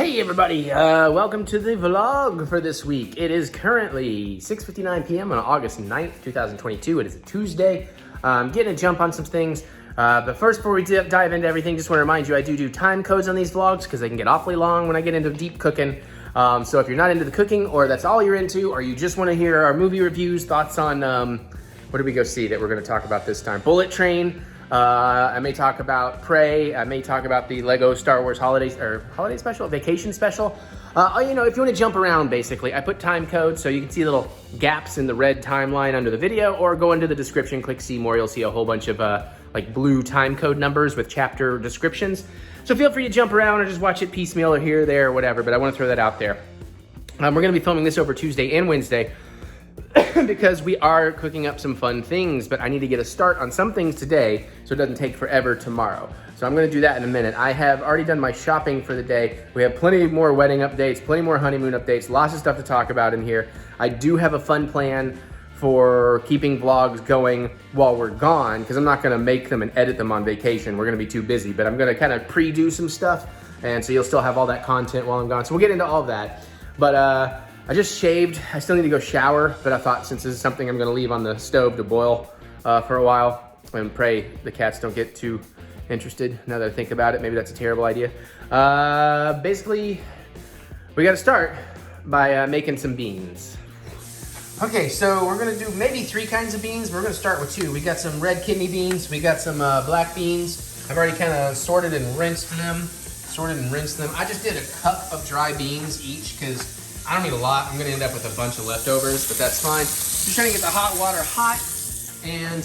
Hey everybody, welcome to the vlog for this week. It is currently 6:59 p.m. on August 9th, 2022. It is a Tuesday. Getting a jump on some things. But first, before we dive into everything, just want to remind you I do time codes on these vlogs because they can get awfully long when I get into deep cooking. So if you're not into the cooking, or that's all you're into, or you just want to hear our movie reviews, thoughts on, what did we go see that we're going to talk about this time? Bullet Train. I may talk about Prey. I may talk about the Lego Star Wars holiday special, vacation special. If you want to jump around, basically, I put time codes so you can see little gaps in the red timeline under the video, or go into the description, click see more. You'll see a whole bunch of like blue time code numbers with chapter descriptions. So feel free to jump around or just watch it piecemeal or here, there, or whatever. But I want to throw that out there. We're going to be filming this over Tuesday and Wednesday. Because we are cooking up some fun things, but I need to get a start on some things today so it doesn't take forever tomorrow. So I'm going to do that in a minute. I have already done my shopping for the day. We have plenty more wedding updates, plenty more honeymoon updates, lots of stuff to talk about in here. I do have a fun plan for keeping vlogs going while we're gone, because I'm not going to make them and edit them on vacation. We're going to be too busy, but I'm going to kind of pre-do some stuff, and so you'll still have all that content while I'm gone. So we'll get into all of that. But I just shaved. I still need to go shower, but I thought since this is something I'm gonna leave on the stove to boil for a while, and pray the cats don't get too interested now that I think about it. Maybe that's a terrible idea. Basically, we gotta start by making some beans. Okay, so we're gonna do maybe 3 kinds of beans. We're gonna start with 2. We got some red kidney beans. We got some black beans. I've already kind of sorted and rinsed them. I just did a cup of dry beans each because I don't need a lot. I'm gonna end up with a bunch of leftovers, but that's fine. Just trying to get the hot water hot. And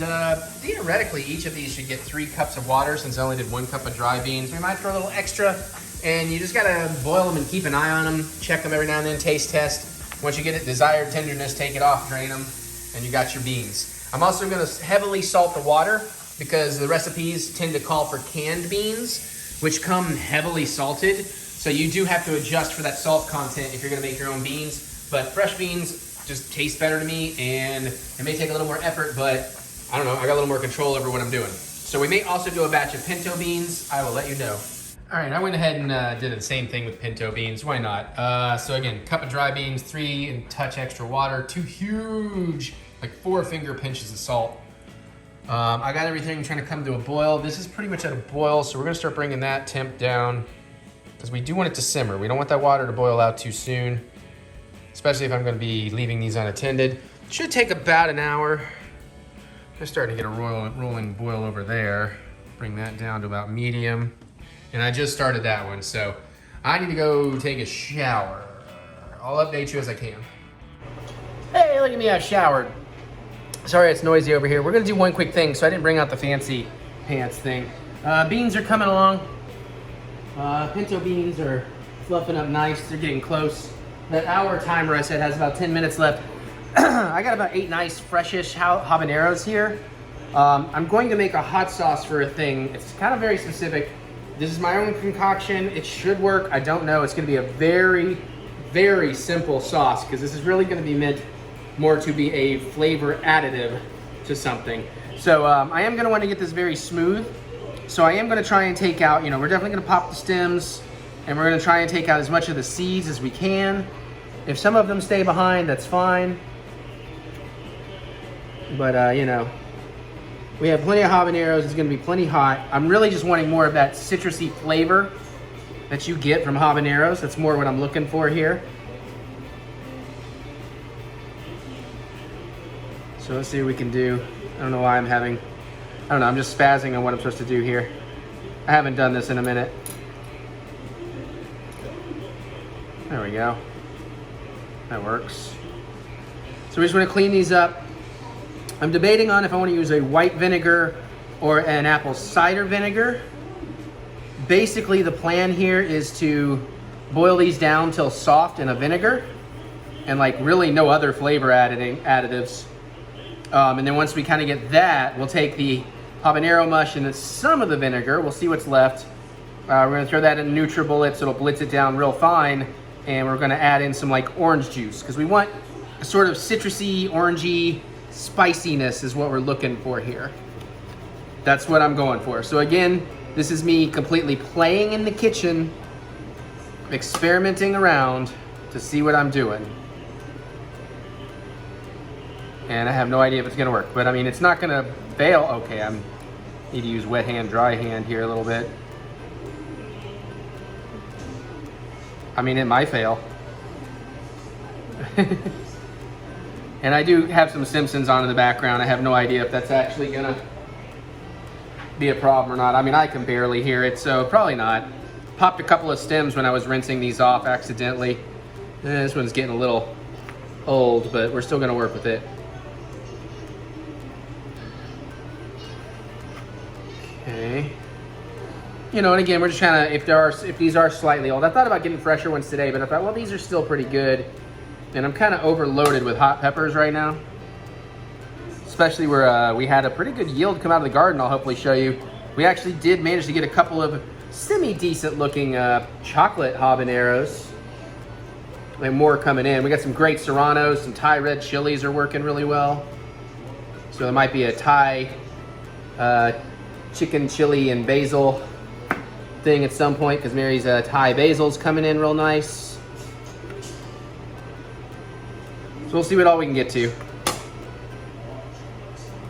theoretically, each of these should get 3 cups of water since I only did 1 cup of dry beans. We might throw a little extra, and you just gotta boil them and keep an eye on them. Check them every now and then, taste test. Once you get it desired tenderness, take it off, drain them, and you got your beans. I'm also gonna heavily salt the water because the recipes tend to call for canned beans, which come heavily salted. So you do have to adjust for that salt content if you're gonna make your own beans. But fresh beans just taste better to me, and it may take a little more effort, but I don't know, I got a little more control over what I'm doing. So we may also do a batch of pinto beans. I will let you know. All right, I went ahead and did the same thing with pinto beans. Why not? So again, cup of dry beans, 3 and touch extra water, 2 huge, like 4 finger pinches of salt. I got everything trying to come to a boil. This is pretty much at a boil, so we're gonna start bringing that temp down because we do want it to simmer. We don't want that water to boil out too soon, especially if I'm gonna be leaving these unattended. It should take about an hour. I'm starting to get a rolling boil over there. Bring that down to about medium. And I just started that one, so I need to go take a shower. I'll update you as I can. Hey, look at me, I showered. Sorry it's noisy over here. We're gonna do one quick thing, so I didn't bring out the fancy pants thing. Beans are coming along. Pinto beans are fluffing up nice. They're getting close. That hour timer I said has about 10 minutes left. I got about 8 nice, freshish habaneros here. I'm going to make a hot sauce for a thing. It's kind of very specific. This is my own concoction. It should work. I don't know. It's gonna be a very, very simple sauce because this is really gonna be meant more to be a flavor additive to something. So I am gonna want to get this very smooth. So I am gonna try and take out, we're definitely gonna pop the stems, and we're gonna try and take out as much of the seeds as we can. If some of them stay behind, that's fine. But we have plenty of habaneros. It's gonna be plenty hot. I'm really just wanting more of that citrusy flavor that you get from habaneros. That's more what I'm looking for here. So let's see what we can do. I don't know why I'm just spazzing on what I'm supposed to do here. I haven't done this in a minute. There we go. That works. So we just want to clean these up. I'm debating on if I want to use a white vinegar or an apple cider vinegar. Basically, the plan here is to boil these down till soft in a vinegar and like really no other flavor additives. And then once we kind of get that, we'll take the habanero mush and some of the vinegar. We'll see what's left. We're gonna throw that in NutriBullets. It'll blitz it down real fine. And we're gonna add in some like orange juice because we want a sort of citrusy, orangey spiciness is what we're looking for here. That's what I'm going for. So again, this is me completely playing in the kitchen experimenting around to see what I'm doing. And I have no idea if it's gonna work, but I mean, it's not gonna fail. Okay, I need to use wet hand, dry hand here a little bit. I mean, it might fail. And I do have some Simpsons on in the background. I have no idea if that's actually gonna be a problem or not. I mean, I can barely hear it, so probably not. Popped a couple of stems when I was rinsing these off accidentally. This one's getting a little old, but we're still gonna work with it. Okay. You know, and again, we're just trying to, if these are slightly old. I thought about getting fresher ones today, but I thought, well, these are still pretty good. And I'm kind of overloaded with hot peppers right now. Especially where we had a pretty good yield come out of the garden. I'll hopefully show you. We actually did manage to get a couple of semi-decent looking chocolate habaneros. And more coming in. We got some great serranos, some Thai red chilies are working really well. So there might be a Thai chicken chili and basil thing at some point, because Mary's Thai basil's coming in real nice. So we'll see what all we can get to.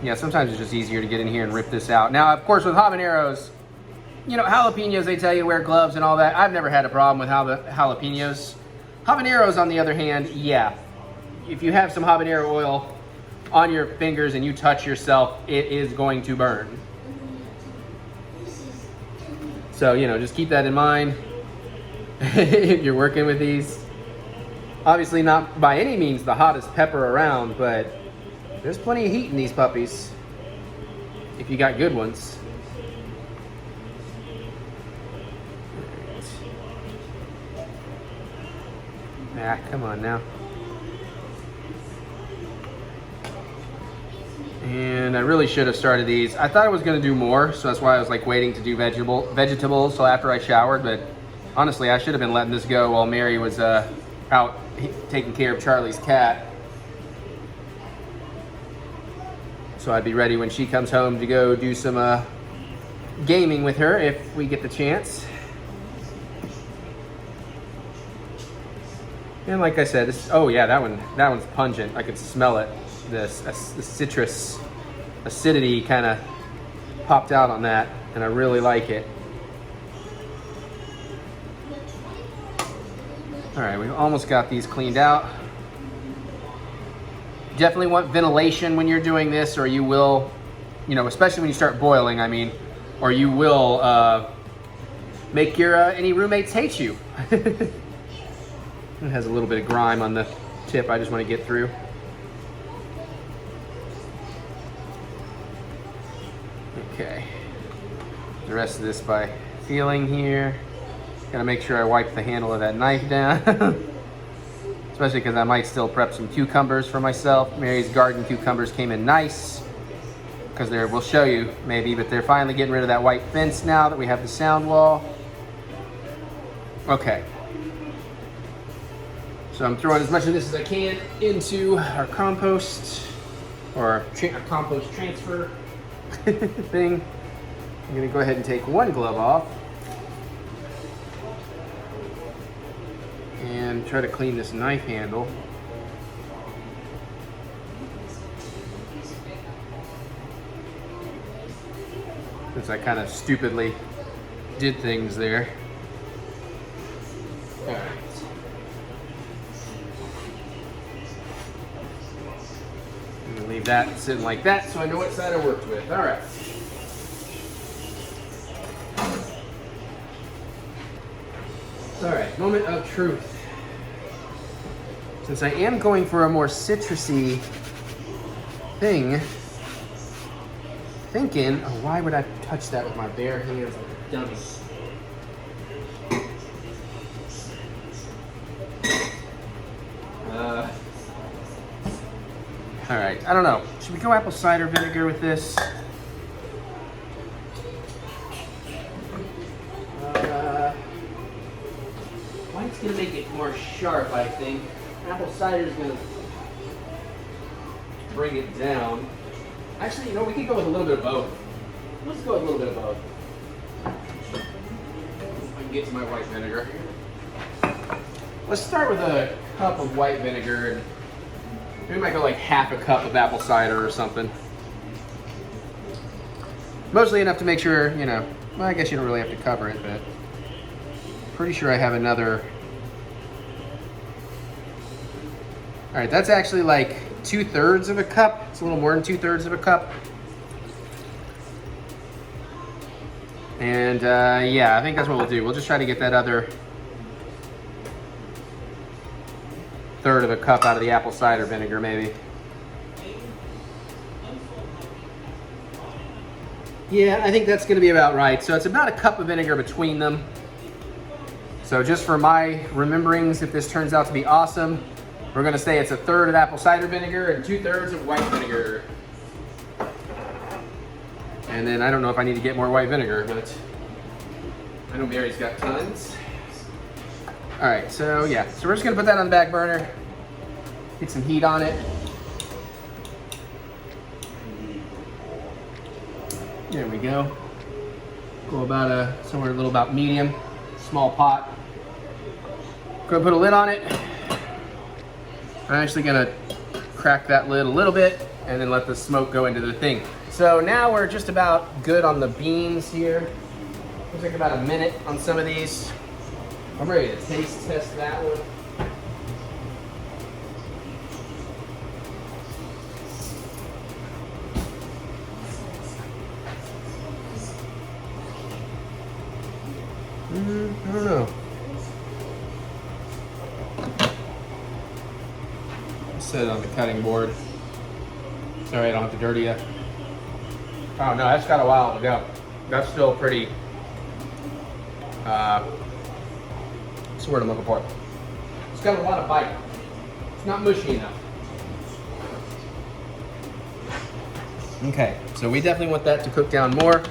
Yeah, sometimes it's just easier to get in here and rip this out. Now, of course, with habaneros, you know, jalapenos, they tell you to wear gloves and all that. I've never had a problem with jalapenos. Habaneros, on the other hand, yeah. If you have some habanero oil on your fingers and you touch yourself, it is going to burn. So, you know, just keep that in mind if you're working with these. Obviously not by any means the hottest pepper around, but there's plenty of heat in these puppies if you got good ones. Ah, come on now. And I really should have started these. I thought I was going to do more, so that's why I was like waiting to do vegetables till after I showered, but honestly, I should have been letting this go while Mary was out taking care of Charlie's cat. So I'd be ready when she comes home to go do some gaming with her if we get the chance. And like I said, this, oh yeah, that one's pungent. I could smell it. The citrus acidity kind of popped out on that, and I really like it. All right, we've almost got these cleaned out. Definitely want ventilation when you're doing this, or you will, you know, especially when you start boiling, I mean, or you will make your any roommates hate you. It has a little bit of grime on the tip I just want to get through. Okay, the rest of this by feeling here. Gotta make sure I wipe the handle of that knife down. Especially because I might still prep some cucumbers for myself. Mary's garden cucumbers came in nice. Because we'll show you maybe, but they're finally getting rid of that white fence now that we have the sound wall. Okay. So I'm throwing as much of this as I can into our compost, or our compost transfer thing. I'm gonna go ahead and take one glove off and try to clean this knife handle. Since I kind of stupidly did things there. All right. I'm gonna leave that sitting like that so I know what side I worked with. All right. All right, moment of truth. Since I am going for a more citrusy thing, thinking, oh, why would I touch that with my bare hands like a dummy? All right, I don't know. Should we go apple cider vinegar with this? White's gonna make it more sharp, I think. Apple cider is gonna bring it down. Actually, you know, we could go with a little bit of both. Let's go with a little bit of both. If I can get to my white vinegar. Let's start with a cup of white vinegar, and we might go like half a cup of apple cider or something. Mostly enough to make sure, you know, well, I guess you don't really have to cover it, but pretty sure I have another. All right, that's actually like 2/3 of a cup. It's a little more than 2/3 of a cup. And yeah, I think that's what we'll do. We'll just try to get that other 1/3 of a cup out of the apple cider vinegar, maybe. Yeah, I think that's gonna be about right. So it's about a cup of vinegar between them. So just for my rememberings, if this turns out to be awesome, we're gonna say it's 1/3 of apple cider vinegar and 2/3 of white vinegar. And then I don't know if I need to get more white vinegar, but I know Mary's got tons. All right, so yeah, so we're just gonna put that on the back burner, get some heat on it. There we go. Go about somewhere a little about medium, small pot. Gonna put a lid on it. I'm actually gonna crack that lid a little bit and then let the smoke go into the thing. So now we're just about good on the beans here. It'll take about a minute on some of these. I'm ready to taste test that one. I don't know. Set it on the cutting board. Sorry, I don't have to dirty it. Oh no, that's got a while to go. That's still pretty, what's the word I'm looking for? It's got a lot of bite. It's not mushy enough. Okay, so we definitely want that to cook down more.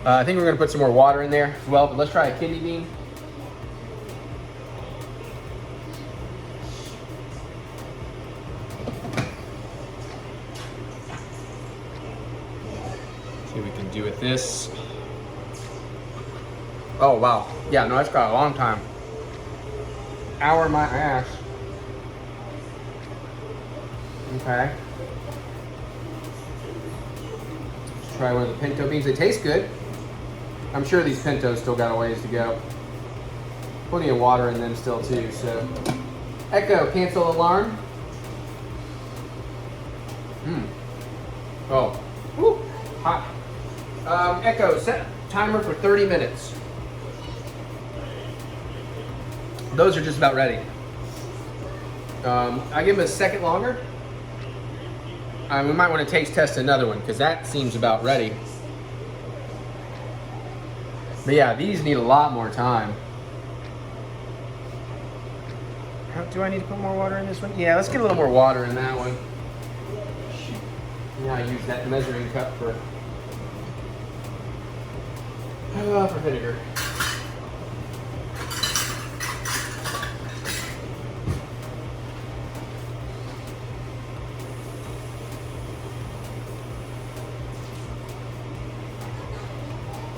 I think we're gonna put some more water in there as well, but let's try a kidney bean. See what we can do with this. Oh wow, yeah, no, that's got a long time. Hour my ass. Okay. Let's try one of the pinto beans. They taste good. I'm sure these pintos still got a ways to go. Plenty of water in them still too, so. Echo, cancel alarm. Oh, woo, hot. Echo, set timer for 30 minutes. Those are just about ready. I give them a second longer. We might want to taste test another one because that seems about ready. But yeah, these need a lot more time. Do I need to put more water in this one? Yeah, let's get a little more water in that one. Now I use that measuring cup for vinegar.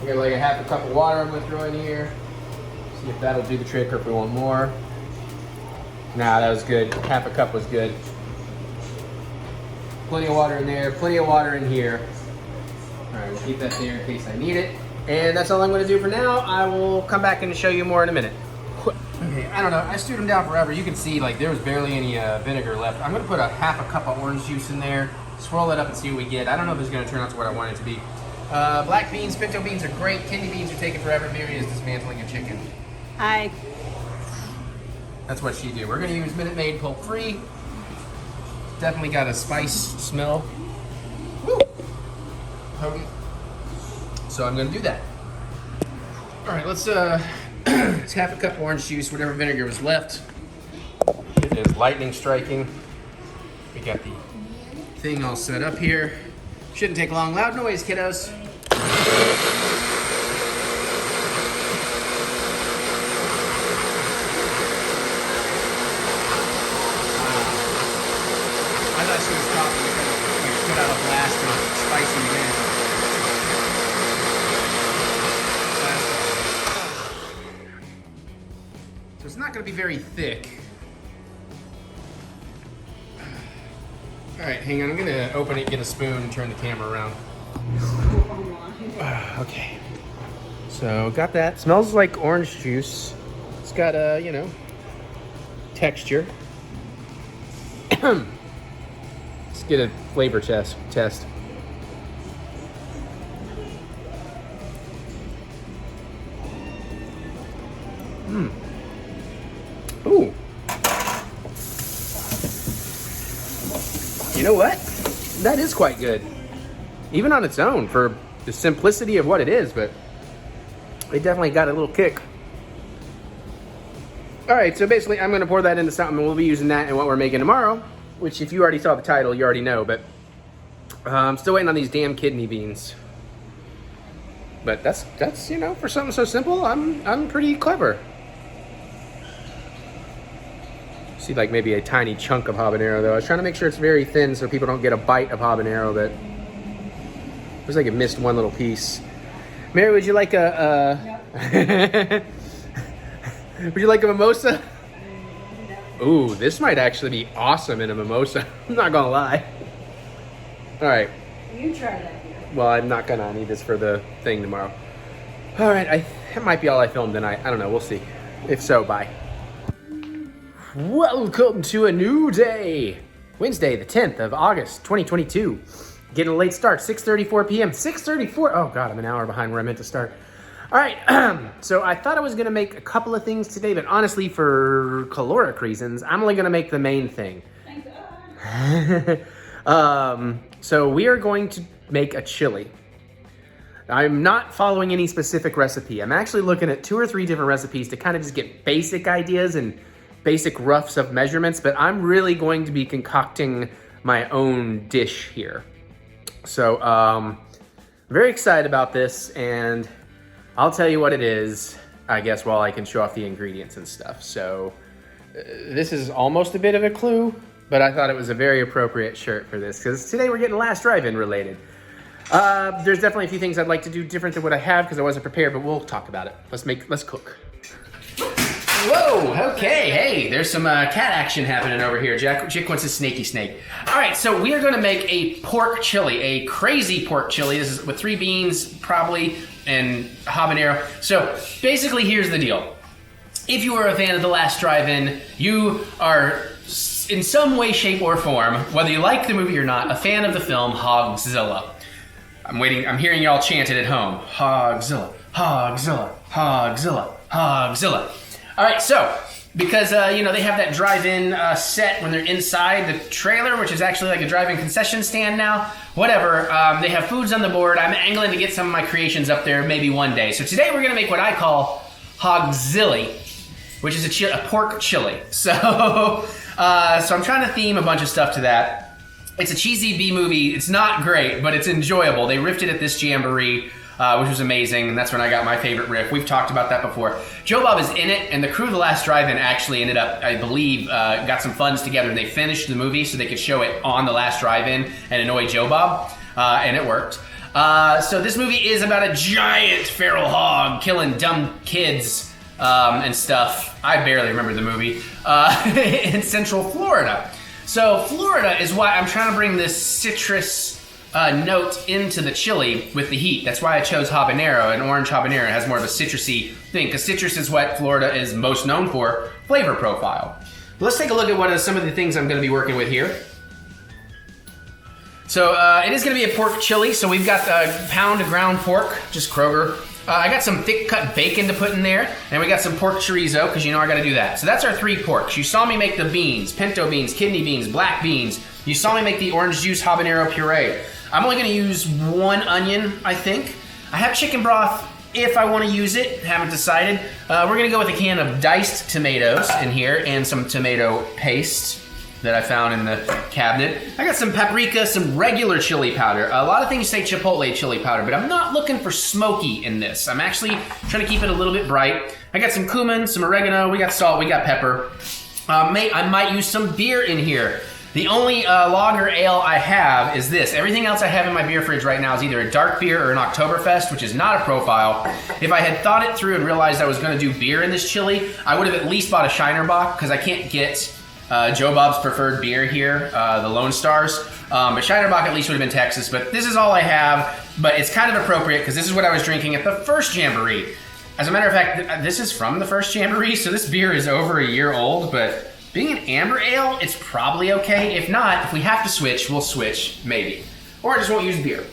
We got like a half a cup of water I'm gonna throw in here. See if that'll do the trick or if we want more. Nah, that was good. Half a cup was good. Plenty of water in there, plenty of water in here. All right, we'll keep that there in case I need it. And that's all I'm gonna do for now. I will come back and show you more in a minute. Okay, I don't know, I stewed them down forever. You can see like there was barely any vinegar left. I'm gonna put a half a cup of orange juice in there, swirl it up and see what we get. I don't know if it's gonna turn out to what I want it to be. Black beans, pinto beans are great. Kidney beans are taking forever. Mary is dismantling a chicken. Hi. That's what she do. We're gonna use Minute Maid pulp free. Definitely got a spice smell. Woo! Potent. So I'm gonna do that. All right, let's it's half a cup of orange juice, whatever vinegar was left. It is lightning striking. We got the thing all set up here. Shouldn't take long. Loud noise, kiddos. I thought she was talking to put out a blast of spicy wind. So it's not gonna be very thick. All right, hang on, I'm gonna open it, get a spoon, and turn the camera around. Okay. So, got that. Smells like orange juice. It's got a, you know, texture. Let's get a flavor test. Ooh. You know what? That is quite good. Even on its own, for the simplicity of what it is, but it definitely got a little kick. All right, so basically I'm gonna pour that into something and we'll be using that in what we're making tomorrow, which if you already saw the title, you already know, but I'm still waiting on these damn kidney beans. But that's you know, for something so simple, I'm pretty clever. See like maybe a tiny chunk of habanero though. I was trying to make sure it's very thin so people don't get a bite of habanero, but it looks like it missed one little piece. Mary, would you like a would you like a mimosa? Ooh, this might actually be awesome in a mimosa. I'm not gonna lie. All right. You try that. Well, I'm not gonna. I need this for the thing tomorrow. All right, that might be all I filmed tonight. I don't know. We'll see. If so, bye. Welcome to a new day. Wednesday, the 10th of August, 2022. Getting a late start, 6:34 p.m. 6:34. Oh God, I'm an hour behind where I meant to start. All right, so I thought I was gonna make a couple of things today, but honestly, for caloric reasons, I'm only gonna make the main thing. Thank God. So we are going to make a chili. I'm not following any specific recipe. I'm actually looking at 2 or 3 different recipes to kind of just get basic ideas and basic roughs of measurements, but I'm really going to be concocting my own dish here. So, very excited about this, and I'll tell you what it is, I guess, while I can show off the ingredients and stuff. So, this is almost a bit of a clue, but I thought it was a very appropriate shirt for this, because today we're getting Last Drive-In related. There's definitely a few things I'd like to do different than what I have, because I wasn't prepared, but we'll talk about it. Let's cook. Whoa, okay, hey, there's some cat action happening over here. Chick wants a snaky snake. All right, so we are gonna make a pork chili, a crazy pork chili. This is with 3 beans, probably, and habanero. So basically, here's the deal. If you are a fan of The Last Drive-In, you are, in some way, shape, or form, whether you like the movie or not, a fan of the film Hogzilla. I'm hearing y'all chant it at home. Hogzilla, Hogzilla, Hogzilla, Hogzilla. All right, so, because, you know, they have that drive-in set when they're inside the trailer, which is actually like a drive-in concession stand now. Whatever, they have foods on the board. I'm angling to get some of my creations up there maybe one day. So today we're gonna make what I call Hogzilly, which is a pork chili. So, so I'm trying to theme a bunch of stuff to that. It's a cheesy B movie. It's not great, but it's enjoyable. They riffed it at this Jamboree, which was amazing, and that's when I got my favorite riff. We've talked about that before. Joe Bob is in it, and the crew of The Last Drive-In actually ended up, I believe, got some funds together, and they finished the movie so they could show it on The Last Drive-In and annoy Joe Bob, and it worked. So this movie is about a giant feral hog killing dumb kids and stuff. I barely remember the movie. In Central Florida. So Florida is why I'm trying to bring this citrus note into the chili with the heat. That's why I chose habanero. An orange habanero has more of a citrusy thing, because citrus is what Florida is most known for, flavor profile. Let's take a look at what are some of the things I'm going to be working with here. So it is going to be a pork chili. So we've got a pound of ground pork, just Kroger. I got some thick cut bacon to put in there, and we got some pork chorizo, because you know I got to do that. So that's our 3 porks. You saw me make the beans, pinto beans, kidney beans, black beans. You saw me make the orange juice habanero puree. I'm only going to use 1 onion, I think. I have chicken broth if I want to use it. Haven't decided. We're going to go with a can of diced tomatoes in here and some tomato paste that I found in the cabinet. I got some paprika, some regular chili powder. A lot of things say chipotle chili powder, but I'm not looking for smoky in this. I'm actually trying to keep it a little bit bright. I got some cumin, some oregano, we got salt, we got pepper. I might use some beer in here. The only lager ale I have is this. Everything else I have in my beer fridge right now is either a dark beer or an Oktoberfest, which is not a profile. If I had thought it through and realized I was going to do beer in this chili, I would have at least bought a Shiner Bock, because I can't get Joe Bob's preferred beer here, the Lone Stars. But Shiner Bock at least would have been Texas. But this is all I have, but it's kind of appropriate because this is what I was drinking at the first Jamboree. As a matter of fact, this is from the first Jamboree, so this beer is over a year old, but being an amber ale, it's probably okay. If not, if we have to switch, we'll switch, maybe. Or I just won't use beer.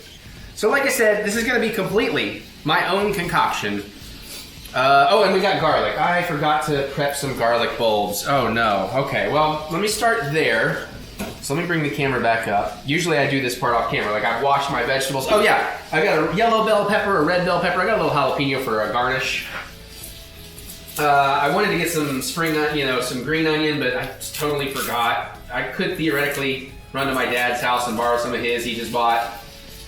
So like I said, this is gonna be completely my own concoction. Oh, and we got garlic. I forgot to prep some garlic bulbs. Oh no, okay, well, let me start there. So let me bring the camera back up. Usually I do this part off camera, like I've washed my vegetables. Oh yeah, I got a yellow bell pepper, a red bell pepper. I got a little jalapeno for a garnish. I wanted to get some spring onion, some green onion, but I totally forgot. I could theoretically run to my dad's house and borrow some of his he just bought.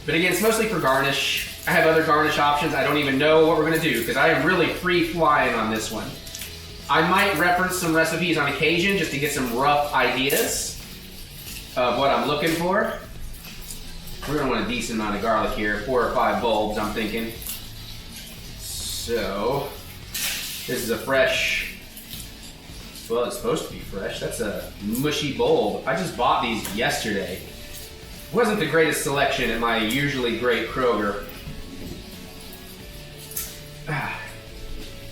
But again, it's mostly for garnish. I have other garnish options. I don't even know what we're gonna do because I am really free flying on this one. I might reference some recipes on occasion just to get some rough ideas of what I'm looking for. We're gonna want a decent amount of garlic here, 4 or 5 bulbs, I'm thinking. So, this is a fresh, well, it's supposed to be fresh. That's a mushy bulb. I just bought these yesterday. Wasn't the greatest selection at my usually great Kroger.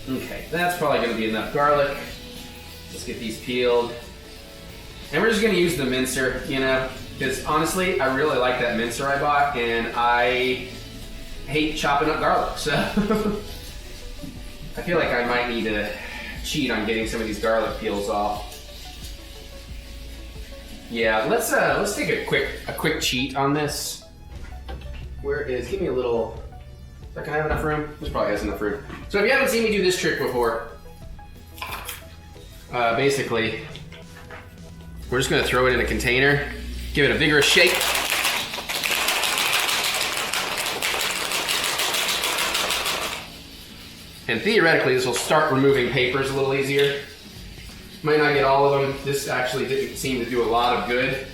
Okay, that's probably gonna be enough garlic. Let's get these peeled. And we're just gonna use the mincer, because honestly, I really like that mincer I bought, and I hate chopping up garlic, so I feel like I might need to cheat on getting some of these garlic peels off. Yeah, let's take a quick cheat on this. Give me a little, can I have enough room? This probably has enough room. So if you haven't seen me do this trick before, basically, we're just gonna throw it in a container, give it a vigorous shake. And theoretically, this will start removing papers a little easier. Might not get all of them. This actually didn't seem to do a lot of good.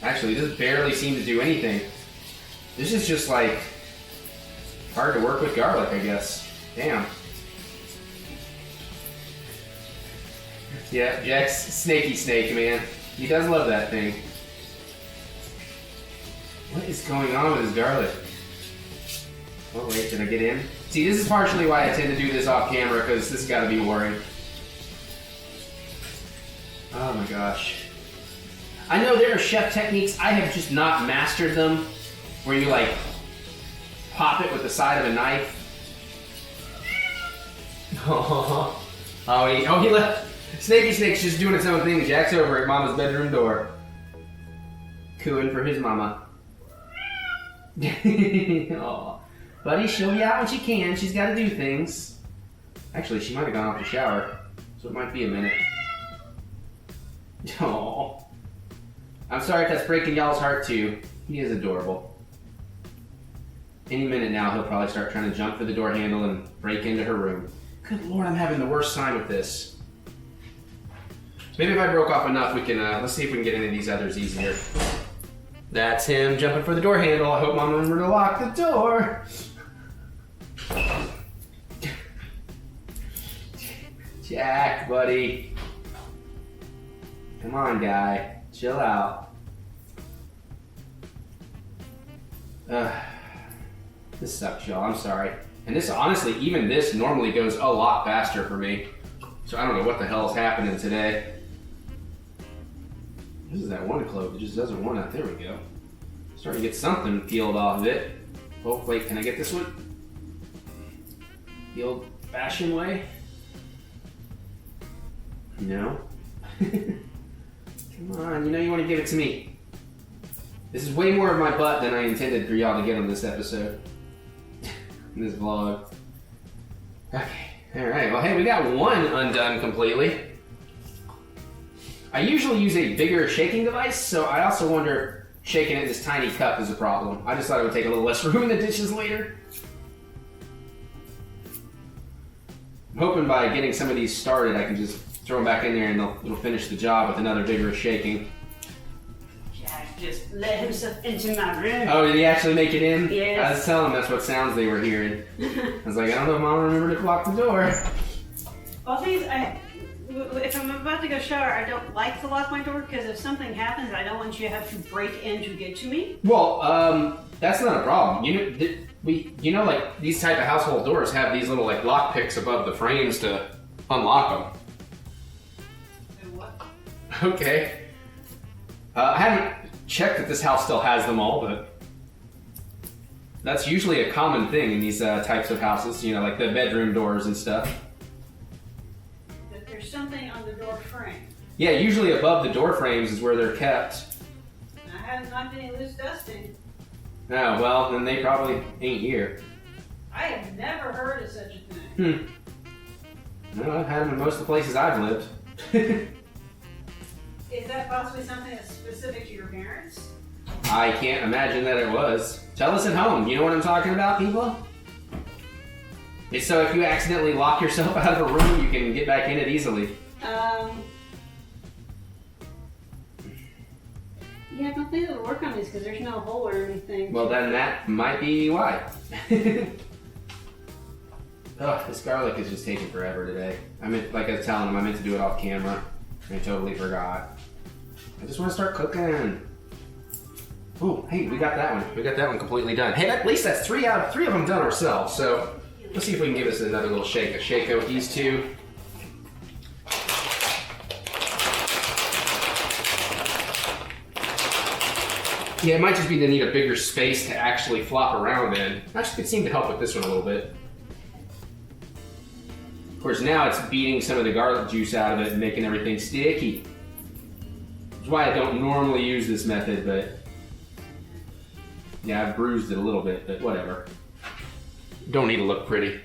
Actually, this barely seemed to do anything. This is just like hard to work with garlic, I guess. Damn. Yeah, Jack's snaky snake, man. He does love that thing. What is going on with his garlic? Oh wait, did I get in? See, this is partially why I tend to do this off camera, because this has got to be boring. Oh my gosh. I know there are chef techniques, I have just not mastered them, where you like pop it with the side of a knife. Oh, he left. Snaky Snake's just doing its own thing. Jack's over at Mama's bedroom door, cooing for his mama. Aw. Buddy, she'll be out when she can. She's got to do things. Actually, she might have gone off the shower, so it might be a minute. Oh, I'm sorry if that's breaking y'all's heart too. He is adorable. Any minute now, he'll probably start trying to jump for the door handle and break into her room. Good Lord, I'm having the worst time with this. Maybe if I broke off enough, we can, let's see if we can get into these others easier. That's him jumping for the door handle. I hope Mom remembered to lock the door. Jack, buddy. Come on, guy. Chill out. This sucks, y'all. I'm sorry. And this, honestly, even this normally goes a lot faster for me. So I don't know what the hell is happening today. This is that one clove that just doesn't want to. There we go. Starting to get something peeled off of it. Oh, wait, can I get this one? The old-fashioned way? No. Come on, you know you want to give it to me. This is way more of my butt than I intended for y'all to get on this episode. In this vlog. Okay, alright, well hey, we got one undone completely. I usually use a bigger shaking device, so I also wonder if shaking it in this tiny cup is a problem. I just thought it would take a little less room in the dishes later. I'm hoping by getting some of these started, I can just throw them back in there and it'll finish the job with another vigorous shaking. Jack just let himself into my room. Oh, did he actually make it in? Yes. I was telling him that's what sounds they were hearing. I was like, I don't know if Mom remembered to lock the door. Well, please, if I'm about to go shower, I don't like to lock my door because if something happens, I don't want you to have to break in to get to me. Well, that's not a problem. Like these type of household doors have these little like lock picks above the frames to unlock them. What? Okay. I haven't checked that this house still has them all, but that's usually a common thing in these types of houses. You know, like the bedroom doors and stuff. But there's something on the door frame. Yeah, usually above the door frames is where they're kept. I haven't knocked any loose dusting. Oh, well, then they probably ain't here. I have never heard of such a thing. No, I've had them in most of the places I've lived. Is that possibly something that's specific to your parents? I can't imagine that it was. Tell us at home. You know what I'm talking about, people? It's so if you accidentally lock yourself out of a room, you can get back in it easily. Yeah, I don't think it'll work on these because there's no hole or anything. Well, then that might be why. Oh, this garlic is just taking forever today. Like I was telling him, I meant to do it off camera. I totally forgot. I just want to start cooking. Oh, hey, we got that one. We got that one completely done. Hey, at least that's three of them done ourselves. So let's see if we can give this another little shake. A shake with these two. Yeah, it might just be they need a bigger space to actually flop around in. Actually, it seemed to help with this one a little bit. Of course, now it's beating some of the garlic juice out of it and making everything sticky. That's why I don't normally use this method, but yeah, I've bruised it a little bit, but whatever. Don't need to look pretty.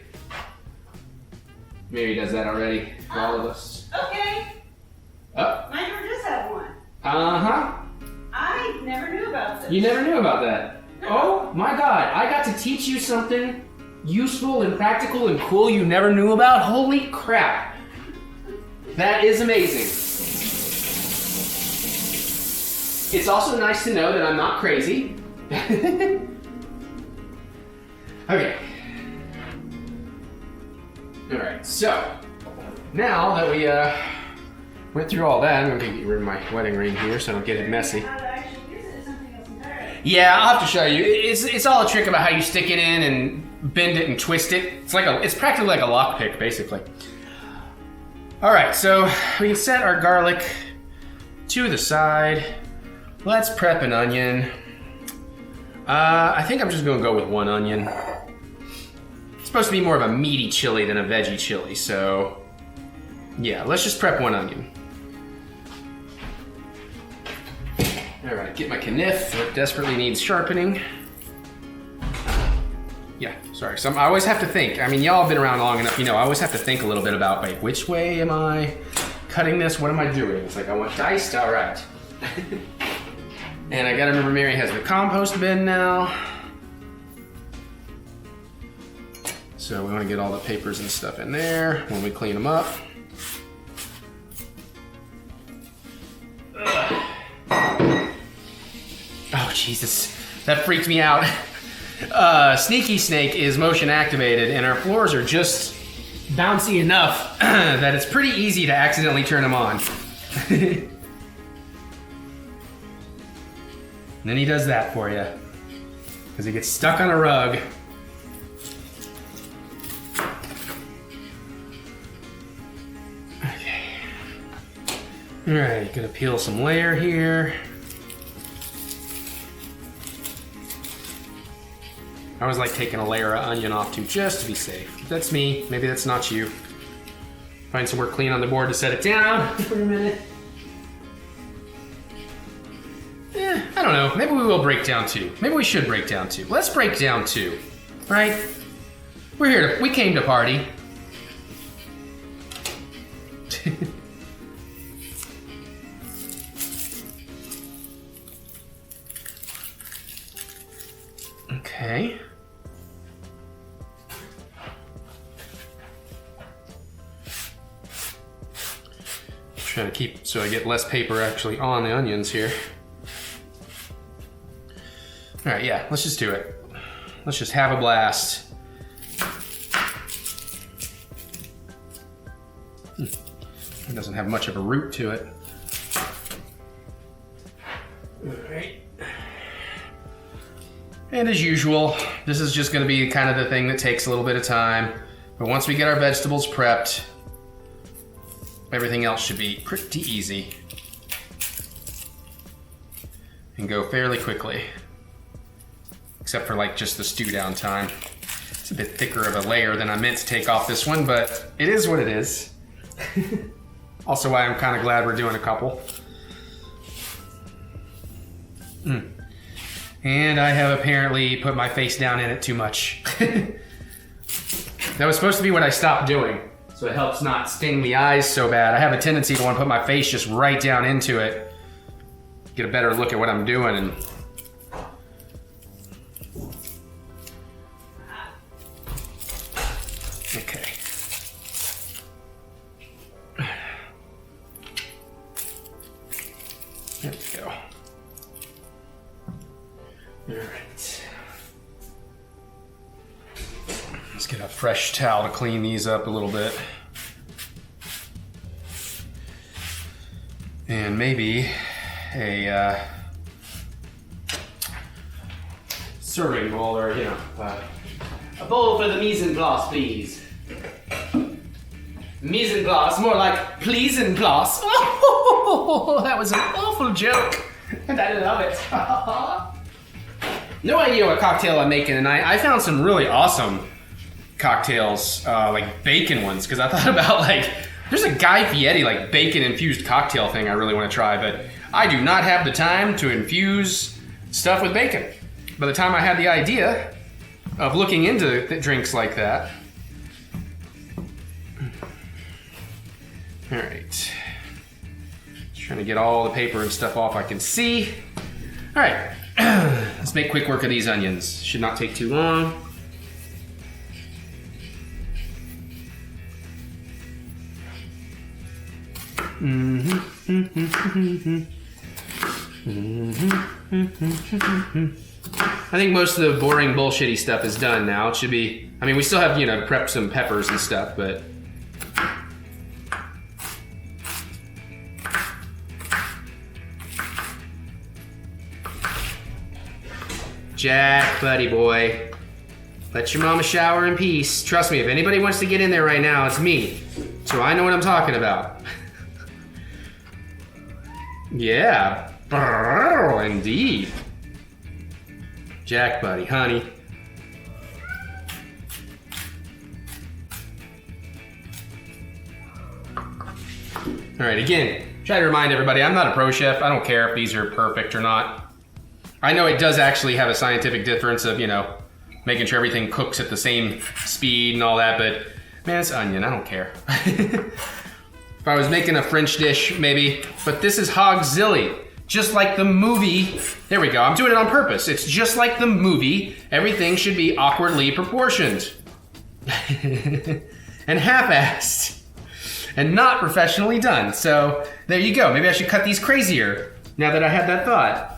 Mary does that already for all of us. Okay. Oh. My door does have one. Uh-huh. I never knew about this. You never knew about that. Oh my God, I got to teach you something useful and practical and cool you never knew about. Holy crap. That is amazing. It's also nice to know that I'm not crazy. Okay. All right, so now that we went through all that, I'm gonna get rid of my wedding ring here so I don't get it messy. How to actually use it is something else entirely. Yeah, I'll have to show you. It's all a trick about how you stick it in and bend it and twist it. It's practically like a lockpick, basically. All right, so we can set our garlic to the side. Let's prep an onion. I think I'm just gonna go with one onion. It's supposed to be more of a meaty chili than a veggie chili, so yeah, let's just prep one onion. All right, get my kniff. It desperately needs sharpening. Yeah, sorry. I always have to think. I mean, y'all have been around long enough, you know, I always have to think a little bit about, like, which way am I cutting this? What am I doing? It's like, I want diced, all right. And I gotta remember Mary has the compost bin now. So we wanna get all the papers and stuff in there when we clean them up. Oh, Jesus, that freaked me out. Sneaky Snake is motion activated and our floors are just bouncy enough that it's pretty easy to accidentally turn them on. And then he does that for you because he gets stuck on a rug. Okay. All right, gonna peel some layer here. I always like taking a layer of onion off too, just to be safe. That's me, maybe that's not you. Find somewhere clean on the board to set it down for a minute. I don't know, maybe we will break down two. Maybe we should break down two. Let's break down two, right? We came to party. Okay. Trying to keep so I get less paper actually on the onions here. All right, yeah, let's just do it. Let's just have a blast. It doesn't have much of a root to it. All right. And as usual, this is just gonna be kind of the thing that takes a little bit of time. But once we get our vegetables prepped, everything else should be pretty easy and go fairly quickly. Except for like just the stew down time. It's a bit thicker of a layer than I meant to take off this one, but it is what it is. Also why I'm kind of glad we're doing a couple. And I have apparently put my face down in it too much. That was supposed to be what I stopped doing, so it helps not sting the eyes so bad. I have a tendency to want to put my face just right down into it, get a better look at what I'm doing. And okay. There we go. All right. Let's get a fresh towel to clean these up a little bit. And maybe a serving bowl, or you know, a bowl for the mise en place, please. Mise en place, more like please en place. Oh, that was an awful joke, and I love it. No idea what cocktail I'm making tonight. I found some really awesome cocktails, like bacon ones, because I thought about like, there's a Guy Fieri like bacon infused cocktail thing I really want to try, but I do not have the time to infuse stuff with bacon. By the time I had the idea of looking into drinks like that. All right. Just trying to get all the paper and stuff off I can see. All right. Let's make quick work of these onions. Should not take too long. I think most of the boring, bullshitty stuff is done now. It should be, I mean, we still have, you know, to prep some peppers and stuff, but. Jack, buddy boy. Let your mama shower in peace. Trust me, if anybody wants to get in there right now, it's me. So I know what I'm talking about. Yeah, indeed. Jack, buddy, honey. All right, again, try to remind everybody, I'm not a pro chef. I don't care if these are perfect or not. I know it does actually have a scientific difference of, you know, making sure everything cooks at the same speed and all that, but man, it's onion, I don't care. If I was making a French dish, maybe, but this is Hogzilly. Just like the movie, there we go, I'm doing it on purpose. It's just like the movie, everything should be awkwardly proportioned. And half-assed. And not professionally done. So, there you go, maybe I should cut these crazier, now that I had that thought.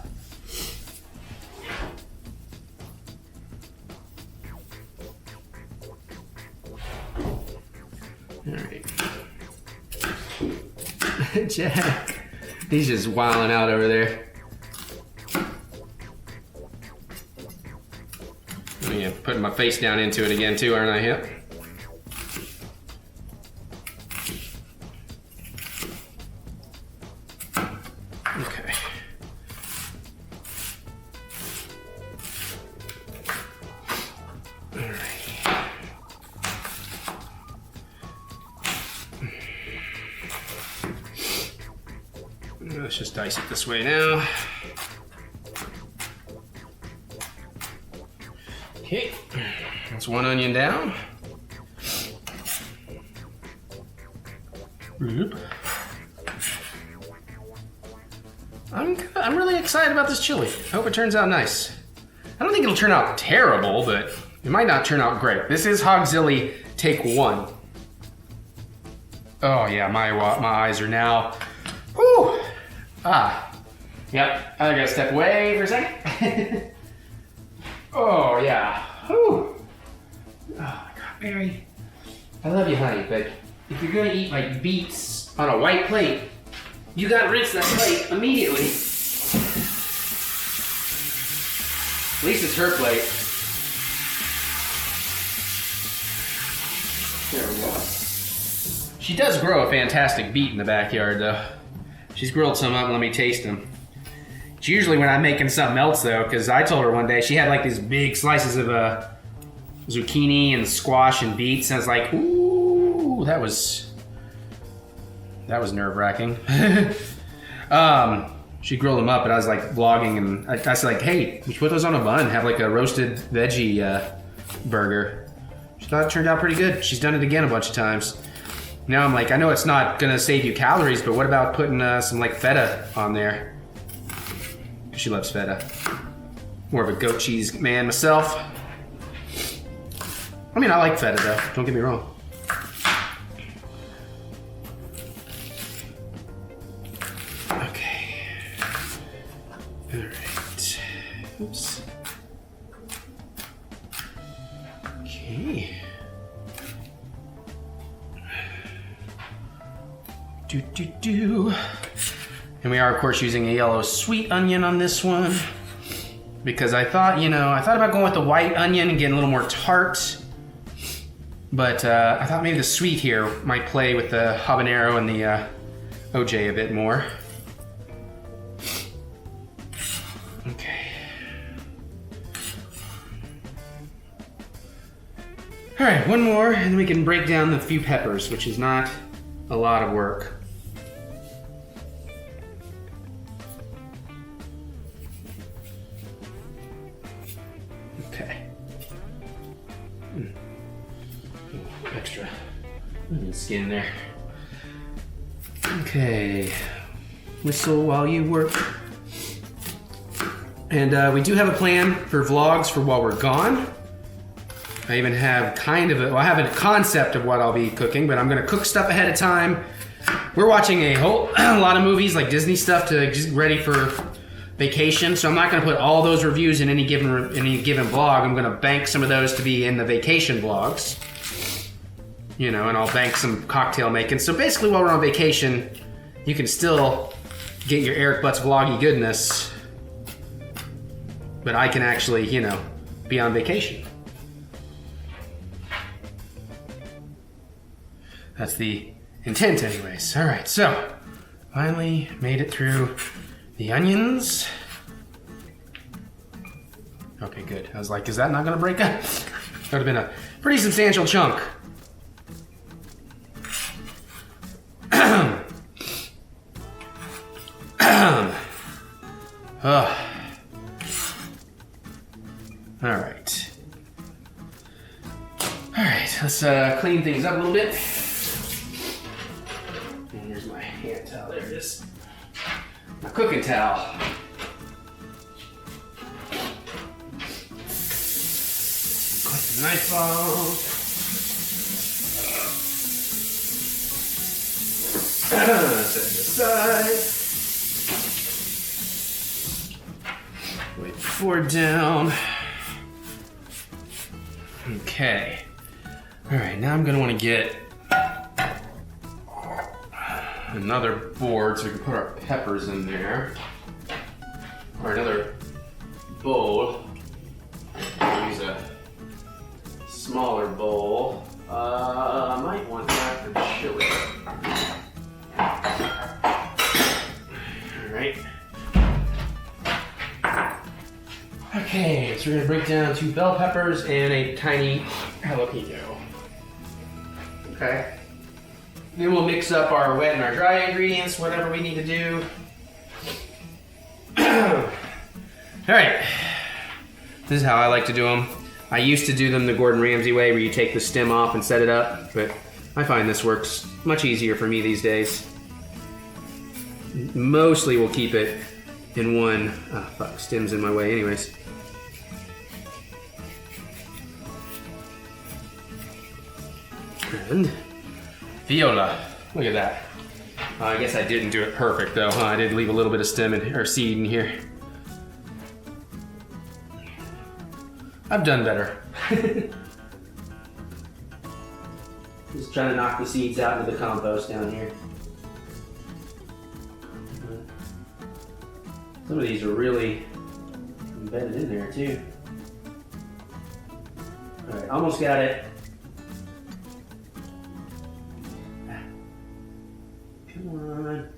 All right. Jack, he's just wilding out over there. I'm putting my face down into it again too, aren't I? Yep. Okay. All right. Let's just dice it this way now. Okay, that's one onion down. I'm really excited about this chili. I hope it turns out nice. I don't think it'll turn out terrible, but it might not turn out great. This is Hogzilly Take 1. Oh yeah, my eyes are now. Whew. Yep. I gotta step away for a second. Oh yeah. Whew. Oh my God, Mary. I love you, honey, but if you're gonna eat like beets on a white plate, you gotta rinse that plate immediately. At least it's her plate. There we go. She does grow a fantastic beet in the backyard, though. She's grilled some up and let me taste them. It's usually when I'm making something else, though, because I told her one day she had like these big slices of zucchini and squash and beets, and I was like, ooh, that was nerve-wracking. She grilled them up, and I was like vlogging, and I was like, hey, we should put those on a bun, have like a roasted veggie burger. She thought it turned out pretty good. She's done it again a bunch of times. Now I'm like, I know it's not gonna save you calories, but what about putting some like feta on there? She loves feta. More of a goat cheese man myself. I mean, I like feta though, don't get me wrong. Okay. All right. Oops. Okay. And we are, of course, using a yellow sweet onion on this one because I thought, I thought about going with the white onion and getting a little more tart, but I thought maybe the sweet here might play with the habanero and the OJ a bit more. Okay. All right, one more, and then we can break down the few peppers, which is not a lot of work. Okay. Extra skin there. Okay. Whistle while you work. And we do have a plan for vlogs for while we're gone. I even have I have a concept of what I'll be cooking, but I'm gonna cook stuff ahead of time. We're watching a lot of movies, like Disney stuff, to get ready for vacation, so I'm not gonna put all those reviews in any given vlog. I'm gonna bank some of those to be in the vacation vlogs. And I'll bank some cocktail making. So basically while we're on vacation, you can still get your Eric Butts vloggy goodness, but I can actually, be on vacation. That's the intent anyways. All right, so finally made it through the onions. Okay, good. I was like, is that not gonna break up? That would have been a pretty substantial chunk. All right. All right, let's clean things up a little bit. And here's my hand towel. There it is. My cooking towel. Click the knife off. Set it aside. Wait the board down. Okay. All right, now I'm gonna want to get another board so we can put our peppers in there. Or another bowl. I'll use a smaller bowl. I might want that for chili. Alright. Okay, so we're gonna break down 2 bell peppers and a tiny jalapeno. Okay. Then we'll mix up our wet and our dry ingredients, whatever we need to do. Alright. This is how I like to do them. I used to do them the Gordon Ramsay way, where you take the stem off and set it up, but I find this works much easier for me these days. Mostly we'll keep it in one. Oh, fuck, stem's in my way anyways. And Viola. Look at that. I guess I didn't do it perfect though, huh? I did leave a little bit of stem or seed in here. I've done better. Just trying to knock the seeds out into the compost down here. Some of these are really embedded in there too. All right, almost got it. Come on.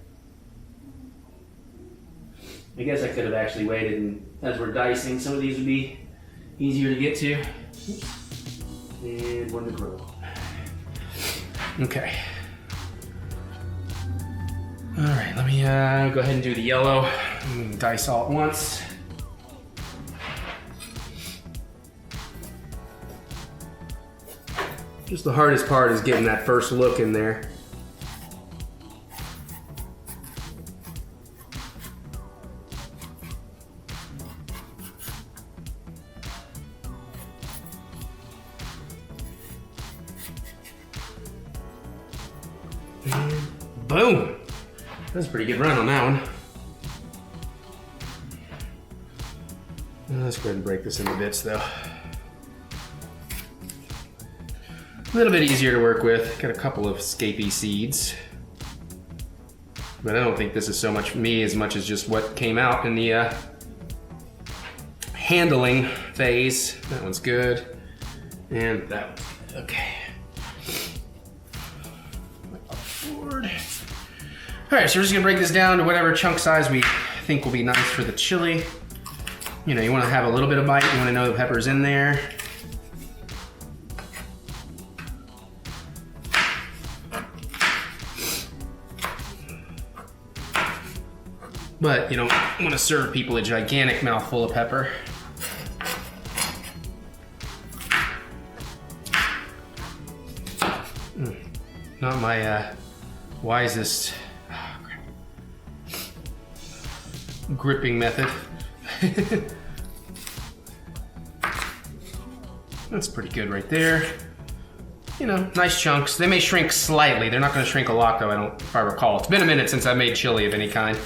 I guess I could have actually waited, and as we're dicing, some of these would be easier to get to. And one to grow. Okay. All right, let me go ahead and do the yellow. Dice all at once. Just the hardest part is getting that first look in there. And boom! That's a pretty good run on that one. Let's go ahead and break this into bits though. A little bit easier to work with. Got a couple of escapee seeds. But I don't think this is so much me as much as just what came out in the handling phase. That one's good. And that one's good. Okay. Alright, so we're just gonna break this down to whatever chunk size we think will be nice for the chili. You know, you wanna have a little bit of bite, you wanna know the pepper's in there. But you don't wanna serve people a gigantic mouthful of pepper. Not my wisest gripping method. That's pretty good right there. You know, nice chunks. They may shrink slightly. They're not gonna shrink a lot though, if I recall. It's been a minute since I made chili of any kind.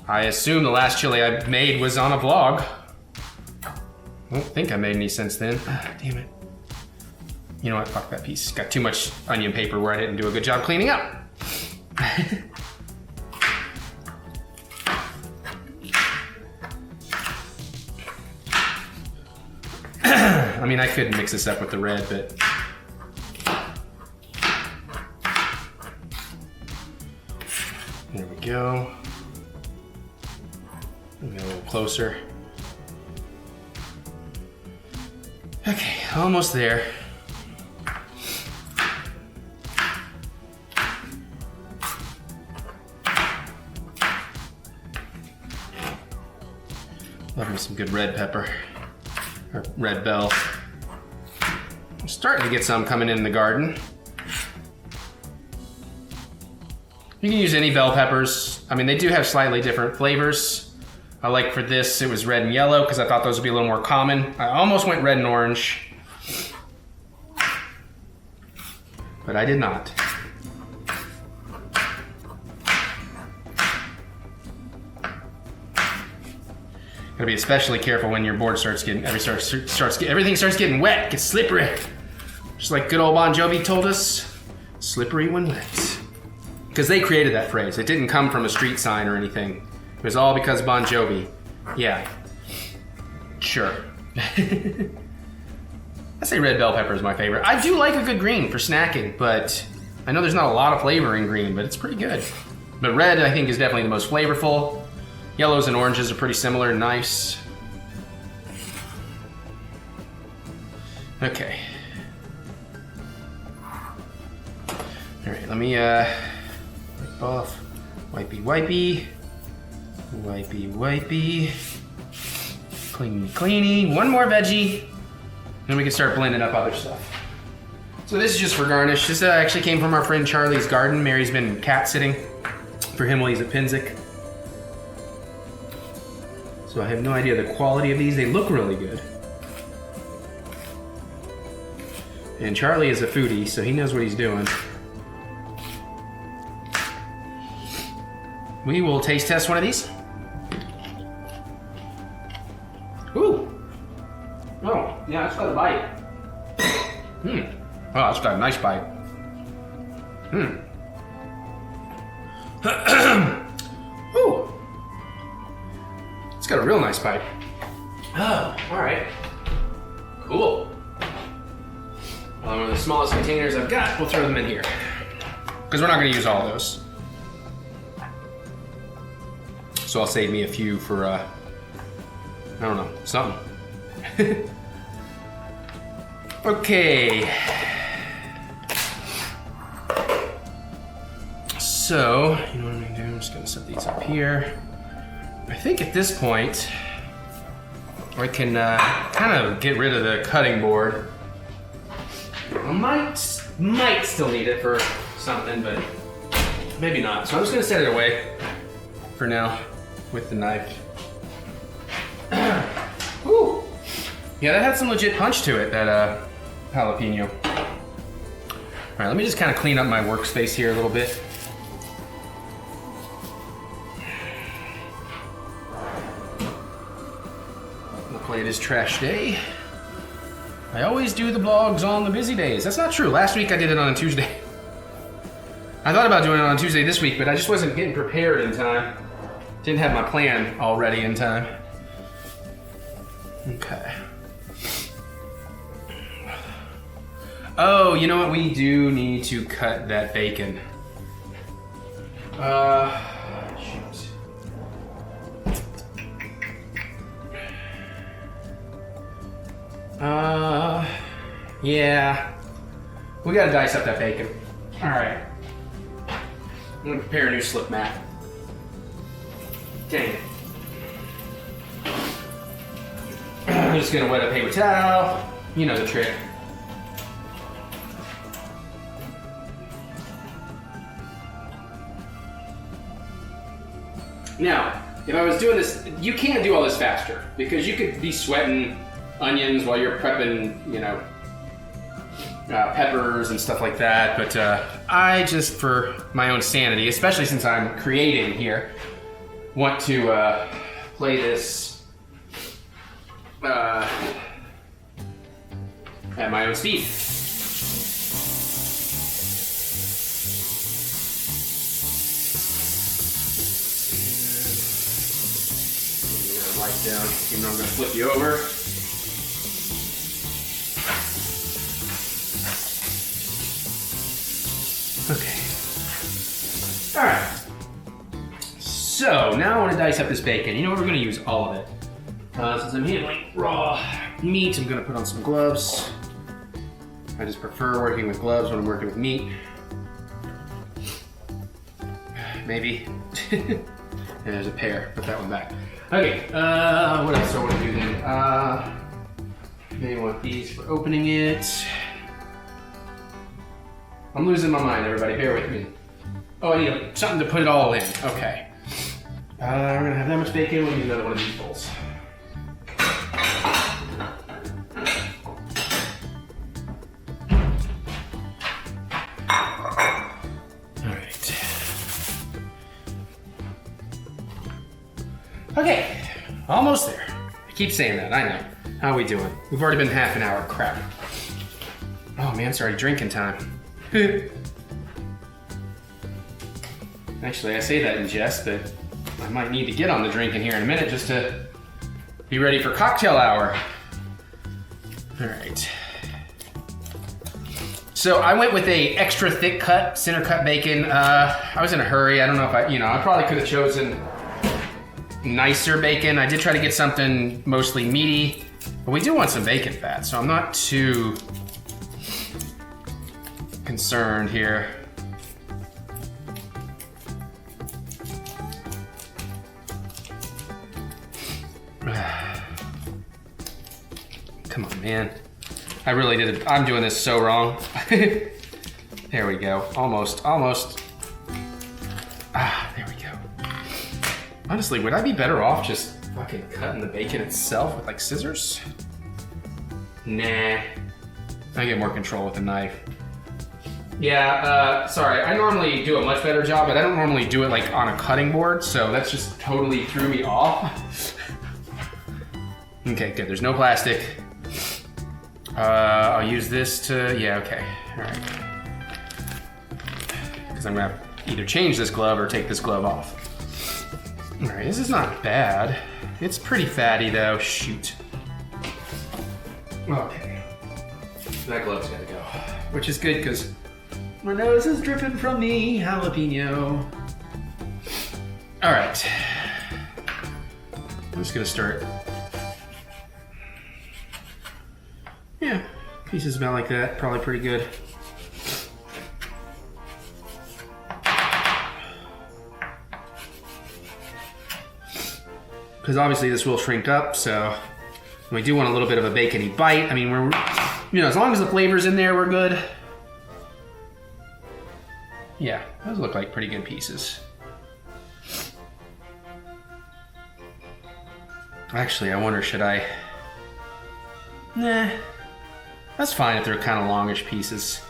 I assume the last chili I made was on a vlog. I don't think I made any since then. Damn it. You know what, fuck that piece. Got too much onion paper where I didn't do a good job cleaning up. I mean, I could mix this up with the red, but... There we go. Get a little closer. Okay, almost there. Love me some good red pepper, or red bell. I'm starting to get some coming in the garden. You can use any bell peppers. I mean, they do have slightly different flavors. I like for this, it was red and yellow because I thought those would be a little more common. I almost went red and orange, but I did not. Gotta be especially careful when your board starts getting, everything starts getting wet, gets slippery. Just like good old Bon Jovi told us, slippery when wet. Because they created that phrase. It didn't come from a street sign or anything. It was all because Bon Jovi. Yeah, sure. I say red bell pepper is my favorite. I do like a good green for snacking, but I know there's not a lot of flavor in green, but it's pretty good. But red, I think, is definitely the most flavorful. Yellows and oranges are pretty similar and nice. Okay. All right, let me wipe off. Wipey, wipey. Wipey, wipey. Cleany, cleany. One more veggie. Then we can start blending up other stuff. So this is just for garnish. This actually came from our friend Charlie's garden. Mary's been cat sitting for him while he's at Pinzik. So I have no idea the quality of these. They look really good. And Charlie is a foodie, so he knows what he's doing. we will taste test one of these. Ooh. Oh, yeah, that's got a bite. Oh, that's got a nice bite. Ooh. It's got a real nice bite. Oh, all right. Cool. One of the smallest containers I've got, we'll throw them in here. Because we're not gonna use all of those. So I'll save me a few for, I don't know, something. Okay. So, you know what I'm gonna do? I'm just gonna set these up here. I think at this point, I can kind of get rid of the cutting board. I might still need it for something, but maybe not. So I'm just gonna set it away for now with the knife. Woo! Yeah, that had some legit punch to it, that jalapeno. All right, let me just kind of clean up my workspace here a little bit. Luckily it is trash day. I always do the vlogs on the busy days. That's not true. Last week I did it on a Tuesday. I thought about doing it on a Tuesday this week, but I just wasn't getting prepared in time. Didn't have my plan all ready in time. Okay. Oh, you know what? We do need to cut that bacon. Shoot. Yeah. We gotta dice up that bacon. All right. I'm gonna prepare a new slip mat. Dang it. I'm just gonna wet a paper towel. You know the trick. Now, if I was doing this, you can't do all this faster because you could be sweating onions while you're prepping, you know, peppers and stuff like that. But I just, for my own sanity, especially since I'm creating here, want to play this at my own speed. Light down, even though I'm going to flip you over. Okay. All right. So now I want to dice up this bacon. You know what? We're going to use all of it. Since I'm handling raw meat, I'm going to put on some gloves. I just prefer working with gloves when I'm working with meat. Maybe. And there's a pear. Put that one back. Okay, what else do I want to do then? Maybe want these for opening it. I'm losing my mind, everybody. Bear with me. Oh, I need something to put it all in. Okay. We're gonna have that much bacon. We'll need another one of these bowls. All right. Okay, almost there. I keep saying that, I know. How are we doing? We've already been half an hour. Crap. Oh man, it's already drinking time. Actually, I say that in jest, but I might need to get on the drinking here in a minute just to be ready for cocktail hour. All right. So I went with a extra thick cut, center cut bacon. I was in a hurry. I don't know if I probably could have chosen nicer bacon. I did try to get something mostly meaty, but we do want some bacon fat, so I'm not too concerned here. Come on, man. I really did it. I'm doing this so wrong. There we go. Almost. There we go. Honestly, would I be better off just fucking cutting the bacon itself with like scissors? Nah. I get more control with a knife. Yeah, sorry, I normally do a much better job, but I don't normally do it like on a cutting board, so that's just totally threw me off. Okay, good, there's no plastic. I'll use this to, yeah, okay, all right. Because I'm gonna either change this glove or take this glove off. All right, this is not bad. It's pretty fatty though, shoot. Okay, that glove's gotta go. Which is good because my nose is dripping from the jalapeno. All right, I'm just gonna start. Yeah, pieces about like that, probably pretty good. Because obviously this will shrink up, so we do want a little bit of a bacony bite. I mean, we're, you know, as long as the flavor's in there, we're good. Yeah, those look like pretty good pieces. Actually, I wonder, should I? Nah, that's fine if they're kind of longish pieces.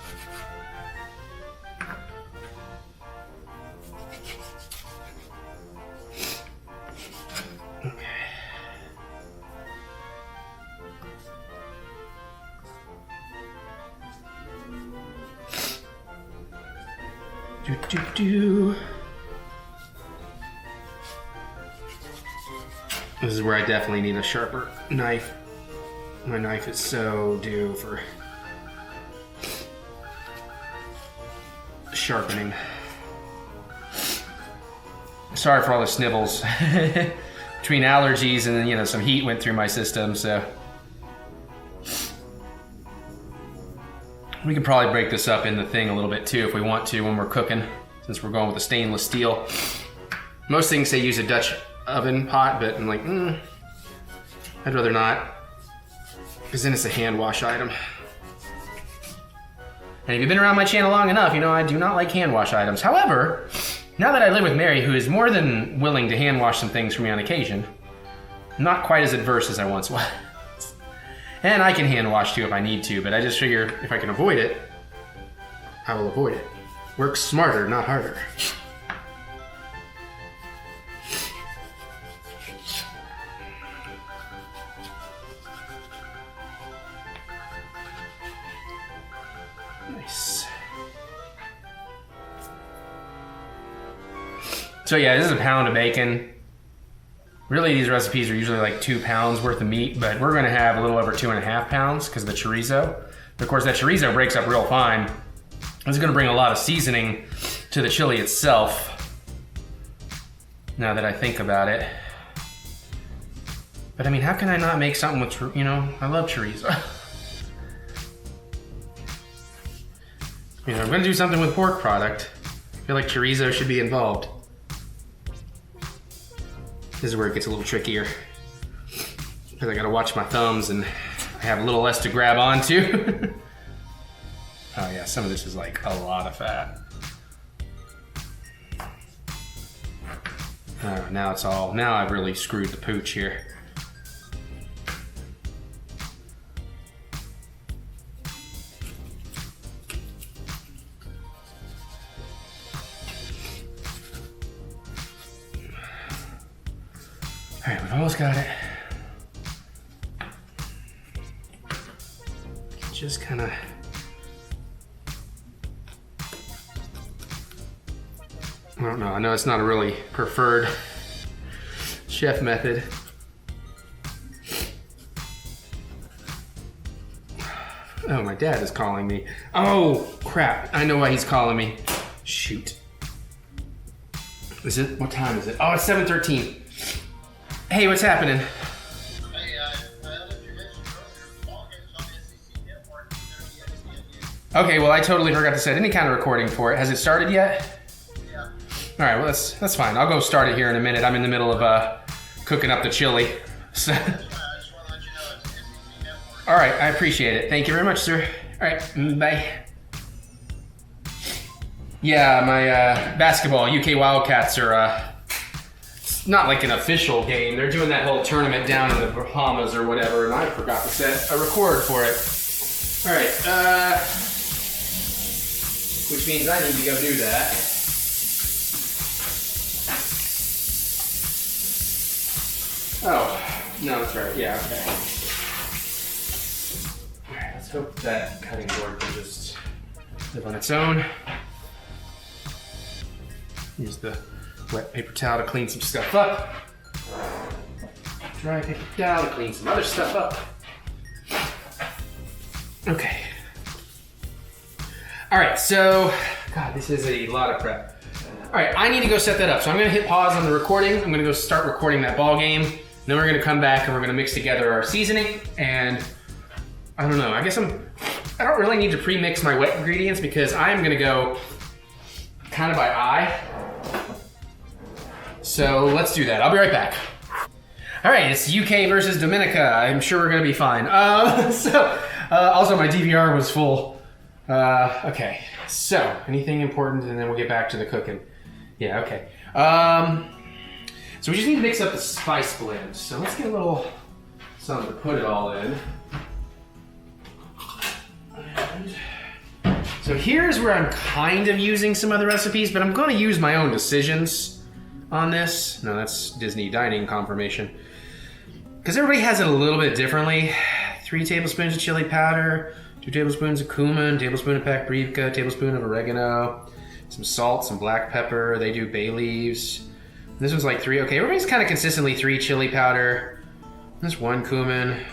This is where I definitely need a sharper knife. My knife is so due for sharpening. Sorry for all the snivels. Between allergies and then, you know, some heat went through my system, so. We can probably break this up in the thing a little bit too if we want to when we're cooking, since we're going with the stainless steel. Most things say use a Dutch oven pot, but I'm like, I'd rather not, because then it's a hand wash item. And if you've been around my channel long enough, you know I do not like hand wash items. However, now that I live with Mary, who is more than willing to hand wash some things for me on occasion, I'm not quite as adverse as I once was. And I can hand wash too if I need to, but I just figure if I can avoid it, I will avoid it. Work smarter, not harder. Nice. So yeah, this is a pound of bacon. Really, these recipes are usually like 2 pounds worth of meat, but we're gonna have a little over 2.5 pounds because of the chorizo. But of course, that chorizo breaks up real fine. It's gonna bring a lot of seasoning to the chili itself, now that I think about it. But I mean, how can I not make something with, you know, I love chorizo. You know, I'm gonna do something with pork product. I feel like chorizo should be involved. This is where it gets a little trickier, because I gotta watch my thumbs and I have a little less to grab onto. Oh yeah, some of this is like a lot of fat. Oh, now it's all, now I've really screwed the pooch here. All right, we've almost got it. Just kind of. I don't know, I know it's not a really preferred chef method. Oh, my dad is calling me. Oh, crap, I know why he's calling me. Shoot. Is it, what time is it? Oh, it's 7:13. Hey, what's happening? Hey, I left your message earlier. Ball games on the SEC network. Okay, well, I totally forgot to set any kind of recording for it. Has it started yet? Yeah. All right, well, that's fine. I'll go start it here in a minute. I'm in the middle of cooking up the chili. So. I just want to let you know it's SEC network. All right, I appreciate it. Thank you very much, sir. All right, bye. Yeah, my basketball UK Wildcats are not like an official game. They're doing that whole tournament down in the Bahamas or whatever, and I forgot to set a record for it. All right, which means I need to go do that. Oh, no, that's right. Yeah, okay. All right, let's hope that cutting board can just live on its own. Use the wet paper towel to clean some stuff up. Dry paper towel to clean some other stuff up. Okay. All right, so, God, this is a lot of prep. All right, I need to go set that up. So I'm gonna hit pause on the recording. I'm gonna go start recording that ball game. Then we're gonna come back and we're gonna mix together our seasoning. And I don't know, I don't really need to pre-mix my wet ingredients because I am gonna go kind of by eye. So let's do that. I'll be right back. All right, it's UK versus Dominica. I'm sure we're gonna be fine. Also my DVR was full. Okay, so anything important and then we'll get back to the cooking. Yeah, okay. So we just need to mix up the spice blend. So let's get a little something to put it all in. And so here's where I'm kind of using some other recipes, but I'm gonna use my own decisions on this. No, that's Disney dining confirmation. Because everybody has it a little bit differently. 3 tablespoons of chili powder, 2 tablespoons of cumin, tablespoon of paprika, tablespoon of oregano, some salt, some black pepper. They do bay leaves. This one's like 3. Okay, everybody's kind of consistently 3 chili powder. There's 1 cumin,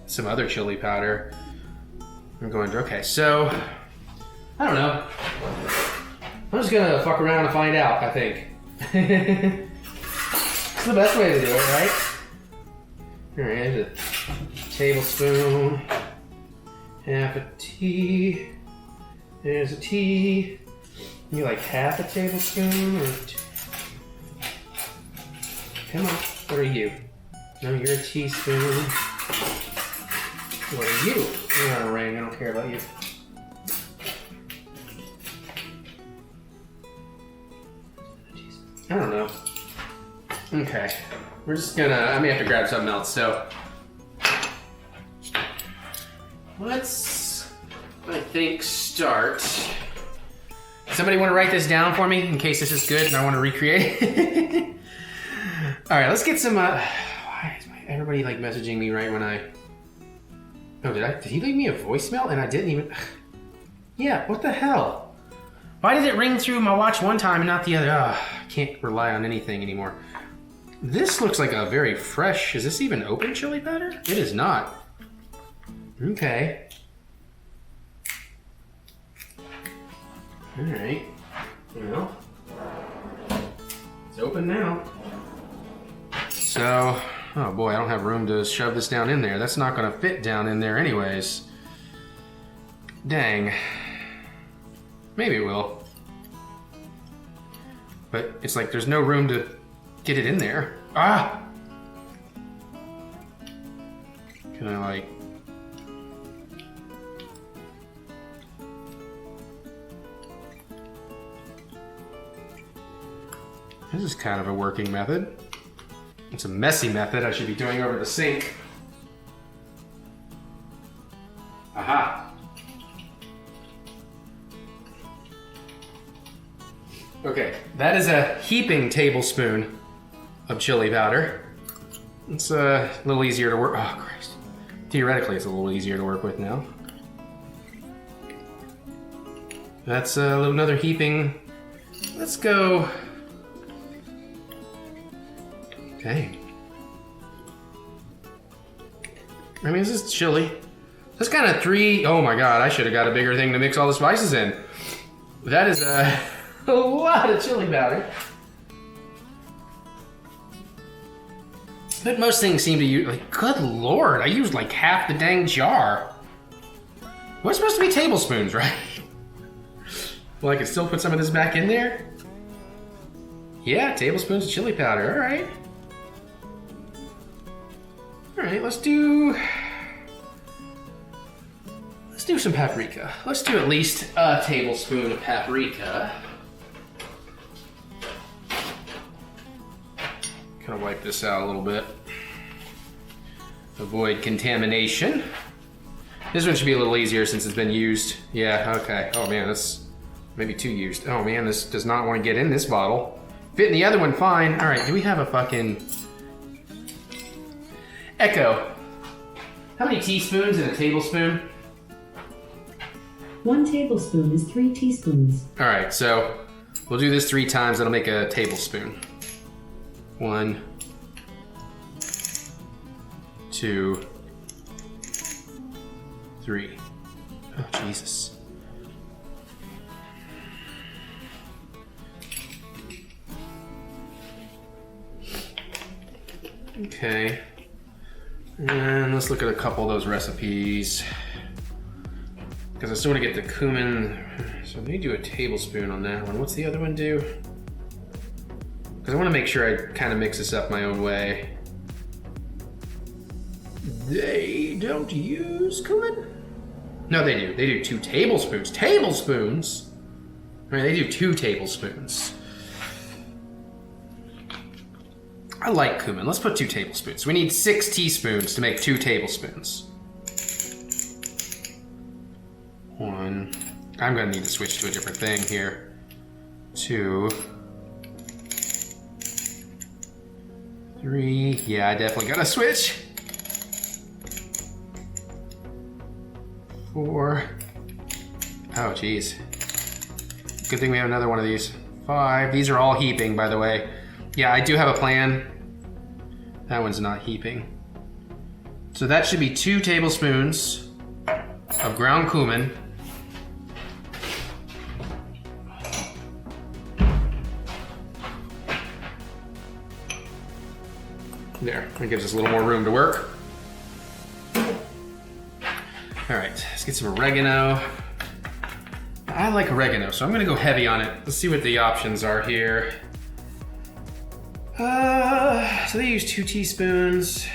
some other chili powder. I'm going to, okay, so, I don't know. I'm just gonna fuck around and find out, I think. It's the best way to do it, right? All right, there's a tablespoon, half a tea, there's a tea. You like half a tablespoon or 2? Come on, what are you? No, you're a teaspoon. What are you? You're not a ring, I don't care about you. I don't know. Okay, we're just gonna, I may have to grab something else, so. Let's, I think, start. Somebody wanna write this down for me in case this is good and I wanna recreate it? All right, let's get some, why is everybody like messaging me right when I, oh, did he leave me a voicemail and I didn't even, yeah, what the hell? Why did it ring through my watch one time and not the other? I can't rely on anything anymore. This looks like a very fresh, is this even open chili powder? It is not. Okay. All right, well, it's open now. So, oh boy, I don't have room to shove this down in there. That's not gonna fit down in there anyways. Dang. Maybe it will. But it's like there's no room to get it in there. Ah! Can I like... This is kind of a working method. It's a messy method I should be doing over the sink. Aha! Okay, that is a heaping tablespoon of chili powder. It's a little easier to work. Oh Christ! Theoretically, it's a little easier to work with now. That's another heaping. Let's go. Okay. I mean, this is chili. That's kind of 3. Oh my God! I should have got a bigger thing to mix all the spices in. That is a lot of chili powder. But most things seem to use, like, good Lord, I used like half the dang jar. What's supposed to be tablespoons, right? Well, I could still put some of this back in there. Yeah, tablespoons of chili powder, all right. All right, let's do some paprika. Let's do at least a tablespoon of paprika. Kind of wipe this out a little bit. Avoid contamination. This one should be a little easier since it's been used. Yeah, okay. Oh man, that's maybe 2 used. Oh man, this does not want to get in this bottle. Fit in the other one fine. All right, do we have a fucking... Echo. How many teaspoons in a tablespoon? 1 tablespoon is 3 teaspoons. All right, so we'll do this 3 times. That'll make a tablespoon. 1, 2, 3. Oh, Jesus. Okay. And let's look at a couple of those recipes. Because I still want to get the cumin. So let me do a tablespoon on that one. What's the other one do? Because I want to make sure I kind of mix this up my own way. They don't use cumin? No, they do. They do 2 tablespoons. Tablespoons? I mean, they do 2 tablespoons. I like cumin. Let's put 2 tablespoons. We need 6 teaspoons to make 2 tablespoons. 1. I'm gonna need to switch to a different thing here. 2. 3. Yeah, I definitely gotta switch. 4. Oh, geez. Good thing we have another one of these. 5. These are all heaping, by the way. Yeah, I do have a plan. That one's not heaping. So that should be 2 tablespoons of ground cumin. There, that gives us a little more room to work. All right, let's get some oregano. I like oregano, so I'm gonna go heavy on it. Let's see what the options are here. So they use 2 teaspoons,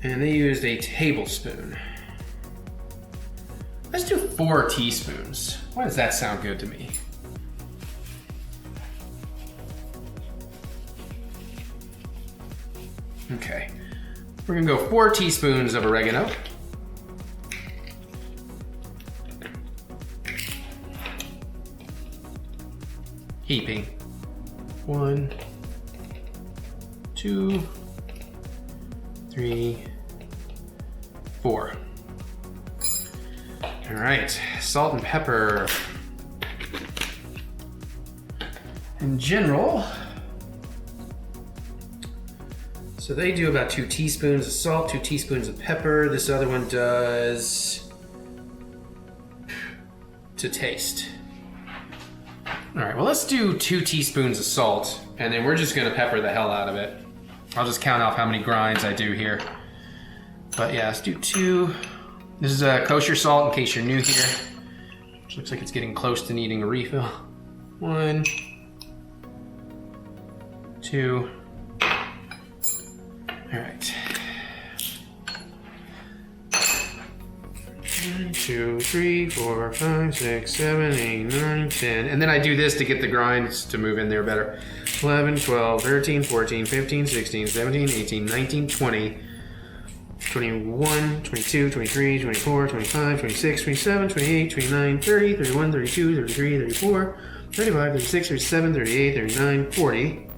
and they used a tablespoon. Let's do 4 teaspoons. Why does that sound good to me? Okay, we're gonna go 4 teaspoons of oregano. Heaping. 1, 2, 3, 4. All right, salt and pepper. In general, so they do about 2 teaspoons of salt, 2 teaspoons of pepper. This other one does to taste. All right, well, let's do 2 teaspoons of salt, and then we're just gonna pepper the hell out of it. I'll just count off how many grinds I do here. But yeah, let's do 2. This is kosher salt in case you're new here. Which looks like it's getting close to needing a refill. 1, 2. All right. 1, 2, 3, 4, 5, 6, 7, 8, 9, 10. And then I do this to get the grinds to move in there better. 11, 12, 13, 14, 15, 16, 17, 18, 19, 20, 21, 22, 23, 24, 25, 26, 27, 28, 29, 30, 31, 32, 33, 34, 35, 36, 37, 38, 39, 40.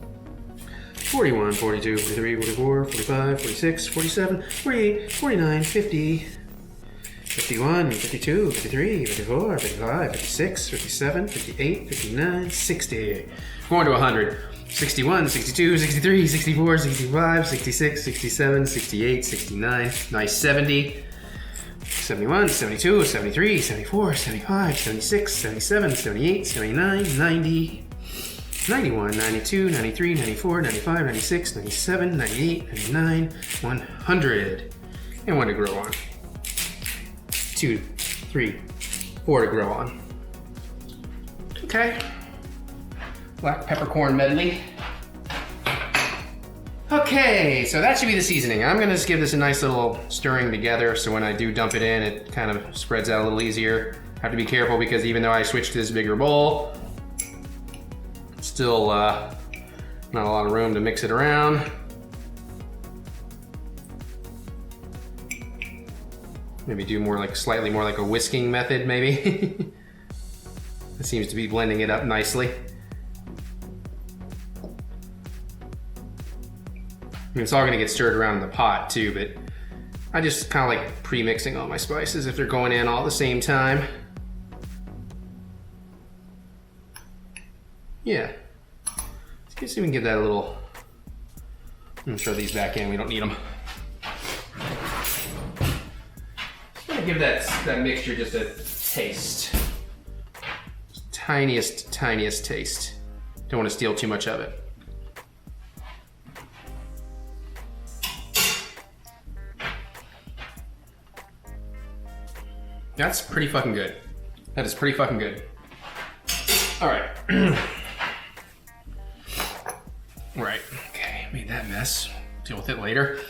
41, 42, 43, 44, 45, 46, 47, 48, 49, 50, 51, 52, 53, 54, 55, 56, 57, 58, 59, 60. Going to 100. 61, 62, 63, 64, 65, 66, 67, 68, 69. Nice. 70. 71, 72, 73, 74, 75, 76, 77, 78, 79, 90. 91, 92, 93, 94, 95, 96, 97, 98, 99, 100. And 1 to grow on. 2, 3, 4 to grow on. Okay. Black peppercorn medley. Okay, so that should be the seasoning. I'm gonna just give this a nice little stirring together so when I do dump it in, it kind of spreads out a little easier. I have to be careful because even though I switched to this bigger bowl, still not a lot of room to mix it around. Maybe do more like, slightly more like a whisking method maybe. It seems to be blending it up nicely. I mean, it's all gonna get stirred around in the pot too, but I just kind of like pre-mixing all my spices if they're going in all at the same time. Yeah. Let's see if we can give that a little. I'm gonna throw these back in, we don't need them. Just gonna give that mixture just a taste. Tiniest taste. Don't want to steal too much of it. That's pretty fucking good. That is pretty fucking good. All right. Right, okay, made that mess. Deal with it later.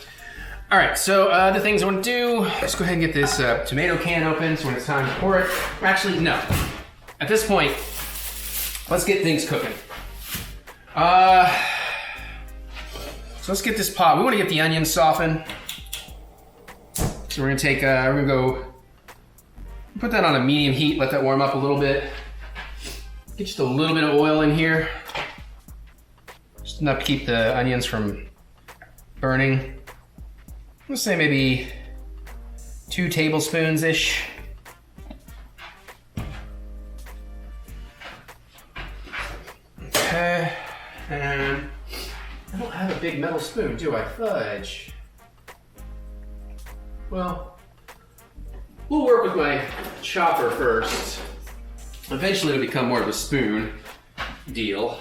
All right, so the things I want to do, let's go ahead and get this tomato can open so when it's time to pour it. Actually, no. At this point, let's get things cooking. So let's get this pot. We want to get the onions softened. So we're gonna take, we're gonna go put that on a medium heat, let that warm up a little bit. Get just a little bit of oil in here. Just enough to keep the onions from burning. Let's say maybe 2 tablespoons-ish. Okay, and I don't have a big metal spoon, do I? Fudge. Well, we'll work with my chopper first. Eventually it'll become more of a spoon deal.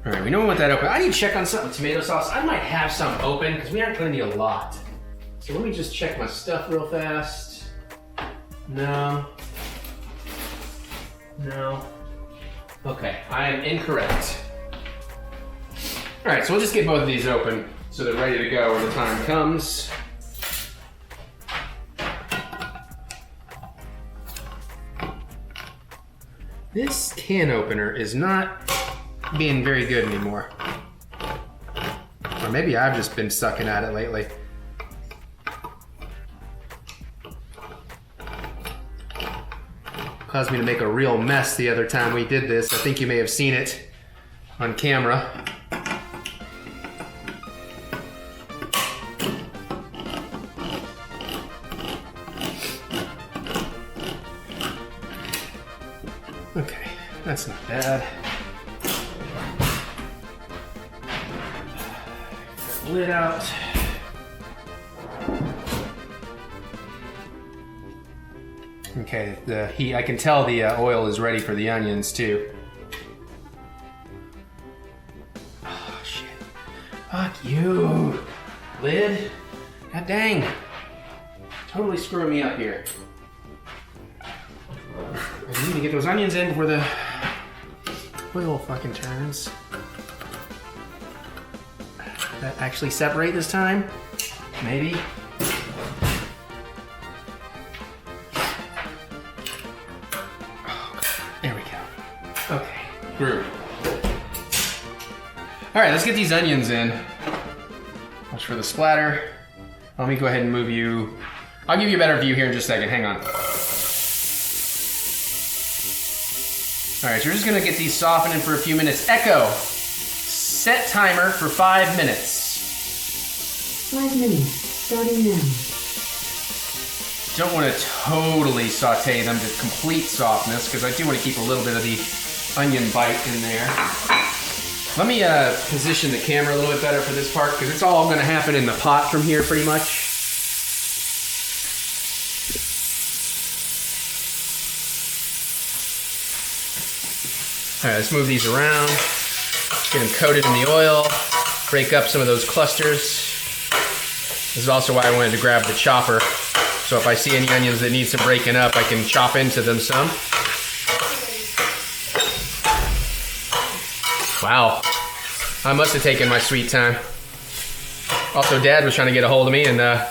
All right, we know we want that open. I need to check on something with tomato sauce. I might have some open because we aren't gonna need a lot. So let me just check my stuff real fast. No. No. Okay, I am incorrect. All right, so we'll just get both of these open so they're ready to go when the time comes. This can opener is not being very good anymore. Or maybe I've just been sucking at it lately. Caused me to make a real mess the other time we did this. I think you may have seen it on camera. Okay, that's not bad. Lid out. Okay, the heat, I can tell the oil is ready for the onions too. Oh shit. Fuck you. Lid. God dang. Totally screwing me up here. I need to get those onions in before the oil fucking turns. That actually separate this time? Maybe. There we go. Okay, groove. All right, let's get these onions in. Watch for the splatter. Let me go ahead and move you. I'll give you a better view here in just a second, hang on. All right, so we're just gonna get these softening for a few minutes. Echo, set timer for 5 minutes. 5 minutes, starting now. Don't want to totally saute them to complete softness because I do want to keep a little bit of the onion bite in there. Let me position the camera a little bit better for this part because it's all going to happen in the pot from here pretty much. All right, let's move these around, get them coated in the oil, break up some of those clusters. This is also why I wanted to grab the chopper. So if I see any onions that need some breaking up, I can chop into them some. Wow, I must have taken my sweet time. Also, Dad was trying to get a hold of me, and I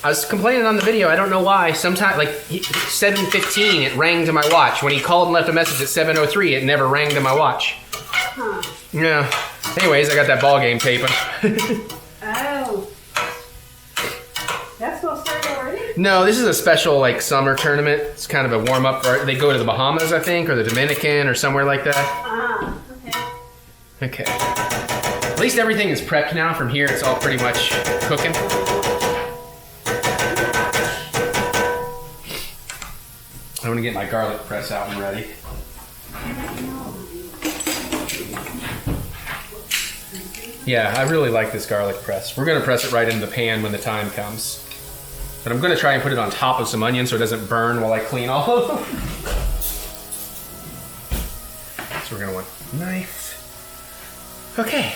was complaining on the video. I don't know why. Sometimes, like 7:15, it rang to my watch. When he called and left a message at 7:03, it never rang to my watch. Huh. Yeah. Anyways, I got that ball game taping. Oh. That's supposed to start already? No, this is a special like summer tournament. It's kind of a warm up. They go to the Bahamas, I think, or the Dominican, or somewhere like that. Ah, okay. Okay. At least everything is prepped now. From here, it's all pretty much cooking. I'm gonna get my garlic press out and ready. Yeah, I really like this garlic press. We're gonna press it right into the pan when the time comes. But I'm gonna try and put it on top of some onions so it doesn't burn while I clean all of them. So we're gonna want a knife. Okay.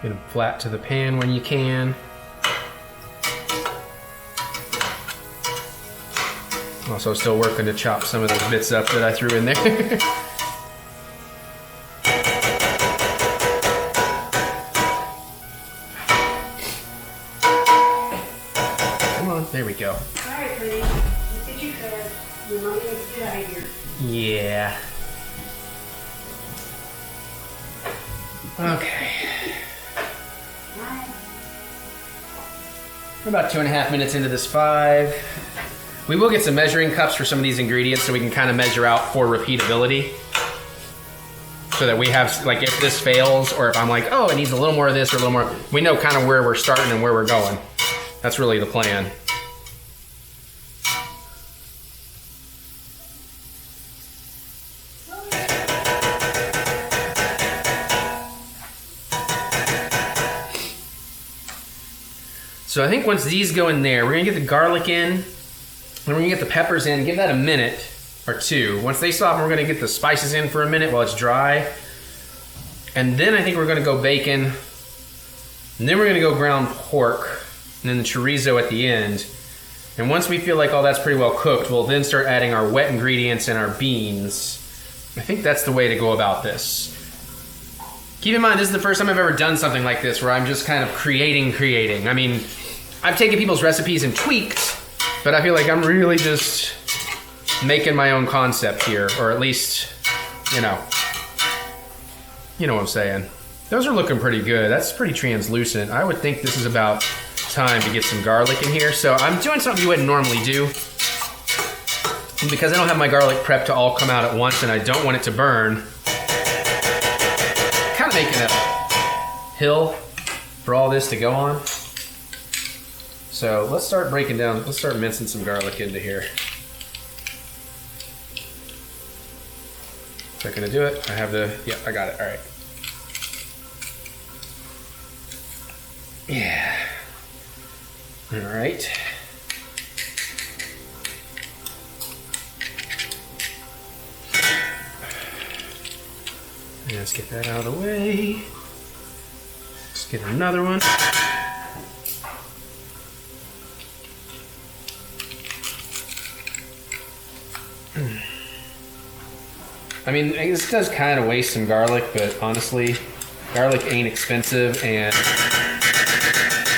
Get them flat to the pan when you can. Also still working to chop some of those bits up that I threw in there. Come on, there we go. All right, honey. Let's get you fed. Your mommy needs to get out of here. Yeah. Okay. We're about 2.5 minutes into this 5. We will get some measuring cups for some of these ingredients so we can kind of measure out for repeatability. So that we have, like, if this fails or if I'm like, oh, it needs a little more of this or a little more, we know kind of where we're starting and where we're going. That's really the plan. So I think once these go in there, we're gonna get the garlic in, then we're gonna get the peppers in, give that a minute or two. Once they soften, we're gonna get the spices in for a minute while it's dry. And then I think we're gonna go bacon, and then we're gonna go ground pork, and then the chorizo at the end. And once we feel like all that's pretty well cooked, we'll then start adding our wet ingredients and our beans. I think that's the way to go about this. Keep in mind, this is the first time I've ever done something like this where I'm just kind of creating. I mean, I've taken people's recipes and tweaked, but I feel like I'm really just making my own concept here, or at least, you know what I'm saying. Those are looking pretty good. That's pretty translucent. I would think this is about time to get some garlic in here. So I'm doing something you wouldn't normally do. And because I don't have my garlic prepped to all come out at once and I don't want it to burn, kind of making a hill for all this to go on. So let's start breaking down, let's start mincing some garlic into here. Is that gonna do it? I have the, yeah, I got it, all right. Yeah. All right. Let's get that out of the way. Let's get another one. I mean, this does kind of waste some garlic, but honestly, garlic ain't expensive, and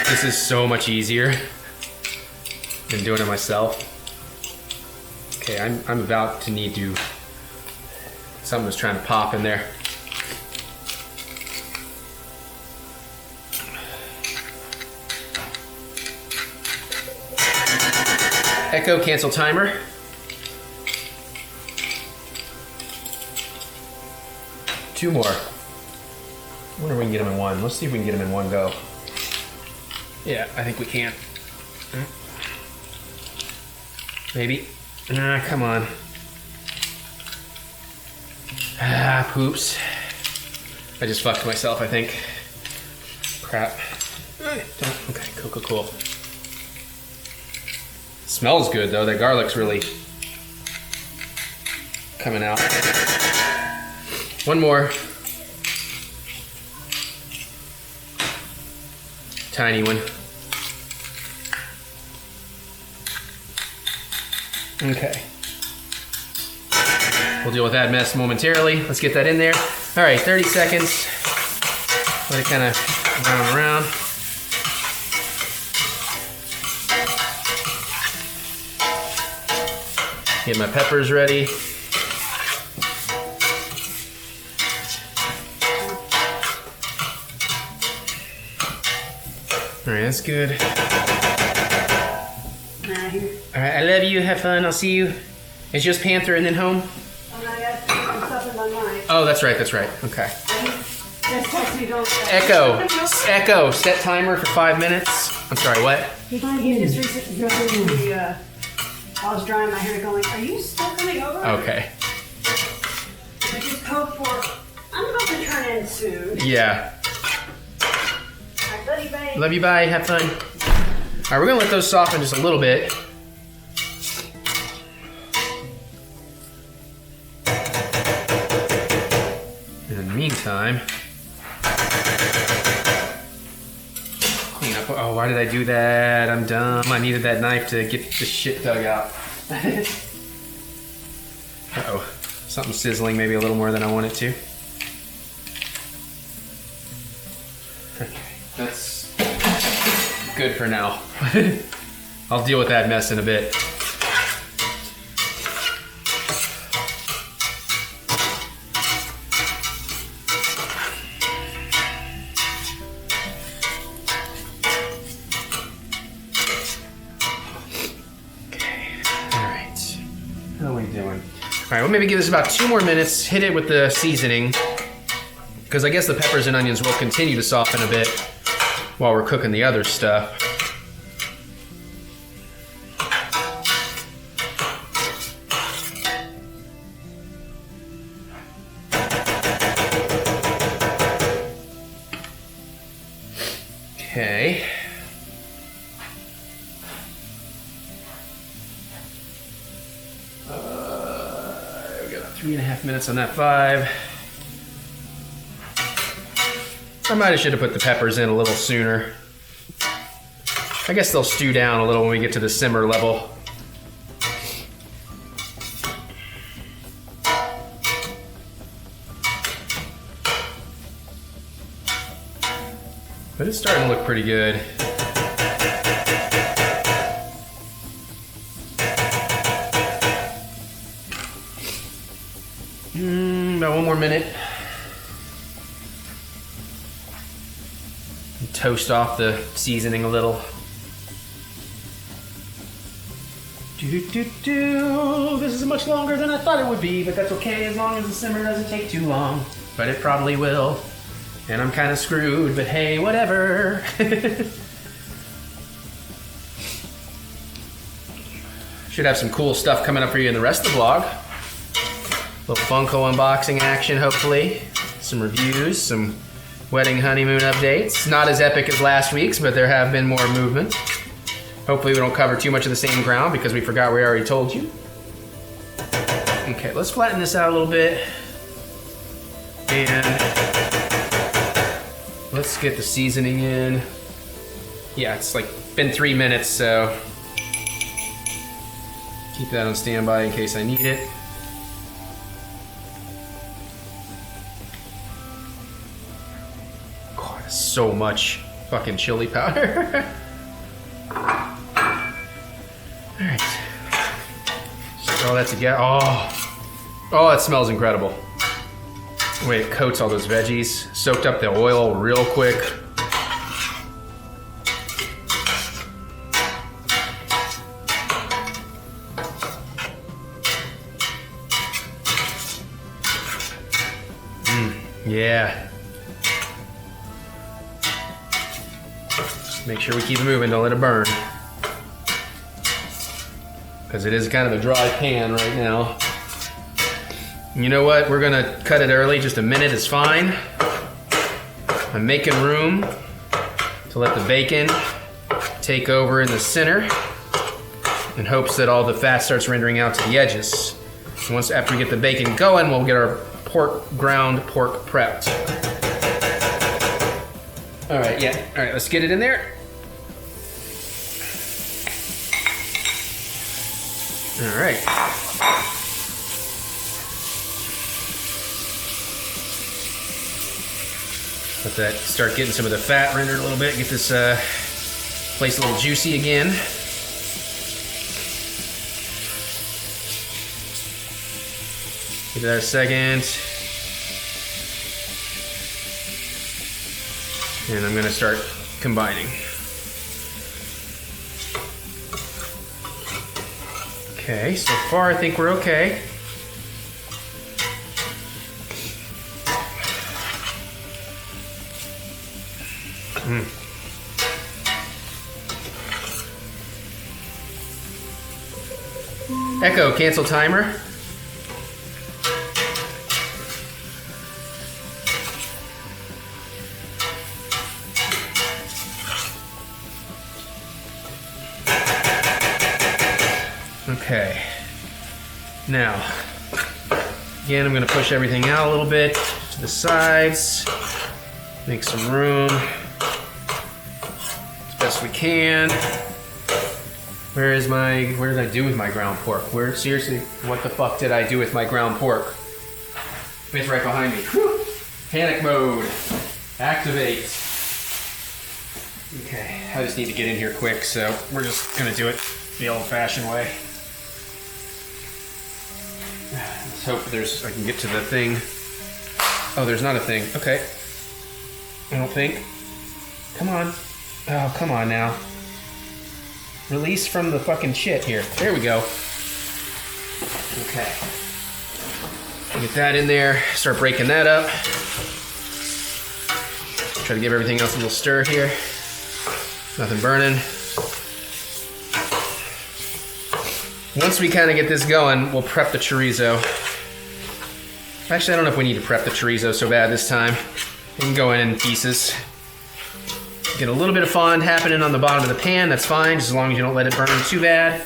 this is so much easier than doing it myself. Okay, I'm about to need to. Something was trying to pop in there. Echo cancel timer. Two more. I wonder if we can get them in one. Let's see if we can get them in one go. Yeah, I think we can. Maybe. Come on. Poops. I just fucked myself, I think. Crap. Okay, cool. Smells good though. That garlic's really coming out. One more. Tiny one. Okay. We'll deal with that mess momentarily. Let's get that in there. All right, 30 seconds. Let it kind of round around. Get my peppers ready. All right, that's good. Here. All right, I love you. Have fun. I'll see you. It's just Panther and then home? I got some stuff in my mind. Oh, that's right. That's right. Okay. Just text me, don't. Echo. Set timer for 5 minutes. I'm sorry, what? He just recently I was drying my hair going, are you still coming over? Okay. I just hope for, I'm about to turn in soon. Yeah. I love you, babe. Love you. Bye. Have fun. All right, we're gonna let those soften just a little bit. In the meantime, clean up. Oh, why did I do that? I'm dumb. I needed that knife to get the shit dug out. Uh-oh. Something sizzling maybe a little more than I want it to. Okay, that's good for now. I'll deal with that mess in a bit. All right, we'll maybe give this about 2 more minutes, hit it with the seasoning, because I guess the peppers and onions will continue to soften a bit while we're cooking the other stuff. Okay. We got 3.5 minutes on that 5. I might have should have put the peppers in a little sooner. I guess they'll stew down a little when we get to the simmer level. But it's starting to look pretty good. About 1 more minute. Toast off the seasoning a little. This is much longer than I thought it would be, but that's okay as long as the simmer doesn't take too long. But it probably will. And I'm kind of screwed, but hey, whatever. Should have some cool stuff coming up for you in the rest of the vlog. Little Funko unboxing action, hopefully. Some reviews, some Wedding Honeymoon updates. Not as epic as last week's, but there have been more movement. Hopefully we don't cover too much of the same ground because we forgot we already told you. Okay, let's flatten this out a little bit. And let's get the seasoning in. Yeah, it's like been 3 minutes, so keep that on standby in case I need it. God, it's so much fucking chili powder. Alright. Throw that together. Oh, it smells incredible. The way it coats all those veggies. Soaked up the oil real quick. Yeah. Just make sure we keep it moving, don't let it burn. Because it is kind of a dry pan right now. You know what? We're gonna cut it early. Just a minute is fine. I'm making room to let the bacon take over in the center in hopes that all the fat starts rendering out to the edges. Once after we get the bacon going, we'll get our ground pork prepped. All right, yeah. All right, let's get it in there. All right. Let that start getting some of the fat rendered a little bit. Get this place a little juicy again. Give that a second. And I'm gonna start combining. Okay, so far I think we're okay. Echo, cancel timer. Okay. Now, again, I'm going to push everything out a little bit to the sides, make some room as best we can. What did I do with my ground pork? Seriously, what the fuck did I do with my ground pork? It's right behind me. Whew. Panic mode. Activate. Okay, I just need to get in here quick, so we're just gonna do it the old-fashioned way. Let's hope I can get to the thing. Oh, there's not a thing. Okay. I don't think. Come on. Oh, come on now. Release from the fucking shit here. There we go. Okay. Get that in there. Start breaking that up. Try to give everything else a little stir here. Nothing burning. Once we kind of get this going, we'll prep the chorizo. Actually, I don't know if we need to prep the chorizo so bad this time. It can go in pieces. Get a little bit of fond happening on the bottom of the pan, that's fine, just as long as you don't let it burn too bad.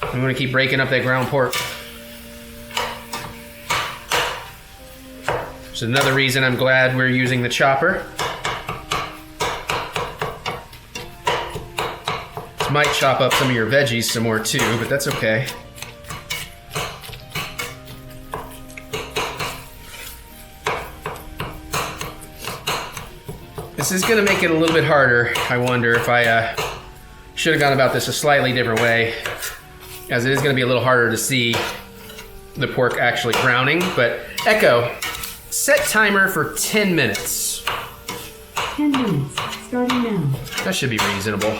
I'm gonna keep breaking up that ground pork. Which is another reason I'm glad we're using the chopper. This might chop up some of your veggies some more too, but that's okay. This is gonna make it a little bit harder. I wonder if I should have gone about this a slightly different way, as it is gonna be a little harder to see the pork actually browning. But Echo, set timer for 10 minutes. 10 minutes, starting now. That should be reasonable.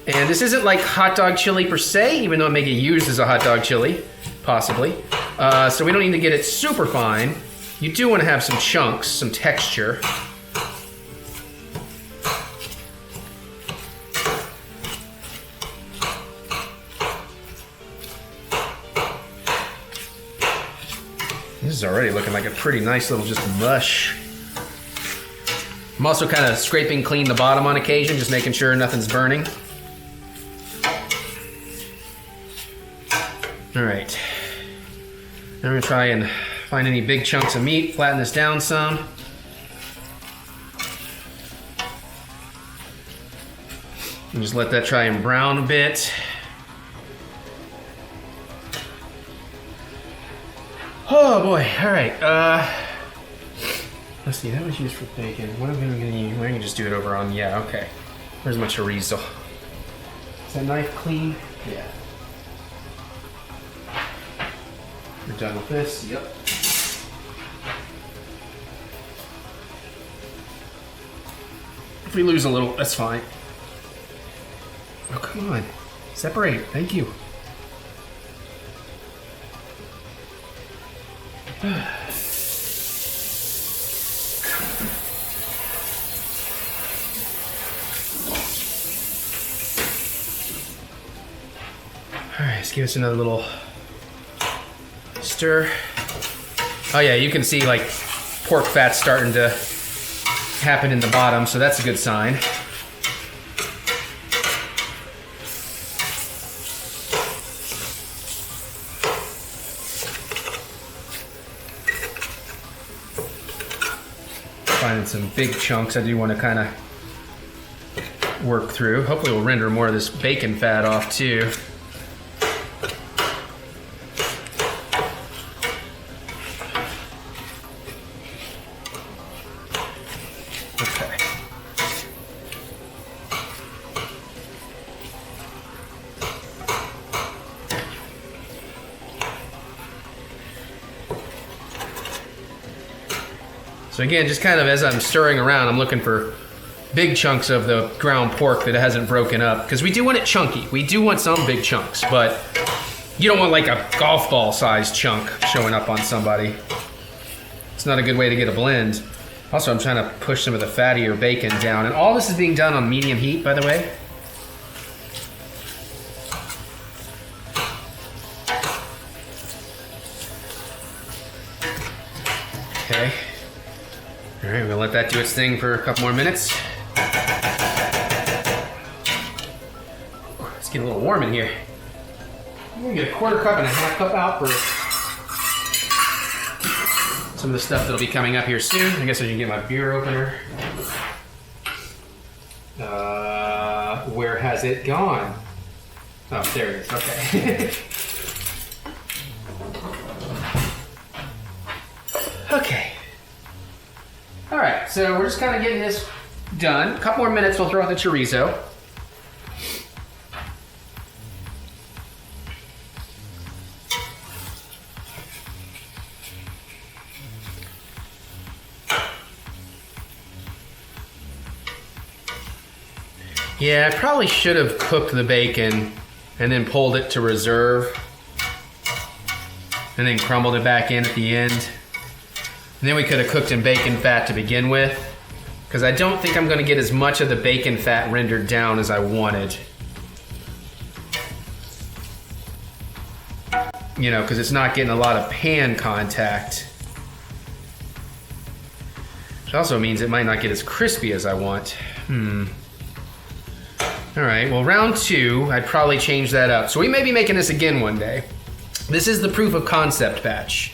And this isn't like hot dog chili per se, even though it may get used as a hot dog chili, possibly. So we don't need to get it super fine. You do want to have some chunks, some texture. This is already looking like a pretty nice little just mush. I'm also kind of scraping clean the bottom on occasion, just making sure nothing's burning. All right. Now I'm gonna try and find any big chunks of meat, flatten this down some. And just let that try and brown a bit. Oh boy, all right. Let's see, that was used for bacon. What am I gonna use? I can just do it over on, yeah, okay. Where's my chorizo? Is that knife clean? Yeah. We're done with this, yep. If we lose a little, that's fine. Oh, come on. Separate, thank you. Alright, let's give us another little stir. Oh yeah, you can see like pork fat starting to happen in the bottom, so that's a good sign. Finding some big chunks I do want to kind of work through. Hopefully we'll render more of this bacon fat off too. Okay. So again, just kind of as I'm stirring around, I'm looking for big chunks of the ground pork that hasn't broken up, because we do want it chunky. We do want some big chunks, but you don't want like a golf ball sized chunk showing up on somebody. It's not a good way to get a blend. Also, I'm trying to push some of the fattier bacon down, and all this is being done on medium heat, by the way. Okay. All right, we're gonna let that do its thing for a couple more minutes. It's getting a little warm in here. I'm gonna get a 1/4 cup and a 1/2 cup out for some of the stuff that'll be coming up here soon. I guess I can get my beer opener. Where has it gone? Oh, there it is, okay. Okay. All right, so we're just kind of getting this done. A couple more minutes, we'll throw in the chorizo. Yeah, I probably should have cooked the bacon and then pulled it to reserve and then crumbled it back in at the end. And then we could have cooked in bacon fat to begin with, because I don't think I'm going to get as much of the bacon fat rendered down as I wanted. You know, because it's not getting a lot of pan contact. Which also means it might not get as crispy as I want. All right, well, round 2, I'd probably change that up. So we may be making this again one day. This is the proof of concept batch.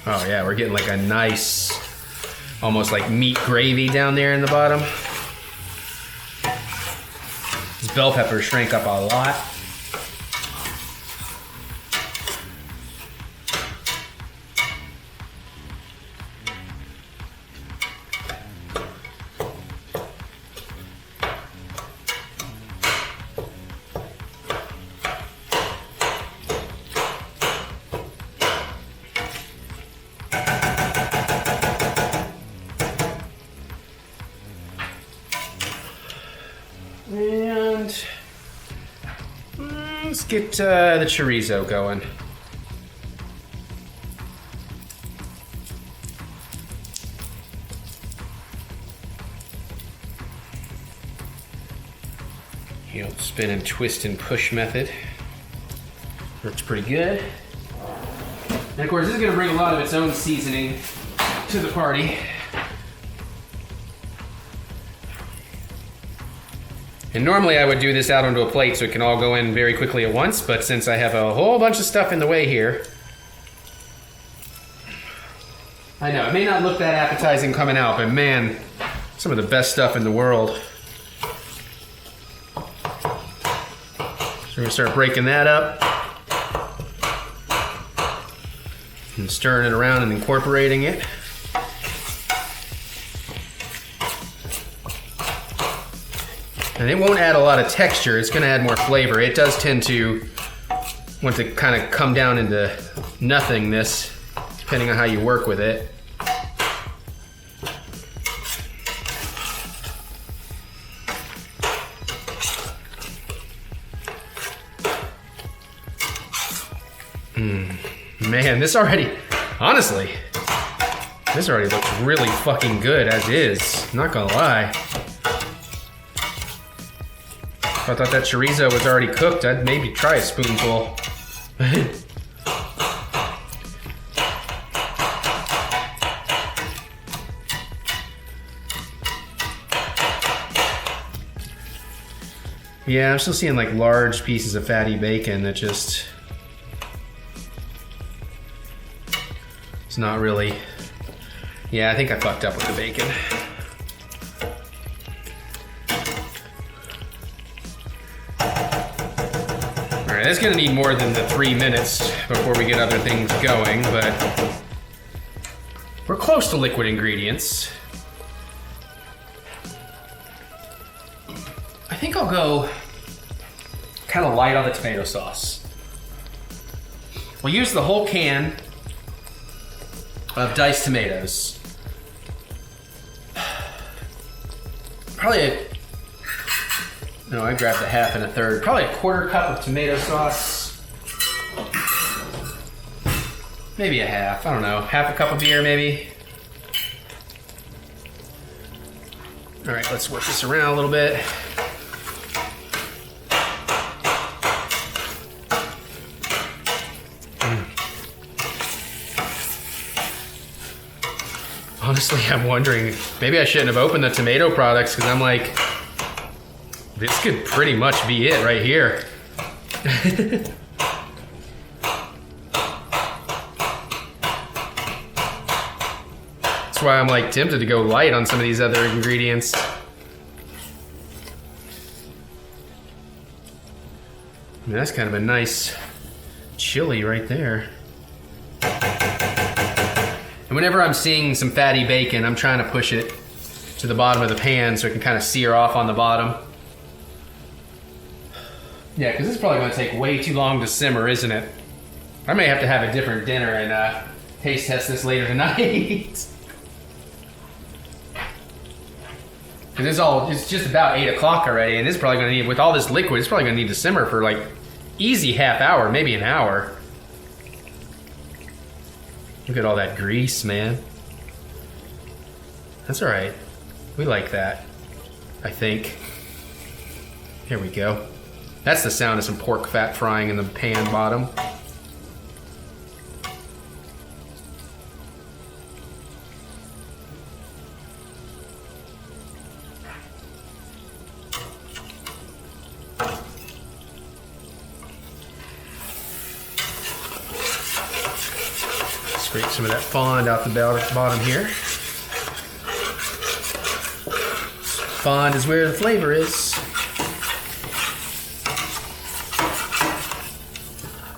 Oh yeah, we're getting like a nice, almost like meat gravy down there in the bottom. These bell peppers shrank up a lot. And let's get the chorizo going. You know, spin and twist and push method. Works pretty good. And of course, this is going to bring a lot of its own seasoning to the party. And normally I would do this out onto a plate so it can all go in very quickly at once, but since I have a whole bunch of stuff in the way here, I know, it may not look that appetizing coming out, but man, some of the best stuff in the world. So we're gonna start breaking that up and stirring it around and incorporating it. And it won't add a lot of texture, it's gonna add more flavor. It does tend to want to kind of come down into nothingness, depending on how you work with it. Man, this already, honestly, this already looks really fucking good as is, not gonna lie. If I thought that chorizo was already cooked, I'd maybe try a spoonful. Yeah, I'm still seeing like large pieces of fatty bacon that just... it's not really... Yeah, I think I fucked up with the bacon. It's gonna need more than the 3 minutes before we get other things going, but we're close to liquid ingredients. I think I'll go kind of light on the tomato sauce. We'll use the whole can of diced tomatoes. Probably I grabbed a half and a third. Probably a quarter cup of tomato sauce. Maybe a half, I don't know. Half a cup of beer, maybe. All right, let's work this around a little bit. Honestly, I'm wondering, maybe I shouldn't have opened the tomato products because I'm like, this could pretty much be it right here. That's why I'm like tempted to go light on some of these other ingredients. I mean, that's kind of a nice chili right there. And whenever I'm seeing some fatty bacon, I'm trying to push it to the bottom of the pan so it can kind of sear off on the bottom. Yeah, because this is probably going to take way too long to simmer, isn't it? I may have to have a different dinner and taste test this later tonight. Because it's just about 8 o'clock already, and it's probably going to need, with all this liquid, it's probably going to need to simmer for like easy half hour, maybe an hour. Look at all that grease, man. That's all right. We like that, I think. Here we go. That's the sound of some pork fat frying in the pan bottom. Scrape some of that fond out the bottom here. Fond is where the flavor is.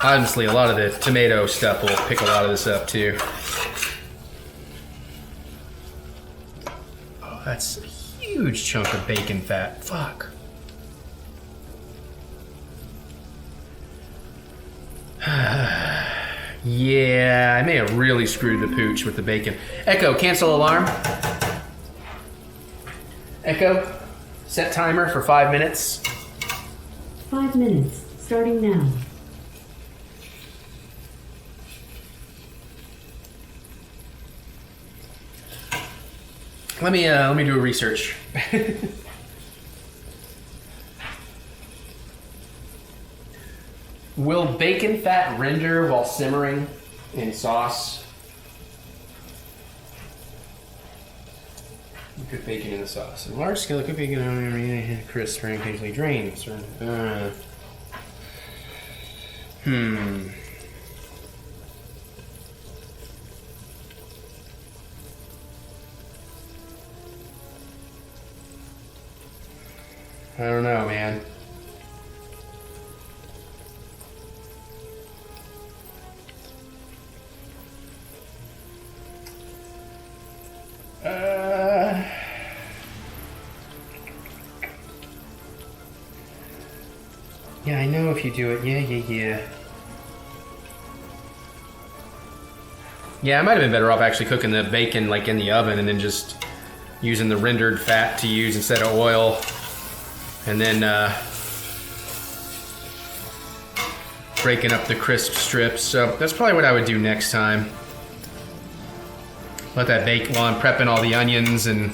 Honestly, a lot of the tomato stuff will pick a lot of this up too. Oh, that's a huge chunk of bacon fat. Fuck. Yeah, I may have really screwed the pooch with the bacon. Echo, cancel alarm. Echo, set timer for 5 minutes. 5 minutes, starting now. Let me do a research. Will bacon fat render while simmering in sauce? Cook bacon in the sauce. In large scale, cook bacon on crisp or occasionally drained. I don't know, man. Yeah, I know if you do it. Yeah. Yeah, I might have been better off actually cooking the bacon like in the oven and then just using the rendered fat to use instead of oil. And then breaking up the crisp strips. So that's probably what I would do next time. Let that bake while I'm prepping all the onions and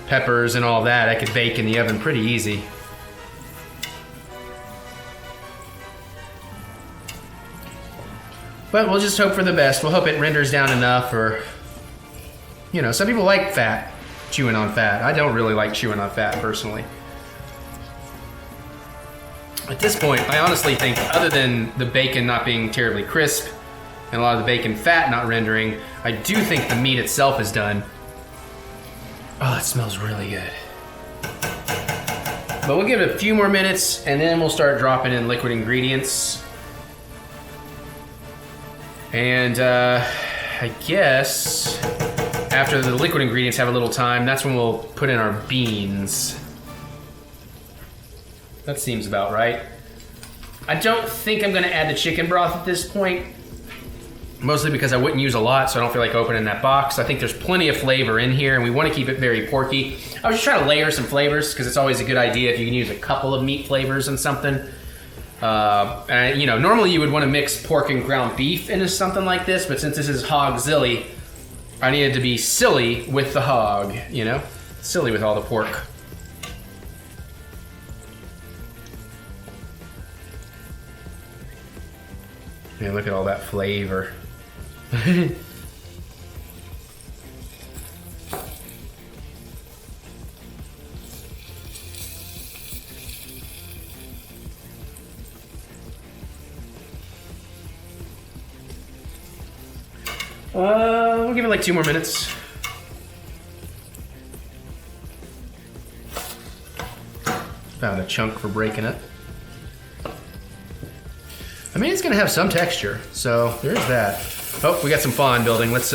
peppers and all that. I could bake in the oven pretty easy. But we'll just hope for the best. We'll hope it renders down enough, or, you know, some people like fat, chewing on fat. I don't really like chewing on fat personally. At this point, I honestly think, other than the bacon not being terribly crisp and a lot of the bacon fat not rendering, I do think the meat itself is done. Oh, it smells really good. But we'll give it a few more minutes and then we'll start dropping in liquid ingredients. And I guess after the liquid ingredients have a little time, that's when we'll put in our beans. That seems about right. I don't think I'm gonna add the chicken broth at this point. Mostly because I wouldn't use a lot, so I don't feel like opening that box. I think there's plenty of flavor in here, and we want to keep it very porky. I was just trying to layer some flavors, because it's always a good idea if you can use a couple of meat flavors in something. And, you know, normally you would want to mix pork and ground beef into something like this, but since this is hogzilly, I needed to be silly with the hog, you know? Silly with all the pork. Yeah, look at all that flavor. We'll give it like 2 more minutes. Found a chunk for breaking it. I mean, it's gonna have some texture, so there's that. Oh, we got some fondue building. Let's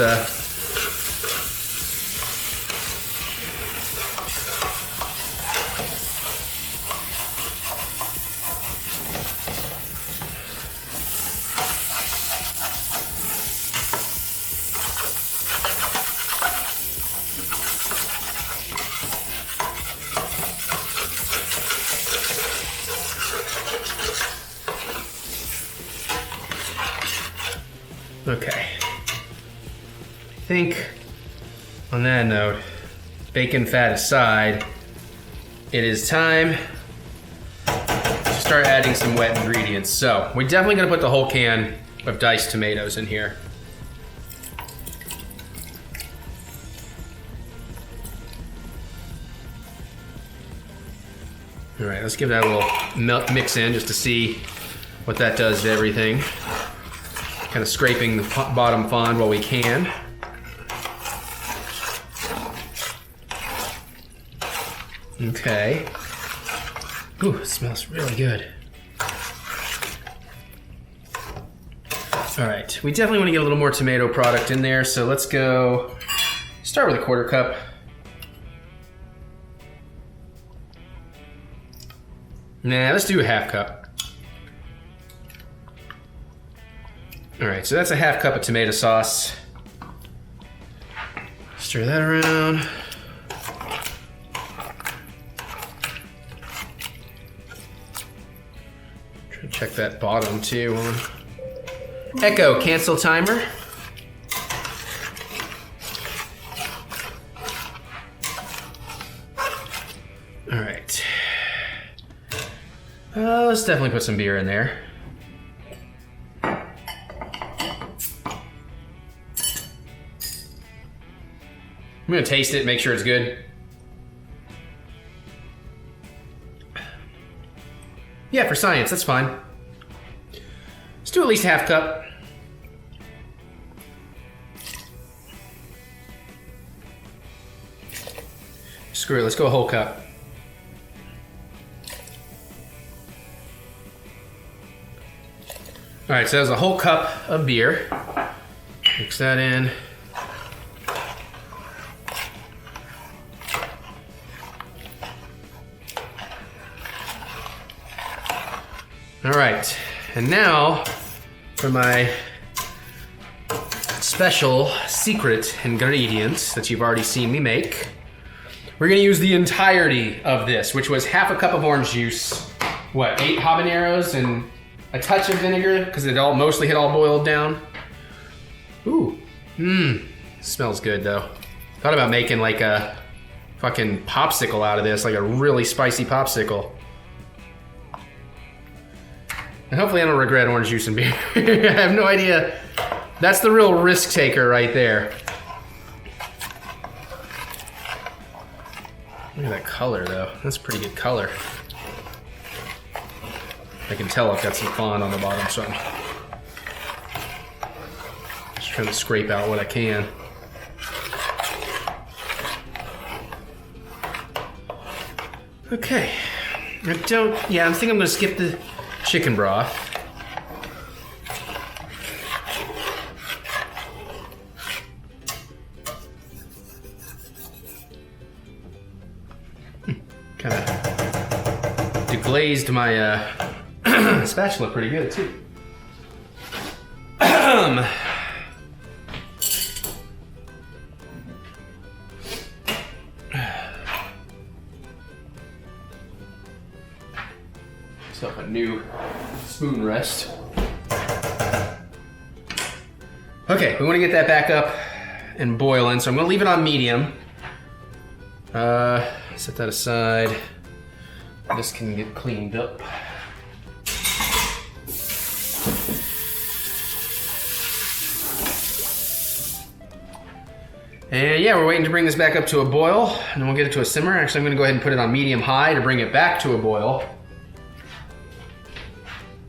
okay. I think on that note, bacon fat aside, it is time to start adding some wet ingredients. So we're definitely gonna put the whole can of diced tomatoes in here. All right, let's give that a little mix in just to see what that does to everything. Kind of scraping the bottom fond while we can. Okay. Ooh, it smells really good. All right, we definitely want to get a little more tomato product in there, so let's go start with a 1/4 cup. Nah, let's do a 1/2 cup. All right, so that's a 1/2 cup of tomato sauce. Stir that around. Try to check that bottom too. Echo, cancel timer. All right. Let's definitely put some beer in there. I'm gonna taste it, make sure it's good. Yeah, for science, that's fine. Let's do at least 1/2 cup. Screw it, let's go a whole cup. All right, so that was a whole cup of beer. Mix that in. All right, and now for my special secret ingredient that you've already seen me make. We're gonna use the entirety of this, which was 1/2 cup of orange juice, 8 habaneros, and a touch of vinegar, because it mostly had all boiled down. Ooh, smells good though. Thought about making like a fucking popsicle out of this, like a really spicy popsicle. And hopefully I don't regret orange juice and beer. I have no idea. That's the real risk taker right there. Look at that color though. That's pretty good color. I can tell I've got some fond on the bottom, so I'm just trying to scrape out what I can. Okay. I think I'm gonna skip the chicken broth. Kind of deglazed my Spatula pretty good too. Myself a new spoon rest. Okay, we want to get that back up and boiling, so I'm going to leave it on medium. Set that aside. This can get cleaned up. And yeah, we're waiting to bring this back up to a boil, and then we'll get it to a simmer. Actually, I'm gonna go ahead and put it on medium-high to bring it back to a boil.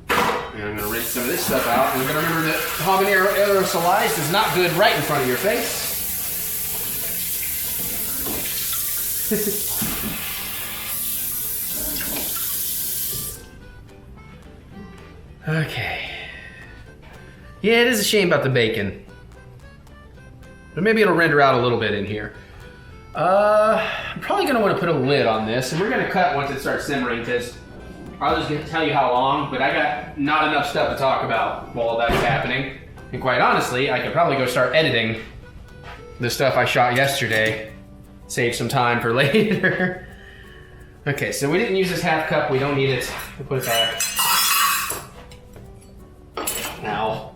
And I'm gonna rinse some of this stuff out. And we're gonna remember that habanero aerosolized is not good right in front of your face. Okay. Yeah, it is a shame about the bacon. But maybe it'll render out a little bit in here. I'm probably gonna wanna put a lid on this, and we're gonna cut once it starts simmering, because I was gonna tell you how long, but I got not enough stuff to talk about while all that's happening. And quite honestly, I could probably go start editing the stuff I shot yesterday. Save some time for later. Okay, so we didn't use this half cup, we don't need it. We'll put it back. Ow.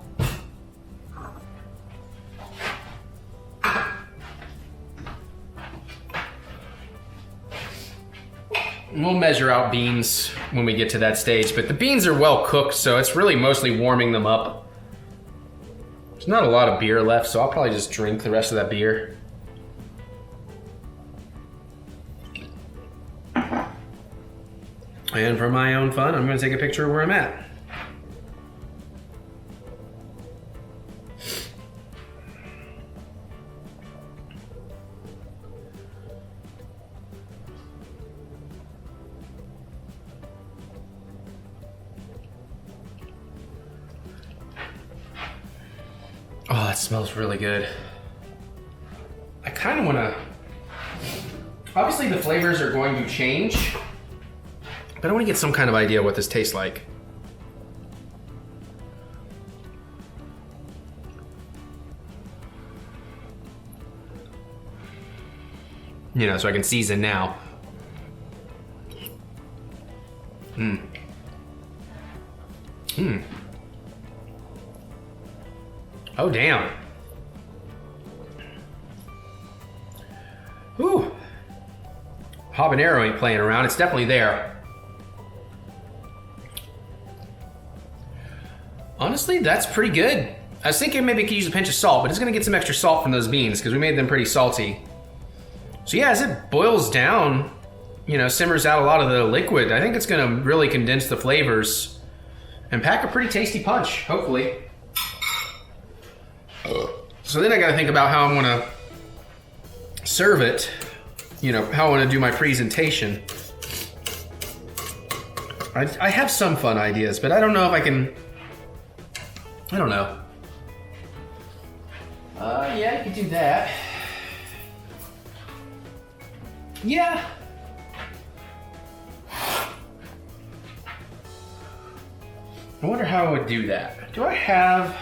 We'll measure out beans when we get to that stage, but the beans are well cooked, so it's really mostly warming them up. There's not a lot of beer left, so I'll probably just drink the rest of that beer. And for my own fun, I'm gonna take a picture of where I'm at. Oh, that smells really good. I kind of want to... Obviously the flavors are going to change, but I want to get some kind of idea what this tastes like. You know, so I can season now. Mmm. Mmm. Oh, damn. Whew. Habanero ain't playing around. It's definitely there. Honestly, that's pretty good. I was thinking maybe I could use a pinch of salt, but it's gonna get some extra salt from those beans because we made them pretty salty. So yeah, as it boils down, you know, simmers out a lot of the liquid, I think it's gonna really condense the flavors and pack a pretty tasty punch, hopefully. So then I gotta think about how I'm gonna serve it, you know, how I wanna do my presentation. I have some fun ideas, but I don't know if I can, I don't know. Yeah, I could do that. Yeah. I wonder how I would do that. Do I have...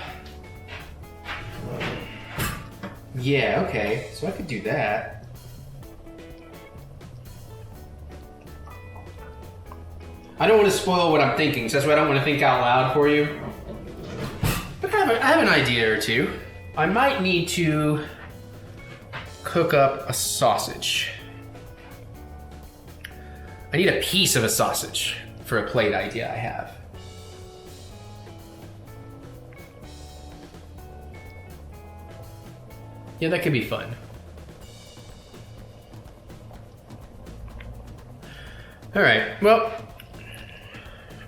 Yeah, okay, so I could do that. I don't want to spoil what I'm thinking, so that's why I don't want to think out loud for you. But I have an idea or two. I might need to cook up a sausage. I need a piece of a sausage for a plate idea I have. Yeah, that could be fun. All right, well,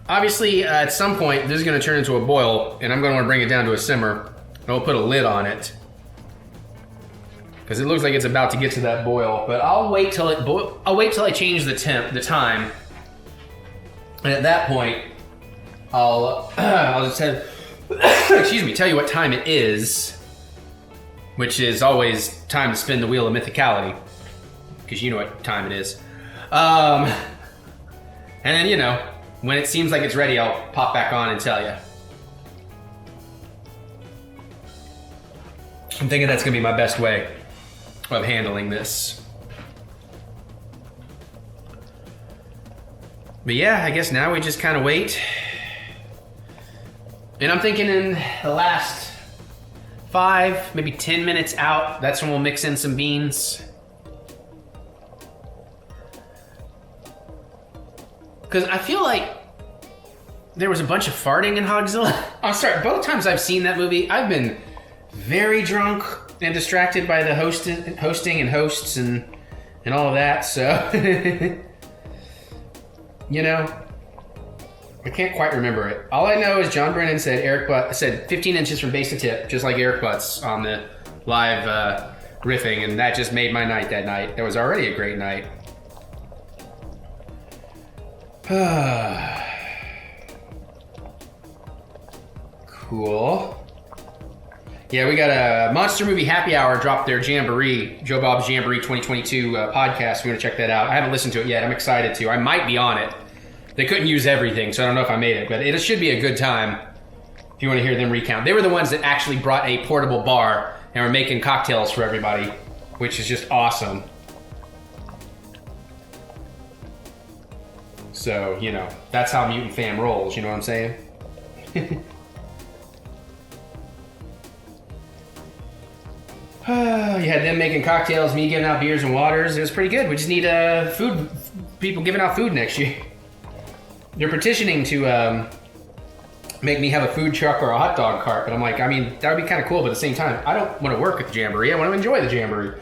obviously at some point this is gonna turn into a boil and I'm gonna wanna bring it down to a simmer and we'll put a lid on it because it looks like it's about to get to that boil, but I'll wait till it boil. I'll wait till I change the time. And at that point, I'll just have, excuse me, tell you what time it is, which is always time to spin the wheel of mythicality, because you know what time it is. And then, you know, when it seems like it's ready, I'll pop back on and tell you. I'm thinking that's gonna be my best way of handling this. But yeah, I guess now we just kind of wait. And I'm thinking in the last 5, maybe 10 minutes out, that's when we'll mix in some beans. Because I feel like there was a bunch of farting in Hogzilla. I'm sorry, both times I've seen that movie, I've been very drunk and distracted by the hosting and hosts and all of that, so... You know, I can't quite remember it. All I know is John Brennan said 15 inches from base to tip, just like EricButts on the live riffing, and that just made my night that night. It was already a great night. Cool. Yeah, we got a Monster Movie Happy Hour dropped their Jamboree, Joe Bob's Jamboree 2022 podcast. We're gonna check that out. I haven't listened to it yet. I'm excited to. I might be on it. They couldn't use everything, so I don't know if I made it, but it should be a good time if you want to hear them recount. They were the ones that actually brought a portable bar and were making cocktails for everybody, which is just awesome. So, you know, that's how Mutant Fam rolls, you know what I'm saying? You had them making cocktails, me giving out beers and waters. It was pretty good. We just need people giving out food next year. They're petitioning to make me have a food truck or a hot dog cart, but I'm like, I mean, that would be kind of cool, but at the same time, I don't want to work at the Jamboree. I want to enjoy the Jamboree.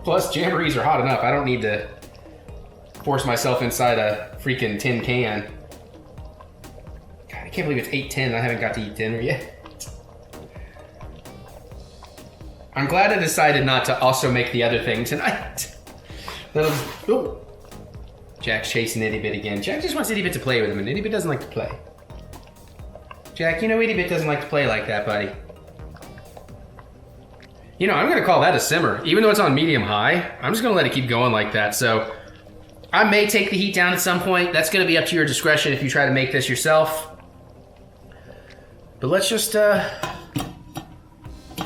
Plus, Jamborees are hot enough. I don't need to force myself inside a freaking tin can. God, I can't believe it's 8:10. I haven't got to eat dinner yet. I'm glad I decided not to also make the other thing tonight. Oh. Jack's chasing Itty Bit again. Jack just wants Itty Bit to play with him, and Itty Bit doesn't like to play. Jack, you know Itty Bit doesn't like to play like that, buddy. You know, I'm gonna call that a simmer. Even though it's on medium high, I'm just gonna let it keep going like that. So I may take the heat down at some point. That's gonna be up to your discretion if you try to make this yourself. But let's just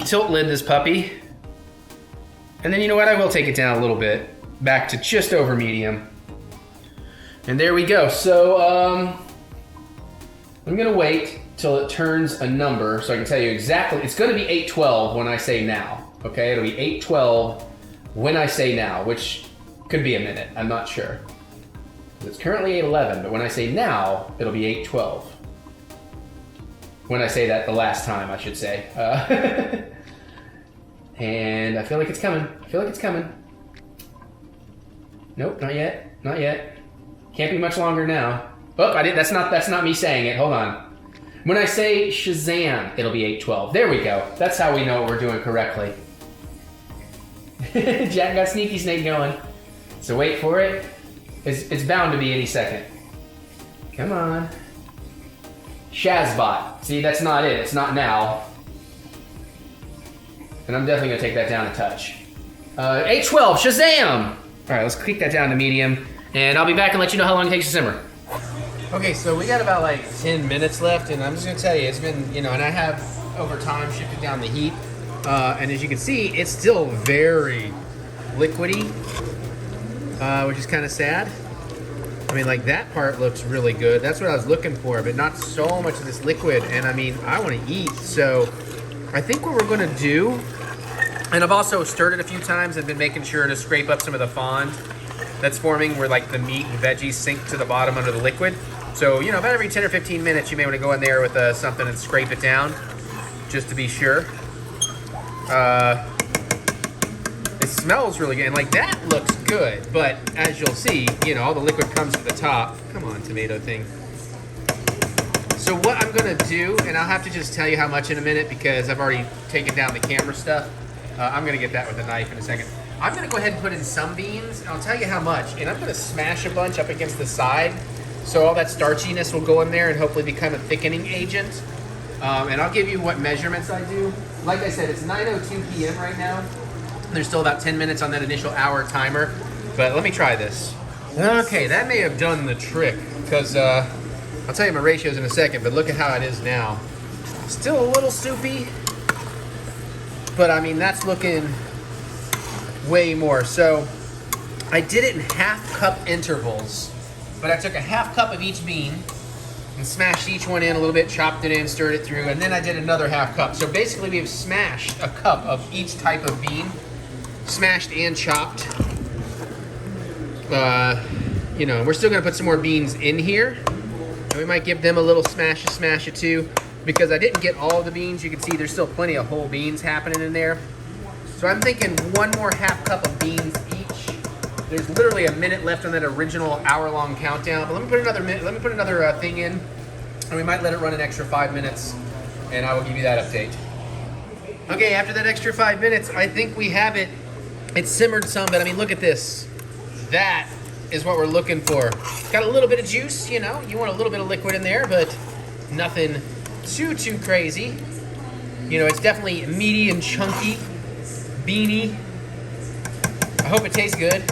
tilt lid this puppy. And then you know what? I will take it down a little bit. Back to just over medium. And there we go. So I'm gonna wait till it turns a number so I can tell you exactly. It's gonna be 8:12 when I say now. Okay, it'll be 8:12 when I say now, which could be a minute. I'm not sure. It's currently 8:11, but when I say now, it'll be 8:12. When I say that the last time, I should say. And I feel like it's coming. I feel like it's coming. Nope, not yet. Not yet. Can't be much longer now. Oh, I did. That's not me saying it. Hold on. When I say Shazam, it'll be 8:12. There we go. That's how we know what we're doing correctly. Jack got Sneaky Snake going. So wait for it. It's bound to be any second. Come on. Shazbot. See, that's not it. It's not now. And I'm definitely going to take that down a touch. 8:12, Shazam! All right, let's kick that down to medium. And I'll be back and let you know how long it takes to simmer. Okay, so we got about like 10 minutes left. And I'm just going to tell you, it's been, you know, and I have over time shifted down the heat. And as you can see, it's still very liquidy, which is kind of sad. I mean, like, that part looks really good. That's what I was looking for, but not so much of this liquid. And I mean, I want to eat. So I think what we're going to do, and I've also stirred it a few times and been making sure to scrape up some of the fond that's forming where, like, the meat and veggies sink to the bottom under the liquid. So, you know, about every 10 or 15 minutes, you may want to go in there with something and scrape it down just to be sure. It smells really good, and like that looks good, but as you'll see, you know, all the liquid comes to the top. Come on, tomato thing. So what I'm gonna do, and I'll have to just tell you how much in a minute because I've already taken down the camera stuff. I'm gonna get that with a knife in a second. I'm gonna go ahead and put in some beans, and I'll tell you how much, and I'm gonna smash a bunch up against the side so all that starchiness will go in there and hopefully become a thickening agent. And I'll give you what measurements I do. Like I said, it's 9:02 p.m. right now. There's still about 10 minutes on that initial hour timer, but let me try this. Okay, that may have done the trick, because I'll tell you my ratios in a second, but look at how it is now. Still a little soupy, but I mean, that's looking way more. So I did it in half-cup intervals, but I took a half cup of each bean and smashed each one in a little bit, chopped it in, stirred it through, and then I did another half cup. So basically we have smashed a cup of each type of bean, smashed and chopped. You know, we're still gonna put some more beans in here, and we might give them a little smash it too, because I didn't get all the beans. You can see there's still plenty of whole beans happening in there. So I'm thinking one more half cup of beans each. There's literally a minute left on that original hour-long countdown, but let me put another minute. Let me put another thing in, and we might let it run an extra 5 minutes, and I will give you that update. Okay, after that extra 5 minutes, I think we have it. It simmered some, but I mean, look at this. That is what we're looking for. It's got a little bit of juice, you know. You want a little bit of liquid in there, but nothing too crazy. You know, it's definitely meaty and chunky, beany. I hope it tastes good.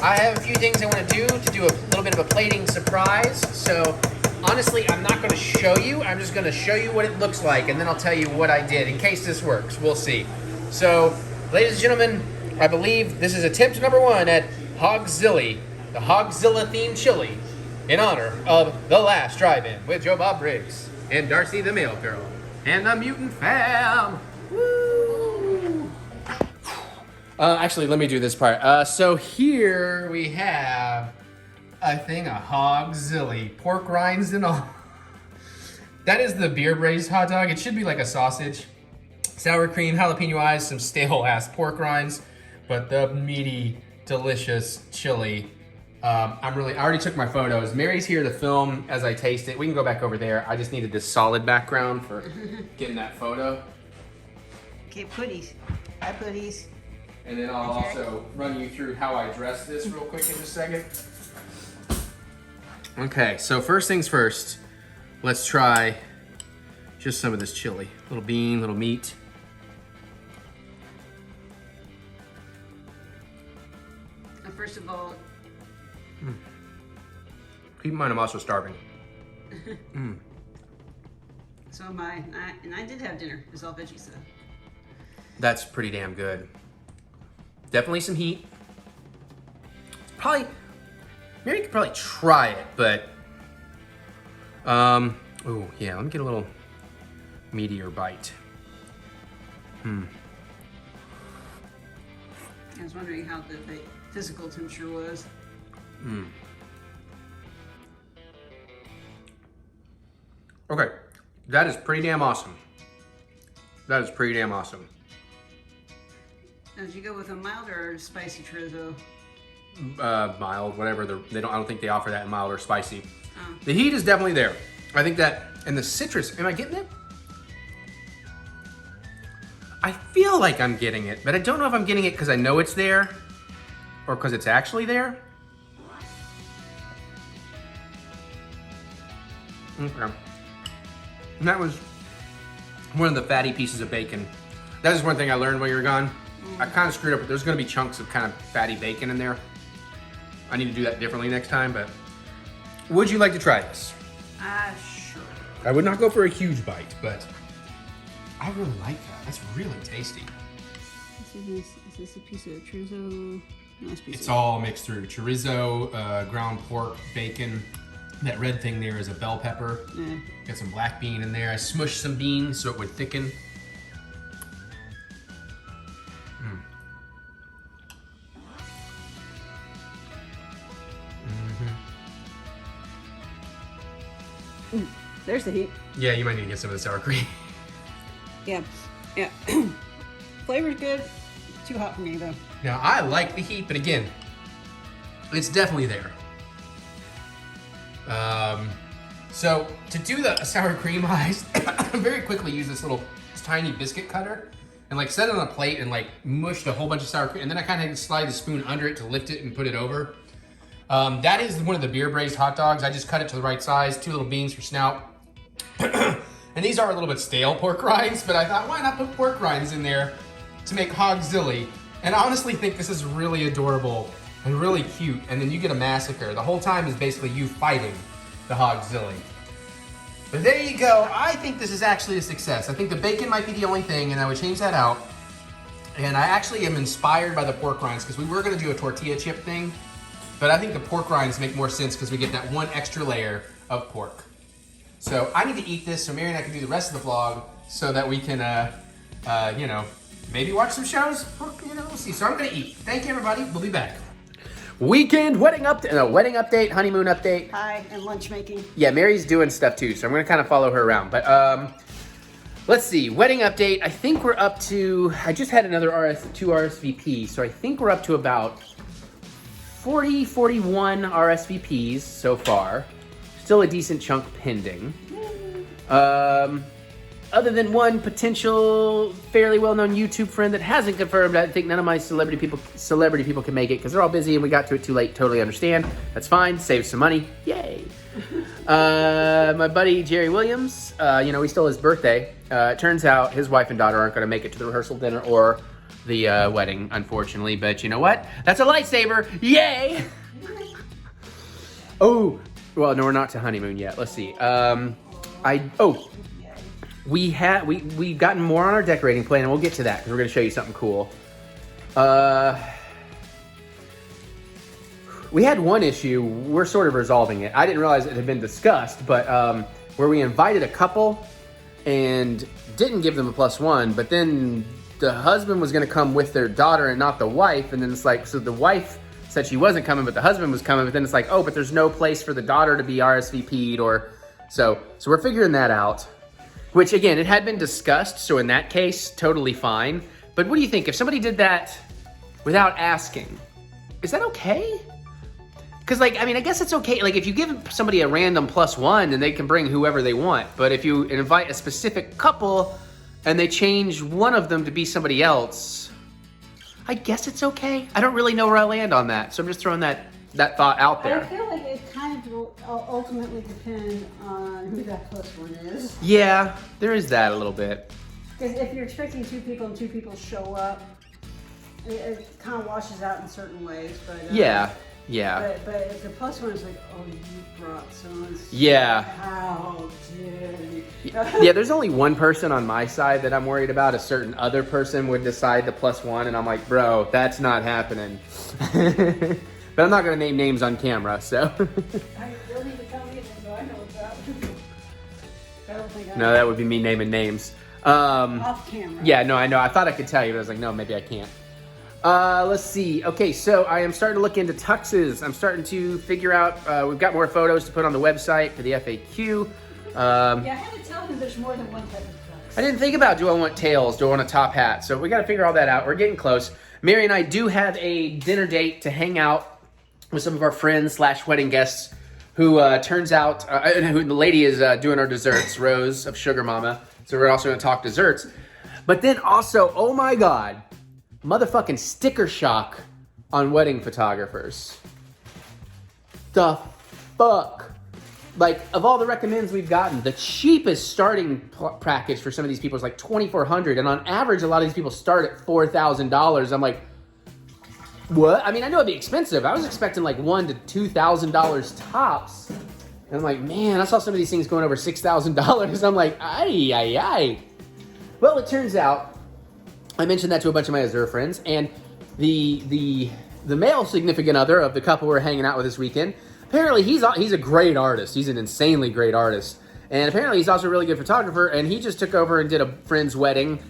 I have a few things I want to do a little bit of a plating surprise. So honestly, I'm not going to show you. I'm just going to show you what it looks like, and then I'll tell you what I did in case this works. We'll see. So, ladies and gentlemen, I believe this is attempt number 1 at Hogzilla, the Hogzilla themed chili, in honor of The Last Drive-In with Joe Bob Briggs and Darcy the Mail Girl and the Mutant Fam. Woo! Actually, let me do this part. So here we have a thing of Hogzilla, pork rinds and all. That is the beer braised hot dog. It should be like a sausage. Sour cream, jalapeno eyes, some stale ass pork rinds, but the meaty, delicious chili. I already took my photos. Mary's here to film as I taste it. We can go back over there. I just needed this solid background for getting that photo. Okay, putties. Hi, putties. And then I'll also run you through how I dress this real quick in just a second. Okay, so first things first, let's try just some of this chili. Little bean, little meat. First of all, Keep in mind, I'm also starving. so am I. And I did have dinner. It was all veggies, though. That's pretty damn good. Definitely some heat. Maybe you could probably try it, but oh yeah, let me get a little meatier bite. I was wondering how the physical temperature was. Okay, that is pretty damn awesome. That is pretty damn awesome. Now, did you go with a mild or spicy chorizo? Mild, whatever. I don't think they offer that in mild or spicy. Oh. The heat is definitely there. I think that, and the citrus. Am I getting it? I feel like I'm getting it, but I don't know if I'm getting it because I know it's there, or because it's actually there. Okay. And that was one of the fatty pieces of bacon. That is one thing I learned while you were gone. I kind of screwed up, but there's going to be chunks of kind of fatty bacon in there. I need to do that differently next time, but would you like to try this? Sure. I would not go for a huge bite, but I really like that. That's really tasty. Is this a piece of chorizo? Nice piece. It's all mixed through. Chorizo, ground pork, bacon. That red thing there is a bell pepper. Yeah. Got some black bean in there. I smushed some beans so it would thicken. There's the heat. Yeah, you might need to get some of the sour cream. Yeah. Flavor's good. Too hot for me, though. Now, I like the heat, but again, it's definitely there. So to do the sour cream eyes, very quickly use this tiny biscuit cutter and like set it on a plate and like mushed a whole bunch of sour cream. And then I kind of had to slide the spoon under it to lift it and put it over. That is one of the beer braised hot dogs. I just cut it to the right size, 2 little beans for snout. And these are a little bit stale pork rinds, but I thought, why not put pork rinds in there to make Hogzilla? And I honestly think this is really adorable and really cute, and then you get a massacre. The whole time is basically you fighting the Hogzilly. But there you go. I think this is actually a success. I think the bacon might be the only thing, and I would change that out. And I actually am inspired by the pork rinds because we were going to do a tortilla chip thing, but I think the pork rinds make more sense because we get that one extra layer of pork. So I need to eat this so Mary and I can do the rest of the vlog so that we can, you know, maybe watch some shows. You know, we'll see. So I'm going to eat. Thank you, everybody. We'll be back. Weekend wedding update, honeymoon update. Hi, and lunch making. Yeah, Mary's doing stuff too, so I'm going to kind of follow her around. But let's see, wedding update. I think we're up to, I just had another two RSVPs, so I think we're up to about 40, 41 RSVPs so far. Still a decent chunk pending. Other than one potential fairly well-known YouTube friend that hasn't confirmed, I think none of my celebrity people can make it because they're all busy and we got to it too late. Totally understand. That's fine. Save some money. Yay. My buddy Jerry Williams, you know, we stole his birthday. It turns out his wife and daughter aren't going to make it to the rehearsal dinner or the wedding, unfortunately. But you know what? That's a lightsaber. Yay. Oh, well, no, we're not to honeymoon yet. Let's see. We've gotten more on our decorating plan, and we'll get to that because we're going to show you something cool. We had one issue. We're sort of resolving it. I didn't realize it had been discussed, but where we invited a couple and didn't give them a +1, but then the husband was going to come with their daughter and not the wife, and then it's like, so the wife said she wasn't coming, but the husband was coming, but then it's like, oh, but there's no place for the daughter to be RSVP'd, or so we're figuring that out. Which, again, it had been discussed, so in that case, totally fine. But what do you think? If somebody did that without asking, is that okay? Because, like, I mean, I guess it's okay. Like, if you give somebody a random +1, then they can bring whoever they want. But if you invite a specific couple and they change one of them to be somebody else, I guess it's okay. I don't really know where I land on that. So I'm just throwing that thought out there. I feel like it kind of will ultimately depend on who that +1 is. Yeah, there is that a little bit. Because if you're expecting 2 people and 2 people show up, it kind of washes out in certain ways. But Yeah. But if the +1 is like, oh, you brought someone. Yeah. How dare you? Yeah, there's only one person on my side that I'm worried about. A certain other person would decide the +1, and I'm like, bro, that's not happening. But I'm not going to name names on camera, so. I don't need to tell me so I know what's up. I don't think No, that would be me naming names. Off camera. Yeah, no, I know. I thought I could tell you, but I was like, no, maybe I can't. Let's see. Okay, so I am starting to look into tuxes. I'm starting to figure out, we've got more photos to put on the website for the FAQ. Yeah, I had to tell them there's more than one type of tux. I didn't think about, do I want tails? Do I want a top hat? So we got to figure all that out. We're getting close. Mary and I do have a dinner date to hang out with some of our friends / wedding guests who turns out, who the lady is doing our desserts, Rose of Sugar Mama. So we're also going to talk desserts. But then also, oh my God, motherfucking sticker shock on wedding photographers. The fuck? Like, of all the recommends we've gotten, the cheapest starting package for some of these people is like $2,400. And on average, a lot of these people start at $4,000. I'm like, what? I mean, I know it'd be expensive. I was expecting like $1,000 to $2,000 tops. And I'm like, man, I saw some of these things going over $6,000. I'm like, ay. Well, it turns out, I mentioned that to a bunch of my Azure friends, and the male significant other of the couple we're hanging out with this weekend, apparently he's a great artist. He's an insanely great artist. And apparently he's also a really good photographer, and he just took over and did a friend's wedding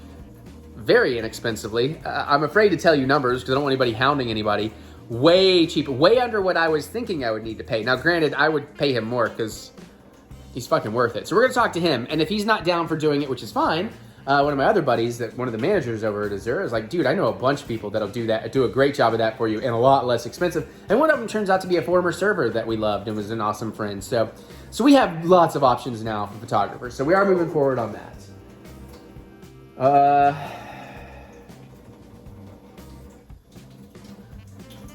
very inexpensively. I'm afraid to tell you numbers because I don't want anybody hounding anybody. Way cheaper, way under what I was thinking I would need to pay. Now, granted, I would pay him more because he's fucking worth it. So we're going to talk to him, and if he's not down for doing it, which is fine, one of my other buddies, one of the managers over at Azure, is like, dude, I know a bunch of people that'll do that, do a great job of that for you, and a lot less expensive. And one of them turns out to be a former server that we loved and was an awesome friend. So we have lots of options now for photographers. So we are moving forward on that.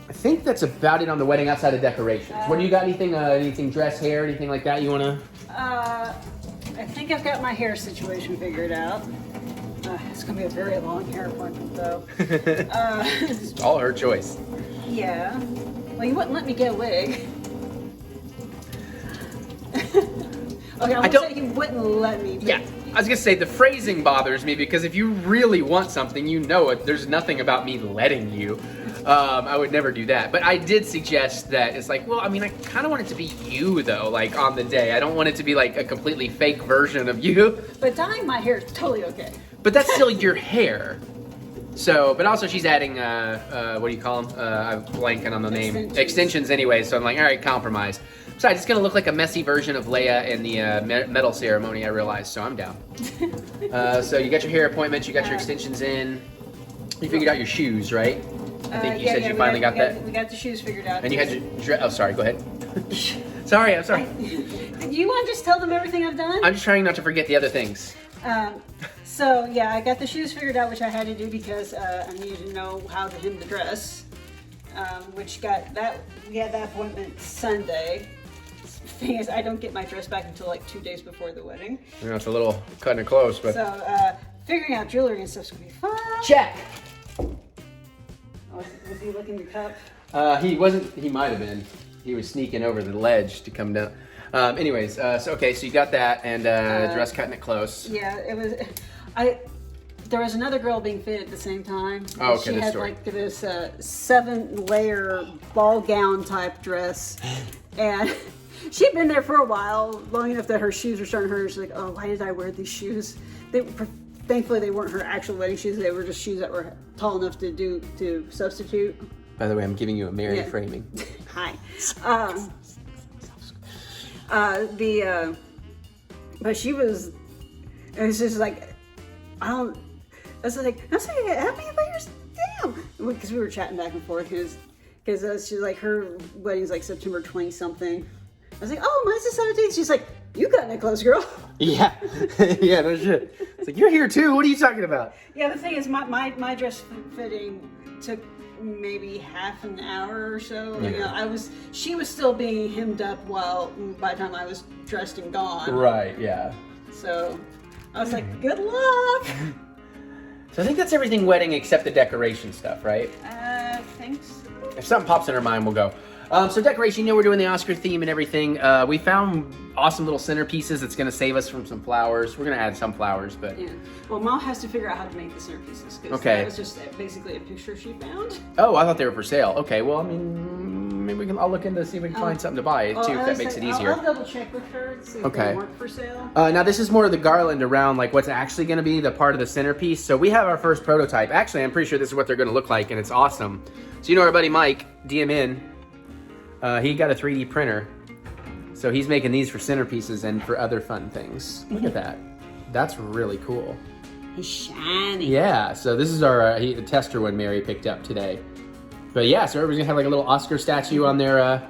I think that's about it on the wedding outside of decorations. What do you got? Anything dress, hair, anything like that you want to? I think I've got my hair situation figured out. It's gonna be a very long hair appointment though. It's all her choice. Yeah. Well, you wouldn't let me get a wig. Okay, I don't- say he wouldn't let me. Yeah, I was gonna say the phrasing bothers me because if you really want something, you know it. There's nothing about me letting you. I would never do that. But I did suggest that it's like, well, I mean, I kind of want it to be you though, like on the day. I don't want it to be like a completely fake version of you. But dyeing my hair is totally okay. But that's still your hair. So, but also she's adding, what do you call them? I'm blanking on the name. Extensions anyway, so I'm like, all right, compromise. Besides, it's gonna look like a messy version of Leia in the medal ceremony, I realized, so I'm down. So you got your hair appointments, you got your extensions in. You figured out your shoes, right? I think you said you finally got that. We got the shoes figured out. And you had your oh, sorry, go ahead. Sorry, I'm sorry. Do you want to just tell them everything I've done? I'm just trying not to forget the other things. So yeah, I got the shoes figured out, which I had to do because I needed to know how to hem the dress. Which got that, we had that appointment Sunday. Thing is, I don't get my dress back until like 2 days before the wedding. You know, it's a little cutting it close, but. So figuring out jewelry and stuff's gonna be fun. Check. Was he looking your cup? He wasn't. He might have been. He was sneaking over the ledge to come down. Anyways, so okay, so you got that and dress cutting it close. Yeah, it was. There was another girl being fit at the same time. Oh, okay, She this had story. like this 7-layer ball gown type dress, and she'd been there for a while, long enough that her shoes were starting to hurt. She's like, "Oh, why did I wear these shoes?" Thankfully, they weren't her actual wedding shoes. They were just shoes that were tall enough to substitute. By the way, I'm giving you a Mary Yeah. framing. Hi. But she was. It was just like, I was like, how many layers? Damn. Because we were chatting back and forth. Because she's like, her wedding's like September 20 something. I was like, oh, mine's the 17th. She's like, you cutting it close, girl. Yeah, yeah, no shit. It's like you're here too. What are you talking about? Yeah, the thing is, my dress fitting took maybe half an hour or so. Yeah. You know, she was still being hemmed up by the time I was dressed and gone. Right. Yeah. So I was like, good luck. So I think that's everything wedding except the decoration stuff, right? Thanks. If something pops in our mind, we'll go. So decoration, you know, we're doing the Oscar theme and everything. We found awesome little centerpieces that's going to save us from some flowers. We're going to add some flowers, but... Yeah. Well, Mom has to figure out how to make the centerpieces. Okay. That was just basically a picture she found. Oh, I thought they were for sale. Okay, well, I mean, maybe I'll look into see if we can find something to buy, too, if that makes it easier. I'll double check with her to see if Okay. they weren't for sale. Now, this is more of the garland around, like, what's actually going to be the part of the centerpiece. So we have our first prototype. Actually, I'm pretty sure this is what they're going to look like, and it's awesome. So you know our buddy Mike, DM in. He got a 3D printer. So he's making these for centerpieces and for other fun things. Look at that. That's really cool. It's shiny. Yeah, so this is our the tester one Mary picked up today. But yeah, so everybody's gonna have like a little Oscar statue on their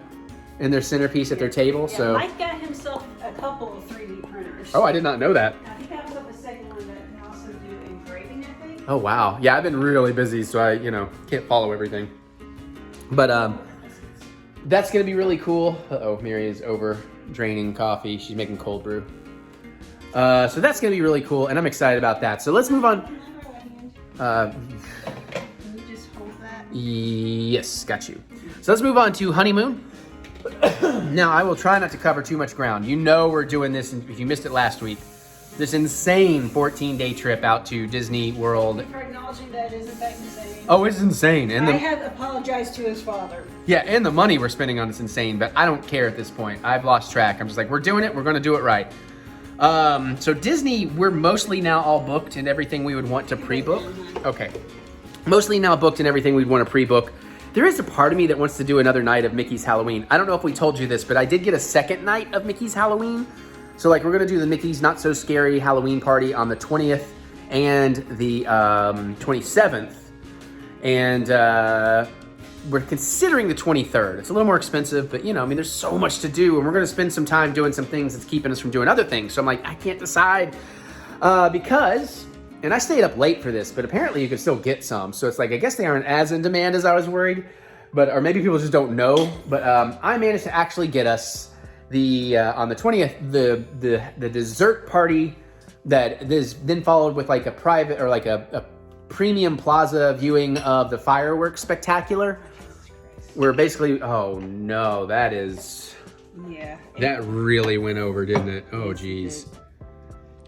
in their centerpiece at their table. Yeah, So Mike got himself a couple of 3D printers. oh, I did not know that. He got himself a second one that can also do engraving, I think. Oh wow, yeah, I've been really busy, so I can't follow everything. But that's gonna be really cool. Uh-oh, Mary is over draining coffee. She's making cold brew. So that's gonna be really cool, and I'm excited about that. So let's move on. Can you just hold that? Yes, got you. So let's move on to honeymoon. Now, I will try not to cover too much ground. You know we're doing this, if you missed it last week, this insane 14-day trip out to Disney World. For acknowledging that is in fact insane. Oh, it's insane. And I have apologized to his father. yeah, and the money we're spending on it's insane, but I don't care at this point. I've lost track. I'm just like, we're doing it. We're going to do it right. So Disney, we're mostly now all booked and everything we would want to pre-book. Okay. Mostly now booked and everything we'd want to pre-book. There is a part of me that wants to do another night of Mickey's Halloween. I don't know if we told you this, but I did get a second night of Mickey's Halloween. So like we're going to do the Mickey's Not So Scary Halloween party on the 20th and the 27th. And we're considering the 23rd. It's a little more expensive, but there's so much to do, and we're going to spend some time doing some things that's keeping us from doing other things. So I'm like, I can't decide because, and I stayed up late for this, but apparently you could still get some. So it's like, I guess they aren't as in demand as I was worried, or maybe people just don't know. But I managed to actually get us on the 20th, the dessert party that is then followed with like a private or like a premium plaza viewing of the fireworks spectacular. we're basically, oh no, that really went over, didn't it? Oh geez.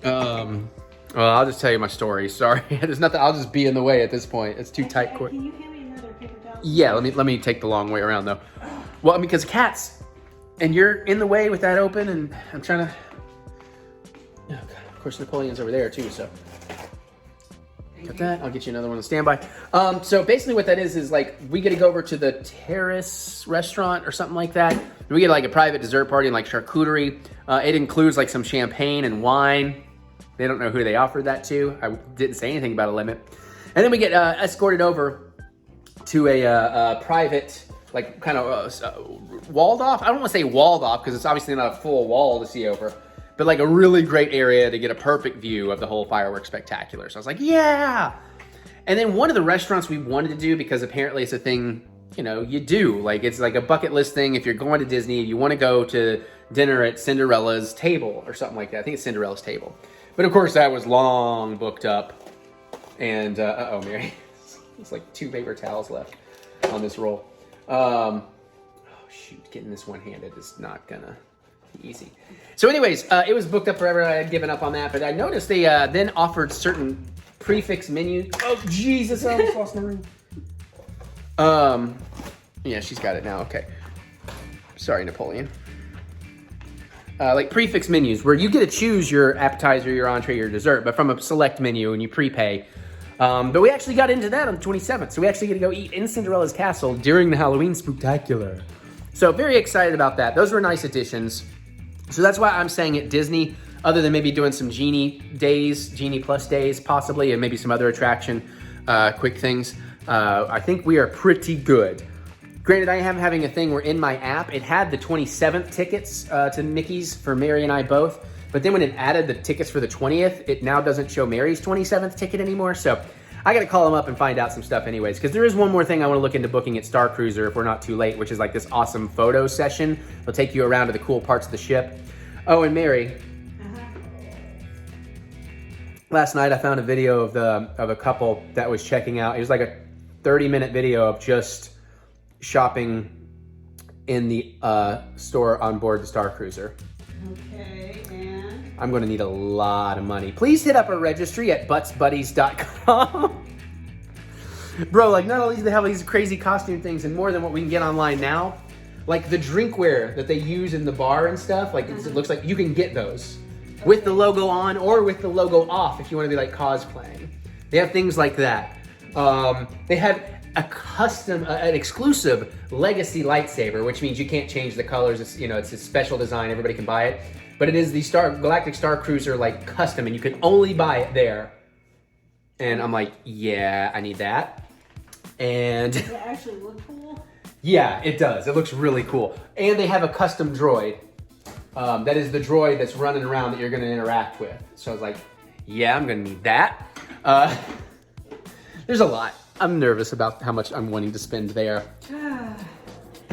Well, I'll just tell you my story. Sorry, there's nothing. I'll just be in the way at this point. It's too tight. Can you hand me another paper towel? Yeah, let me take the long way around though. Well, I mean, because cats, and you're in the way with that open, and I'm trying to. Oh, God. Of course, Napoleon's over there too. So got that. I'll get you another one on standby. So basically, what that is like we get to go over to the Terrace restaurant or something like that. We get like a private dessert party and like charcuterie. It includes like some champagne and wine. They don't know who they offered that to. I didn't say anything about a limit. And then we get escorted over to a private, like kind of walled off. I don't want to say walled off because it's obviously not a full wall to see over, but like a really great area to get a perfect view of the whole fireworks spectacular. So I was like, yeah. And then one of the restaurants we wanted to do, because apparently it's a thing, you know, you do. Like it's like a bucket list thing. If you're going to Disney, you want to go to dinner at Cinderella's table or something like that. I think it's Cinderella's table. But of course that was long booked up. And, uh-oh, Mary. There's like 2 paper towels left on this roll. Oh, shoot. Getting this one-handed is not gonna be easy. So anyways, it was booked up forever. I had given up on that. But I noticed they then offered certain prefix menus. Oh, Jesus. I almost lost my ring. Yeah, she's got it now. Okay. Sorry, Napoleon. Like prefix menus where you get to choose your appetizer, your entree, your dessert, but from a select menu and you prepay. But we actually got into that on the 27th. So we actually get to go eat in Cinderella's castle during the Halloween Spooktacular. So very excited about that. Those were nice additions. So that's why I'm saying at Disney, other than maybe doing some Genie Plus days possibly, and maybe some other attraction quick things, I think we are pretty good. Granted, I am having a thing where in my app, it had the 27th tickets to Mickey's for Mary and I both. But then when it added the tickets for the 20th, it now doesn't show Mary's 27th ticket anymore. So I got to call them up and find out some stuff anyways. Because there is one more thing I want to look into booking at Star Cruiser if we're not too late, which is like this awesome photo session. They'll take you around to the cool parts of the ship. Oh, and Mary. Last night I found a video of a couple that was checking out. It was like a 30-minute video of just shopping in the store on board the Star Cruiser. Okay, and? I'm going to need a lot of money. Please hit up our registry at buttsbuddies.com. Bro, like not only do they have these crazy costume things and more than what we can get online now, like the drinkware that they use in the bar and stuff, like it looks like you can get those with the logo on or with the logo off if you want to be like cosplaying. They have things like that. They have a custom, an exclusive legacy lightsaber, which means you can't change the colors. It's, you know, it's a special design. Everybody can buy it, but it is the Galactic Star Cruiser like custom, and you can only buy it there. And I'm like, yeah, I need that. And does it actually look cool? Yeah, it does. It looks really cool. And they have a custom droid. That is the droid that's running around that you're going to interact with. So I was like, yeah, I'm going to need that. There's a lot. I'm nervous about how much I'm wanting to spend there.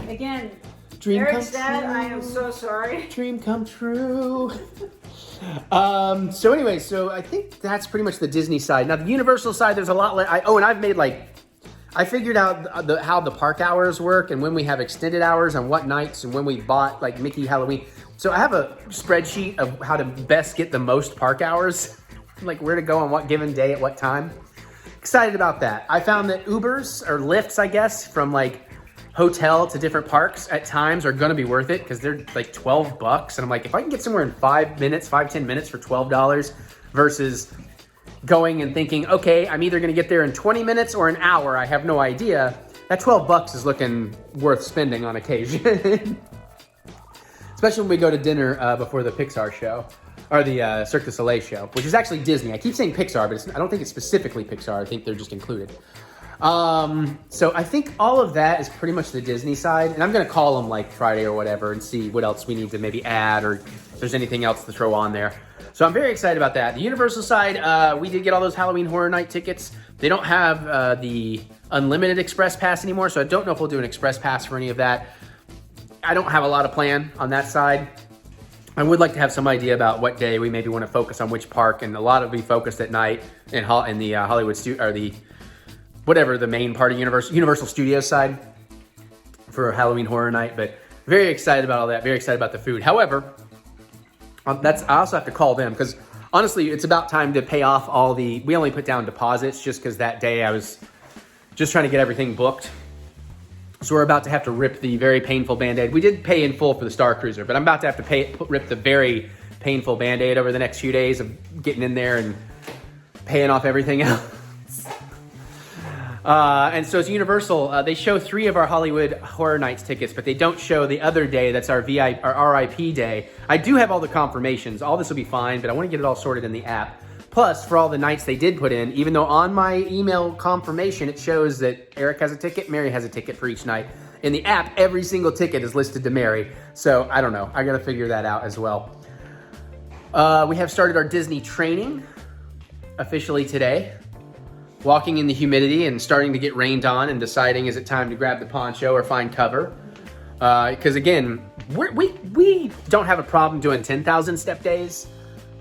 Again, Dream Eric's come dad, true. I am so sorry. Dream come true. So anyway, so I think that's pretty much the Disney side. Now the Universal side, there's a lot. And I've made I figured out how the park hours work and when we have extended hours on what nights and when we bought like Mickey Halloween. So I have a spreadsheet of how to best get the most park hours, like where to go on what given day at what time. Excited about that. I found that Ubers or Lyfts, I guess, from like hotel to different parks at times are gonna be worth it because they're like $12. And I'm like, if I can get somewhere in 10 minutes for $12 versus going and thinking, okay, I'm either gonna get there in 20 minutes or an hour, I have no idea. That $12 is looking worth spending on occasion. Especially when we go to dinner before the Pixar show. Or the Cirque du Soleil show, which is actually Disney. I keep saying Pixar, but I don't think it's specifically Pixar. I think they're just included. So I think all of that is pretty much the Disney side. And I'm going to call them like Friday or whatever and see what else we need to maybe add or if there's anything else to throw on there. So I'm very excited about that. The Universal side, we did get all those Halloween Horror Night tickets. They don't have the unlimited Express Pass anymore, so I don't know if we'll do an Express Pass for any of that. I don't have a lot of plan on that side. I would like to have some idea about what day we maybe want to focus on which park, and a lot will be focused at night in the Hollywood or the whatever the main part of Universal Studios side. for Halloween Horror Night, but very excited about all that. Very excited about the food. However, I also have to call them because honestly, it's about time to pay off all the, we only put down deposits just because that day I was just trying to get everything booked. So we're about to have to rip the very painful Band-Aid. We did pay in full for the Star Cruiser, but I'm about to have to rip the very painful Band-Aid over the next few days of getting in there and paying off everything else. And so it's Universal. They show 3 of our Hollywood Horror Nights tickets, but they don't show the other day. That's our RIP day. I do have all the confirmations. All this will be fine, but I want to get it all sorted in the app. Plus, for all the nights they did put in, even though on my email confirmation, it shows that Eric has a ticket, Mary has a ticket for each night. In the app, every single ticket is listed to Mary. So I don't know. I got to figure that out as well. We have started our Disney training officially today. Walking in the humidity and starting to get rained on and deciding is it time to grab the poncho or find cover. Because again, we don't have a problem doing 10,000 step days,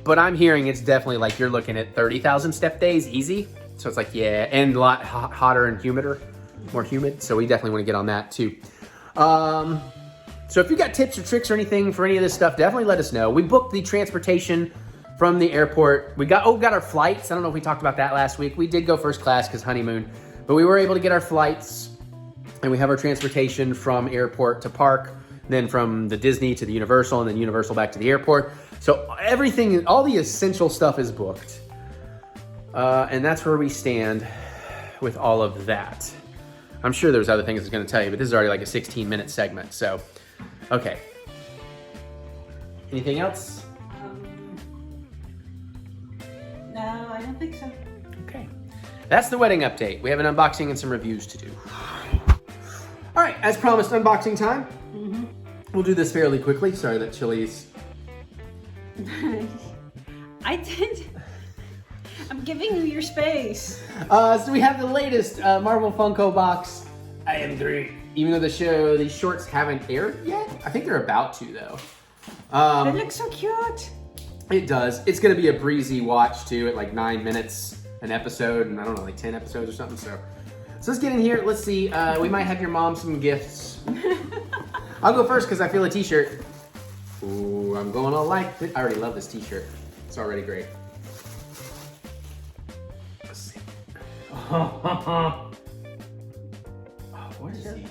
but I'm hearing it's definitely like you're looking at 30,000 step days easy. So it's like, yeah, and a lot hotter and humider, more humid. So we definitely want to get on that too. So if you got tips or tricks or anything for any of this stuff, definitely let us know. We booked the transportation from the airport. We got our flights. I don't know if we talked about that last week. We did go first class because honeymoon, but we were able to get our flights and we have our transportation from airport to park, then from the Disney to the Universal and then Universal back to the airport. So everything, all the essential stuff is booked. And that's where we stand with all of that. I'm sure there's other things I was going to tell you, but this is already like a 16-minute segment. So, okay. Anything else? No, I don't think so. Okay. That's the wedding update. We have an unboxing and some reviews to do. All right, as promised, unboxing time. Mm-hmm. We'll do this fairly quickly. Sorry that chili's... I'm giving you your space. So we have the latest Marvel Funko box. I am great. Even though these shorts haven't aired yet. I think they're about to, though. They look so cute. It does. It's going to be a breezy watch, too, at like 9 minutes an episode, and I don't know, like 10 episodes or something. So let's get in here. Let's see. We might have your mom some gifts. I'll go first because I feel a t-shirt. Ooh, I'm going all like it. I already love this t-shirt. It's already great. Let's see. Oh, what is he?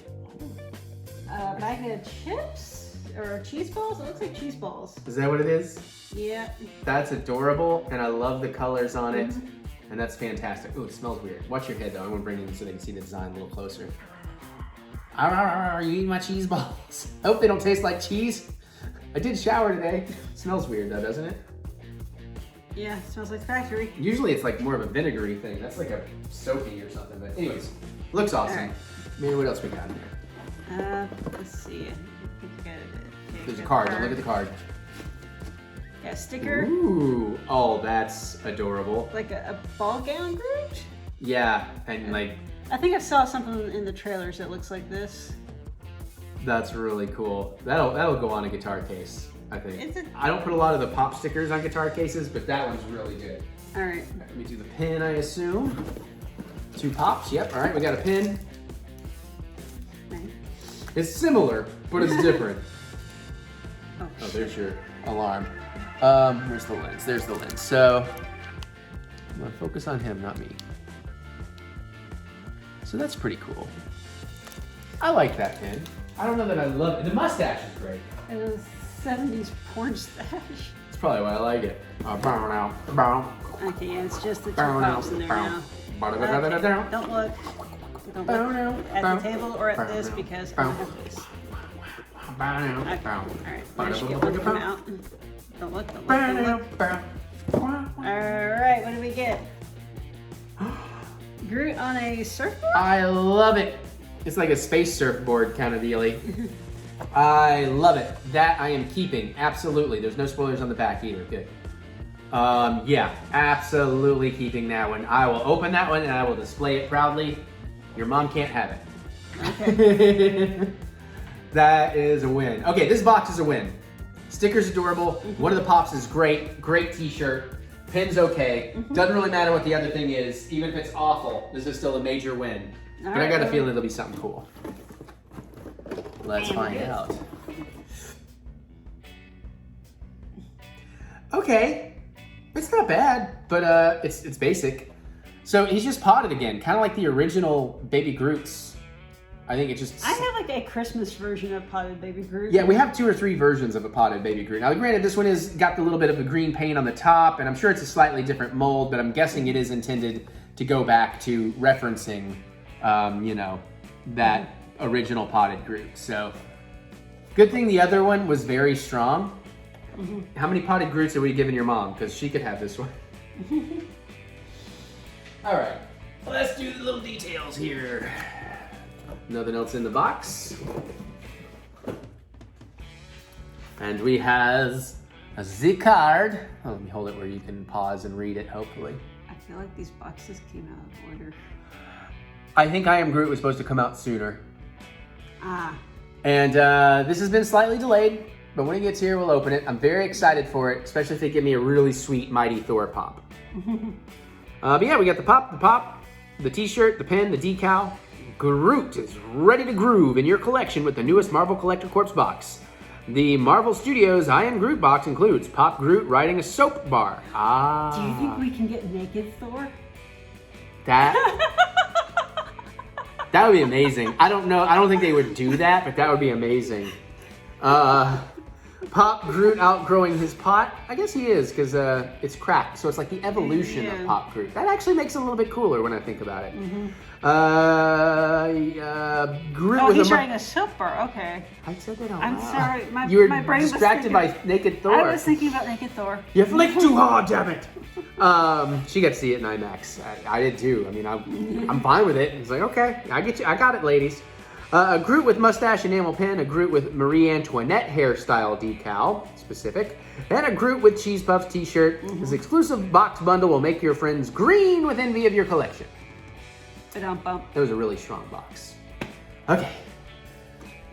Bag of chips or cheese balls? It looks like cheese balls. Is that what it is? Yeah. That's adorable, and I love the colors on it, and that's fantastic. Ooh, it smells weird. Watch your head, though. I'm going to bring it in so they can see the design a little closer. Are you eating my cheese balls? I hope they don't taste like cheese. I did shower today. It smells weird, though, doesn't it? Yeah, it smells like factory. Usually it's like more of a vinegary thing. That's like a soapy or something, but anyways, looks awesome. Right. Maybe what else we got in there? Let's see. There's a card. Don't look at the card. Got a sticker. Ooh. Oh, that's adorable. Like a ball gown Groot? Yeah, and like... I think I saw something in the trailers that looks like this. That's really cool. That'll go on a guitar case, I think. I don't put a lot of the pop stickers on guitar cases, but that one's really good. All right. Let me do the pin, I assume. 2 pops, yep. All right, we got a pin. Right. It's similar, but it's different. Oh, there's your alarm. Where's the lens? There's the lens. So, I'm gonna focus on him, not me. So that's pretty cool. I like that pin. I don't know that I love it. The mustache is great. It was 70s porn stash. That's probably why I like it. Okay, yeah, it's just the 2 pops in there now. Okay. Don't look. Don't look at the table or at this because I don't have this. Okay. Alright, why don't you get one to come out? Don't look, don't look, don't look. Alright, what do we get? Groot on a surfboard? I love it. It's like a space surfboard kind of dealie. I love it. That I am keeping, absolutely. There's no spoilers on the back either, good. Yeah, absolutely keeping that one. I will open that one and I will display it proudly. Your mom can't have it. Okay. That is a win. Okay, this box is a win. Sticker's adorable. One of the pops is great. Great t-shirt. Pin's okay. Doesn't really matter what the other thing is. Even if it's awful, this is still a major win. But I got a feeling it'll be something cool. Let's find out. Okay, it's not bad, but it's basic. So he's just potted again, kind of like the original Baby Groots. I think it just... I have like a Christmas version of potted Baby Groot. Yeah, we have 2 or 3 versions of a potted Baby Groot. Now, granted, this one is got the little bit of a green paint on the top, and I'm sure it's a slightly different mold, but I'm guessing it is intended to go back to referencing, you know, that original potted Groot. So, good thing the other one was very strong. Mm-hmm. How many potted Groots are we giving your mom? Because she could have this one. All right, let's do the little details here. Nothing else in the box. And we has a Z card. Oh, let me hold it where you can pause and read it, hopefully. I feel like these boxes came out of order. I think I Am Groot was supposed to come out sooner. Ah. And this has been slightly delayed, but when it gets here, we'll open it. I'm very excited for it, especially if they give me a really sweet Mighty Thor pop. But yeah, we got the pop, the t-shirt, the pen, the decal. Groot is ready to groove in your collection with the newest Marvel Collector Corps box. The Marvel Studios I Am Groot box includes Pop Groot riding a soap bar. Ah. Do you think we can get naked Thor? That would be amazing. I don't know. I don't think they would do that, but that would be amazing. Pop Groot outgrowing his pot. I guess he is, because it's cracked. So it's like the evolution of Pop Groot. That actually makes it a little bit cooler when I think about it. Mm-hmm. Groot oh, with he's wearing a soap bar. Okay. I said that out I'm loud. sorry. You were my brain distracted was by Naked Thor. I was thinking about Naked Thor. You flicked too hard, damn it. She got to see it in IMAX. I did too. I mean, I'm fine with it. It's like, okay, I get you. I got it, ladies. A Groot with mustache enamel pin, a Groot with Marie Antoinette hairstyle decal, specific, and a Groot with Cheese Puffs t-shirt. This exclusive box bundle will make your friends green with envy of your collection. That was a really strong box. Okay.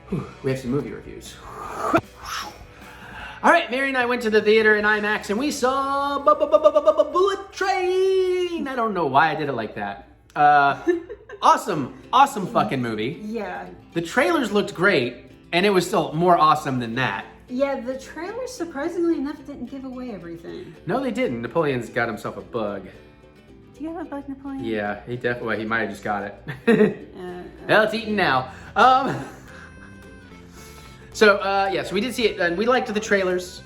Whew, we have some movie reviews. All right, Mary and I went to the theater in IMAX and we saw Bullet Train. I don't know why I did it like that. Awesome fucking movie. Yeah. The trailers looked great, and it was still more awesome than that. Yeah, the trailer, surprisingly enough, didn't give away everything. No, they didn't. Napoleon's got himself a bug. Do you have a bug, Napoleon? Yeah, he definitely, well, he might have just got it. Well, it's eaten now. So we did see it, and we liked the trailers.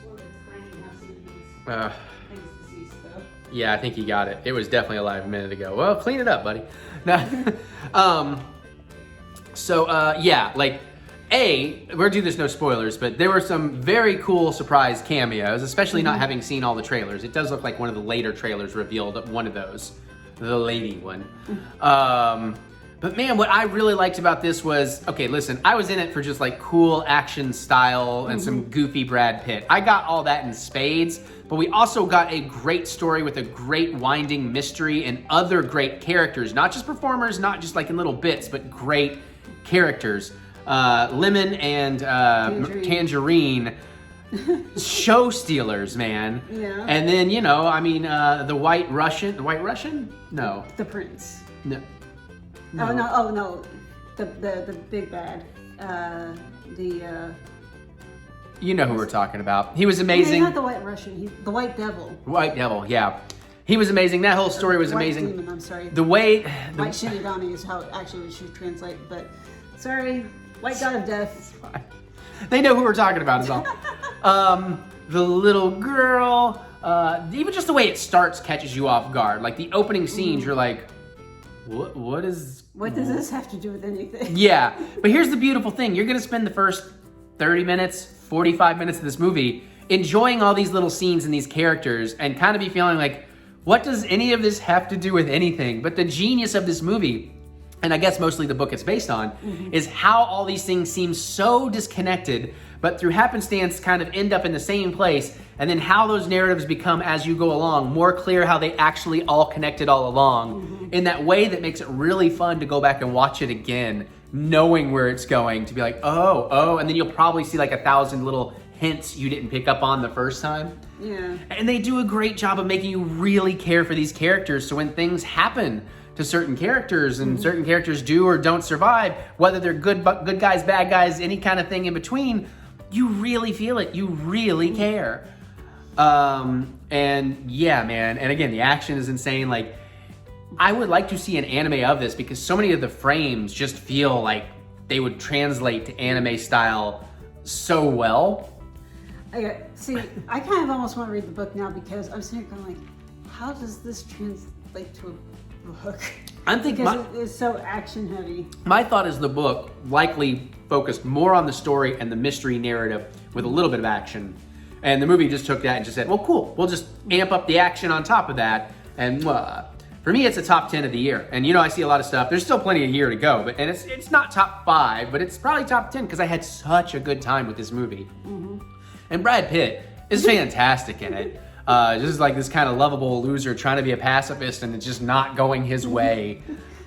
Yeah, I think he got it. It was definitely alive a minute ago. Well, clean it up, buddy. We're doing this no spoilers, but there were some very cool surprise cameos, especially not having seen all the trailers. It does look like one of the later trailers revealed one of those, the lady one. But man, what I really liked about this was, okay, listen, I was in it for just like cool action style and some goofy Brad Pitt. I got all that in spades, but we also got a great story with a great winding mystery and other great characters, not just performers, not just like in little bits, but great characters. Lemon and Tangerine. Show stealers, man. Yeah. And then, the White Russian? No. The Prince. No. No. The big bad. You know who we're talking about. He was amazing. Not the White Russian. The White Devil. White Devil, yeah. He was amazing. That whole story was amazing. White Demon, I'm sorry. White Shinigami is how actually we should translate, but sorry. White God of Death. They know who we're talking about is all. The little girl, even just the way it starts catches you off guard. Like the opening scenes, you're like, what does this have to do with anything? Yeah, but here's the beautiful thing. You're gonna spend the first 30 minutes, 45 minutes of this movie enjoying all these little scenes and these characters and kind of be feeling like, what does any of this have to do with anything? But the genius of this movie, and I guess mostly the book it's based on, is how all these things seem so disconnected, but through happenstance kind of end up in the same place, and then how those narratives become, as you go along, more clear how they actually all connected all along, in that way that makes it really fun to go back and watch it again, knowing where it's going, to be like, oh, and then you'll probably see like 1,000 little hints you didn't pick up on the first time. Yeah. And they do a great job of making you really care for these characters, so when things happen to certain characters, and certain characters do or don't survive, whether they're good guys, bad guys, any kind of thing in between. You really feel it. You really care. And yeah, man. And again, the action is insane. Like, I would like to see an anime of this because so many of the frames just feel like they would translate to anime style so well. See, I kind of almost want to read the book now because I'm sitting here going like, how does this translate to a book? I'm thinking because it's so action heavy. My thought is the book likely focused more on the story and the mystery narrative with a little bit of action. And the movie just took that and just said, well, cool, we'll just amp up the action on top of that. And for me, it's a top 10 of the year. And I see a lot of stuff. There's still plenty of year to go, and it's not top 5, but it's probably top 10 because I had such a good time with this movie. And Brad Pitt is fantastic in it. Just like this kind of lovable loser trying to be a pacifist and it's just not going his way.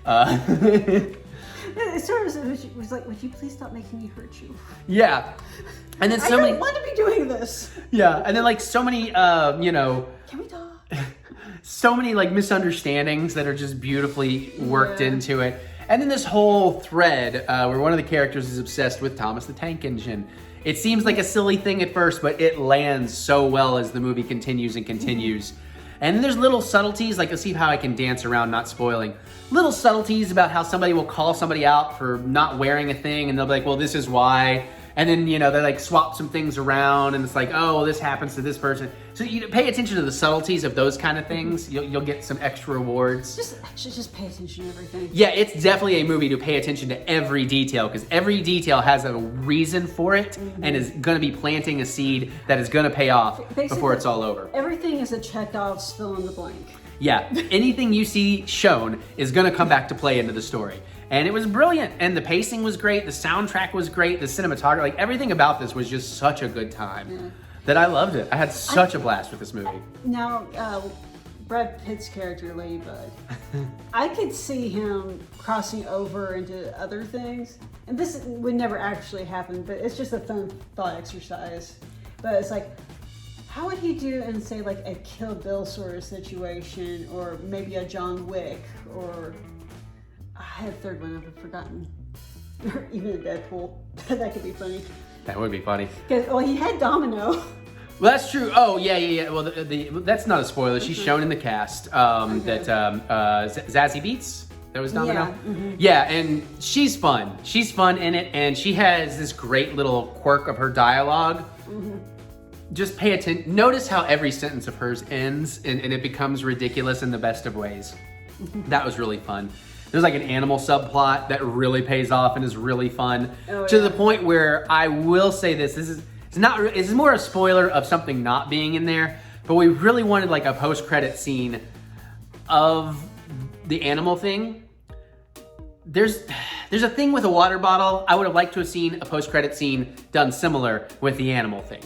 It sort of was like, would you please stop making me hurt you? Yeah. And then I don't want to be doing this. Yeah, and then like so many, Can we talk? so many like misunderstandings that are just beautifully worked into it. And then this whole thread where one of the characters is obsessed with Thomas the Tank Engine. It seems like a silly thing at first, but it lands so well as the movie continues and continues. And then there's little subtleties, like let's see how I can dance around not spoiling. Little subtleties about how somebody will call somebody out for not wearing a thing and they'll be like, well, this is why. And then, they like swap some things around and it's like, oh, well, this happens to this person. So you pay attention to the subtleties of those kind of things. You'll get some extra rewards. Just pay attention to everything. Yeah, it's definitely a movie to pay attention to every detail because every detail has a reason for it and is going to be planting a seed that is going to pay off before it's all over. Everything is a checked off fill in the blank. Yeah, anything you see shown is going to come back to play into the story. And it was brilliant. And the pacing was great. The soundtrack was great. The cinematography, like everything about this was just such a good time that I loved it. I had such a blast with this movie. Now, Brad Pitt's character, Ladybug, I could see him crossing over into other things. And this would never actually happen, but it's just a fun thought exercise. But it's like, how would he do in, say, like a Kill Bill sort of situation, or maybe a John Wick, or I had a third one I've forgotten, or even a Deadpool. That could be funny. That would be funny. Well, he had Domino. Well, that's true. Oh, yeah. Well, that's not a spoiler. She's shown in the cast that Zazie Beetz. That was Domino. Yeah. Yeah, and she's fun. She's fun in it, and she has this great little quirk of her dialogue. Just pay attention. Notice how every sentence of hers ends, and it becomes ridiculous in the best of ways. That was really fun. There's like an animal subplot that really pays off and is really fun to the point where I will say this is more a spoiler of something not being in there, but we really wanted like a post-credit scene of the animal thing. There's a thing with a water bottle. I would have liked to have seen a post-credit scene done similar with the animal thing.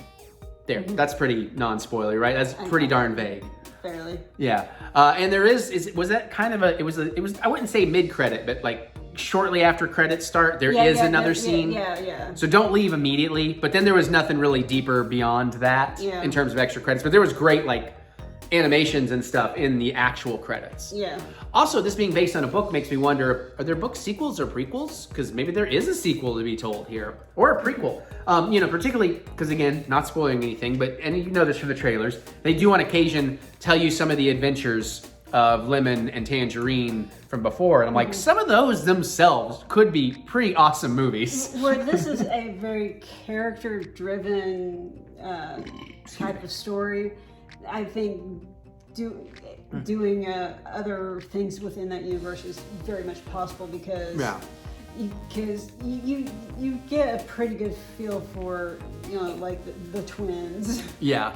There, that's pretty non-spoilery, right? That's pretty darn vague. Barely. Yeah, and there was that kind of it was I wouldn't say mid-credit, but like shortly after credits start, there is another scene. Yeah. So don't leave immediately, but then there was nothing really deeper beyond that in terms of extra credits, but there was great like animations and stuff in the actual credits. Yeah. Also, this being based on a book makes me wonder, are there book sequels or prequels? Because maybe there is a sequel to be told here, or a prequel. Particularly, because again, not spoiling anything, but, and you know this from the trailers, they do on occasion tell you some of the adventures of Lemon and Tangerine from before. And I'm like, some of those themselves could be pretty awesome movies. Where this is a very character-driven type of story, I think doing other things within that universe is very much possible because you get a pretty good feel for like the twins. Yeah.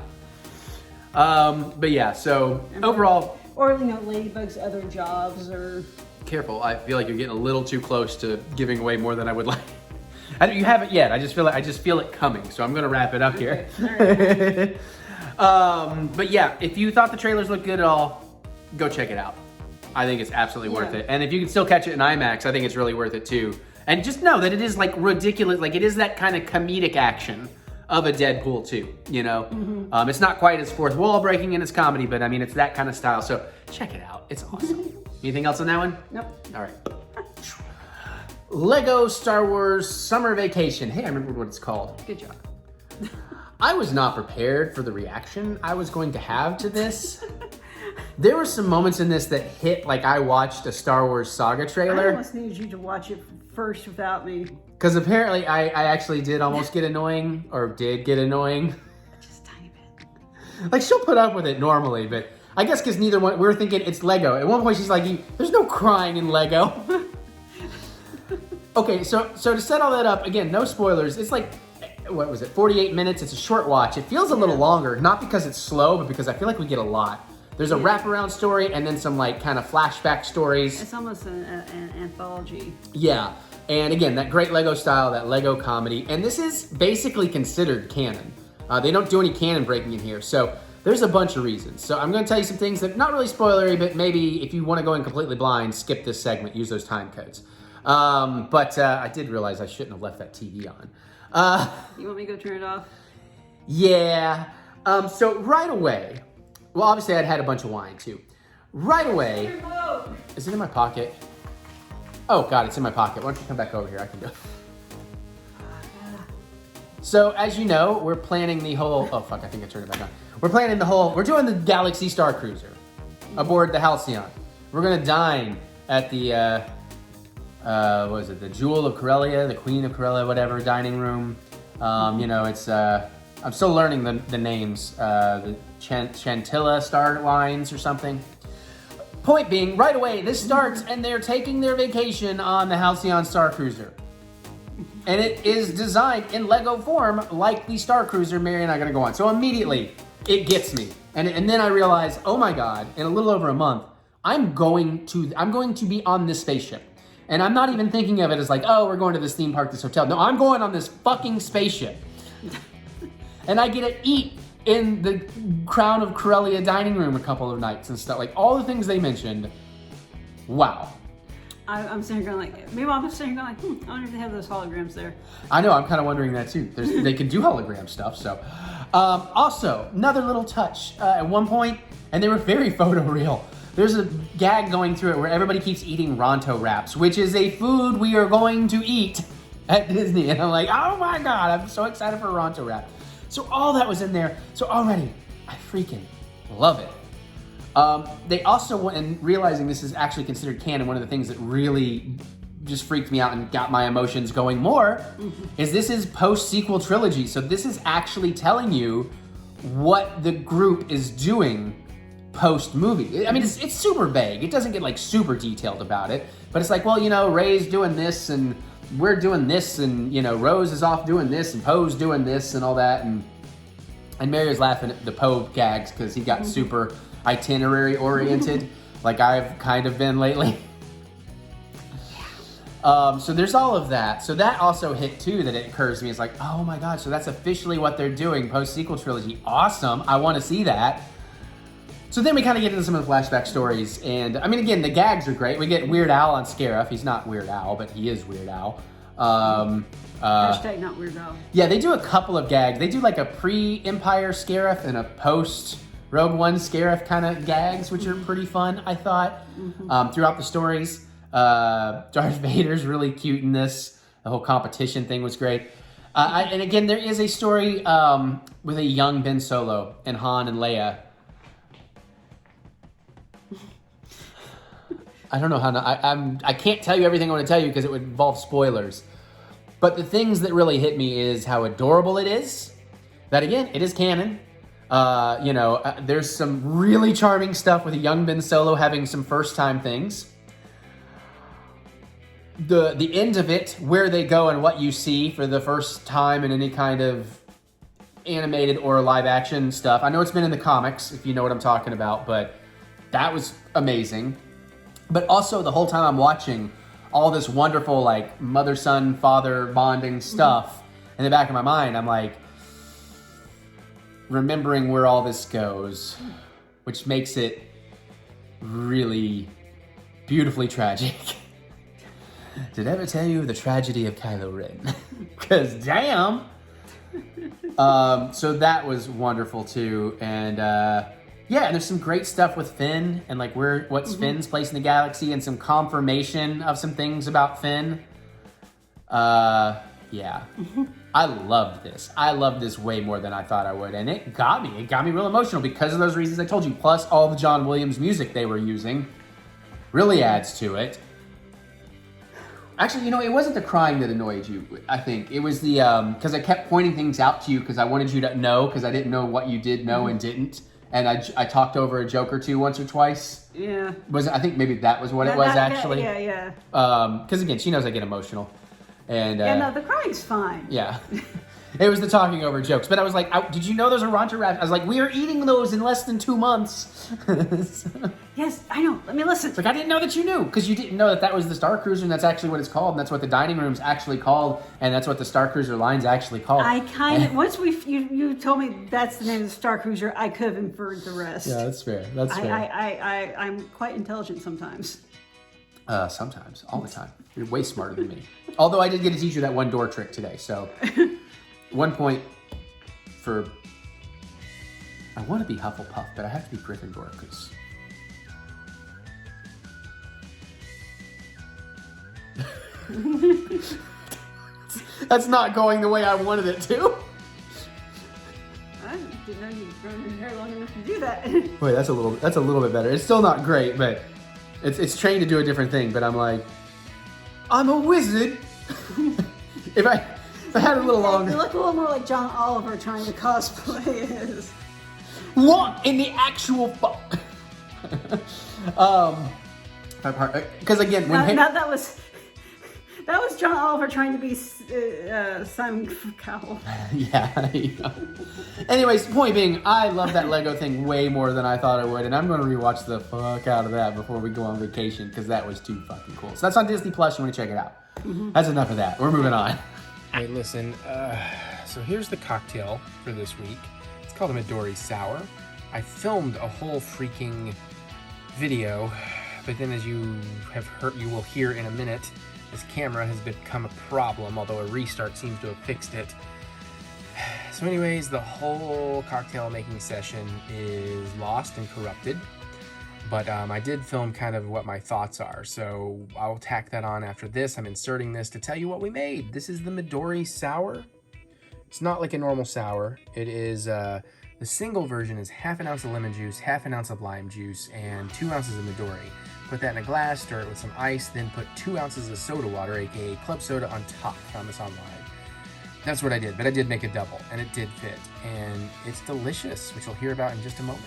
But yeah, so overall, or Ladybug's other jobs or. Careful, I feel like you're getting a little too close to giving away more than I would like. You haven't yet. I just feel it coming, so I'm gonna wrap it up here. All right. But yeah, if you thought the trailers looked good at all, go check it out. I think it's absolutely worth it. And if you can still catch it in IMAX, I think it's really worth it too. And just know that it is like ridiculous, like it is that kind of comedic action of a Deadpool 2, It's not quite as fourth wall breaking in its comedy, but I mean, it's that kind of style. So check it out. It's awesome. Anything else on that one? Nope. All right. Lego Star Wars Summer Vacation. Hey, I remember what it's called. Good job. I was not prepared for the reaction I was going to have to this. There were some moments in this that hit like I watched a Star Wars Saga I trailer. almost needed you to watch it first without me. Because apparently I actually did almost get annoying, or did get annoying. Just a tiny bit. Like, she'll put up with it normally, but I guess because neither one, we were thinking it's Lego. At one point she's like, there's no crying in Lego. Okay, so to set all that up, again, no spoilers. It's like, what was it, 48 minutes? It's a short watch. It feels a little longer, not because it's slow, but because I feel like we get a lot. There's a wraparound story and then some like kind of flashback stories. It's almost an anthology. Yeah, and again, that great Lego style, that Lego comedy. And this is basically considered canon. They don't do any canon breaking in here, so there's a bunch of reasons. So I'm gonna tell you some things that, not really spoilery, but maybe if you wanna go in completely blind, skip this segment, use those time codes. But I did realize I shouldn't have left that TV on. You want me to go turn it off? Yeah. So right away, well, obviously I'd had a bunch of wine too. Right away, is it in my pocket? Oh God, it's in my pocket. Why don't you come back over here? I can do it. So as you know, we're planning the whole, oh fuck, I think I turned it back on. We're doing the Galaxy Star Cruiser aboard the Halcyon. We're gonna dine at the, what is it? The Jewel of Corellia, the Queen of Corellia, whatever, dining room. You know, it's, I'm still learning the names. The Chantilla Star Lines or something. Point being, right away, this starts and they're taking their vacation on the Halcyon Star Cruiser. And it is designed in Lego form like the Star Cruiser Mary and I are gonna go on. So immediately, it gets me. And then I realize, oh my God, in a little over a month, I'm going to be on this spaceship. And I'm not even thinking of it as like, oh, we're going to this theme park, this hotel. No, I'm going on this fucking spaceship. And I get to eat in the Crown of Corellia dining room a couple of nights and stuff. Like, all the things they mentioned. Wow. I'm sitting here going like, maybe I'm sitting here going like, I wonder if they have those holograms there. I know, I'm kind of wondering that too. They can do hologram stuff, so. Also, another little touch. At one point, and they were very photoreal, there's a gag going through it where everybody keeps eating Ronto wraps, which is a food we are going to eat at Disney. And I'm like, oh my God, I'm so excited for Ronto wrap. So all that was in there. So already, I freaking love it. They also went, and realizing this is actually considered canon, one of the things that really just freaked me out and got my emotions going more, is this is post-sequel trilogy. So this is actually telling you what the group is doing post-movie. I mean, it's super vague. It doesn't get like super detailed about it, but it's like, well, you know, Rey's doing this and we're doing this, and you know, Rose is off doing this and Poe's doing this and all that, and Mario's laughing at the Poe gags because he got super itinerary oriented, like I've kind of been lately. So there's all of that. So that also hit too, that it occurs to me. It's like, oh my God, so that's officially what they're doing post-sequel trilogy. Awesome, I want to see that. So then we kind of get into some of the flashback stories, and I mean, again, the gags are great. We get Weird Al on Scarif. He's not Weird Al, but he is Weird Al. Hashtag not Weird Al. Yeah, they do a couple of gags. They do like a pre-Empire Scarif and a post-Rogue One Scarif kind of gags, which are pretty fun, I thought, throughout the stories. Darth Vader's really cute in this. The whole competition thing was great. And again, there is a story with a young Ben Solo and Han and Leia. I don't know how to, I can't tell you everything I want to tell you because it would involve spoilers. But the things that really hit me is how adorable it is. That again, it is canon. You know, there's some really charming stuff with a young Ben Solo having some first time things. The end of it, where they go and what you see for the first time in any kind of animated or live action stuff. I know it's been in the comics, if you know what I'm talking about, but that was amazing. But also the whole time I'm watching all this wonderful like mother, son, father bonding stuff in the back of my mind, I'm like remembering where all this goes, which makes it really beautifully tragic. Did I ever tell you the tragedy of Kylo Ren? Because damn. So that was wonderful too. And Yeah, and there's some great stuff with Finn and like what's Finn's place in the galaxy and some confirmation of some things about Finn. Yeah. I loved this. I loved this way more than I thought I would. And it got me. It got me real emotional because of those reasons I told you. Plus all the John Williams music they were using really adds to it. Actually, you know, it wasn't the crying that annoyed you, I think. It was the, because I kept pointing things out to you because I wanted you to know because I didn't know what you did know and didn't. And I talked over a joke or two once or twice. Yeah. I think maybe that was what it was actually. Yeah. Because again, she knows I get emotional. And no, the crying's fine. Yeah. It was the talking over jokes. But I was like, did you know those are Ronta wraps? I was like, we are eating those in less than 2 months. Yes, I know. Let me listen. It's like, I didn't know that you knew. Because you didn't know that was the Star Cruiser and that's actually what it's called. And that's what the dining room's actually called. And that's what the Star Cruiser line's actually called. I kind of, once you told me that's the name of the Star Cruiser, I could have inferred the rest. Yeah, that's fair. That's fair. I'm quite intelligent sometimes. Sometimes. All the time. You're way smarter than me. Although I did get to teach you that one door trick today. So 1 point for... I want to be Hufflepuff, but I have to be Gryffindor because... That's not going the way I wanted it to. I didn't know you'd grown your hair long enough to do that. Wait, that's a little bit better. It's still not great, but it's trained to do a different thing. But I'm like, I'm a wizard. if I had a little longer. You look a little more like John Oliver trying to cosplay as. What in the actual fuck? Because again, when that was John Oliver trying to be Simon Cowell. Yeah. Anyways, point being, I love that Lego thing way more than I thought I would, and I'm going to rewatch the fuck out of that before we go on vacation because that was too fucking cool. So that's on Disney Plus. You want to check it out? That's enough of that. We're moving on. Hey, listen. So here's the cocktail for this week. It's called a Midori Sour. I filmed a whole freaking video, but then as you will hear in a minute, this camera has become a problem, although a restart seems to have fixed it. So anyways, the whole cocktail making session is lost and corrupted. But I did film kind of what my thoughts are, so I'll tack that on after this. I'm inserting this to tell you what we made. This is the Midori Sour. It's not like a normal sour. It is, the single version is half an ounce of lemon juice, half an ounce of lime juice, and 2 ounces of Midori. Put that in a glass, stir it with some ice, then put 2 ounces of soda water, aka club soda, on top. Found this online. That's what I did, but I did make a double, and it did fit. And it's delicious, which you'll hear about in just a moment.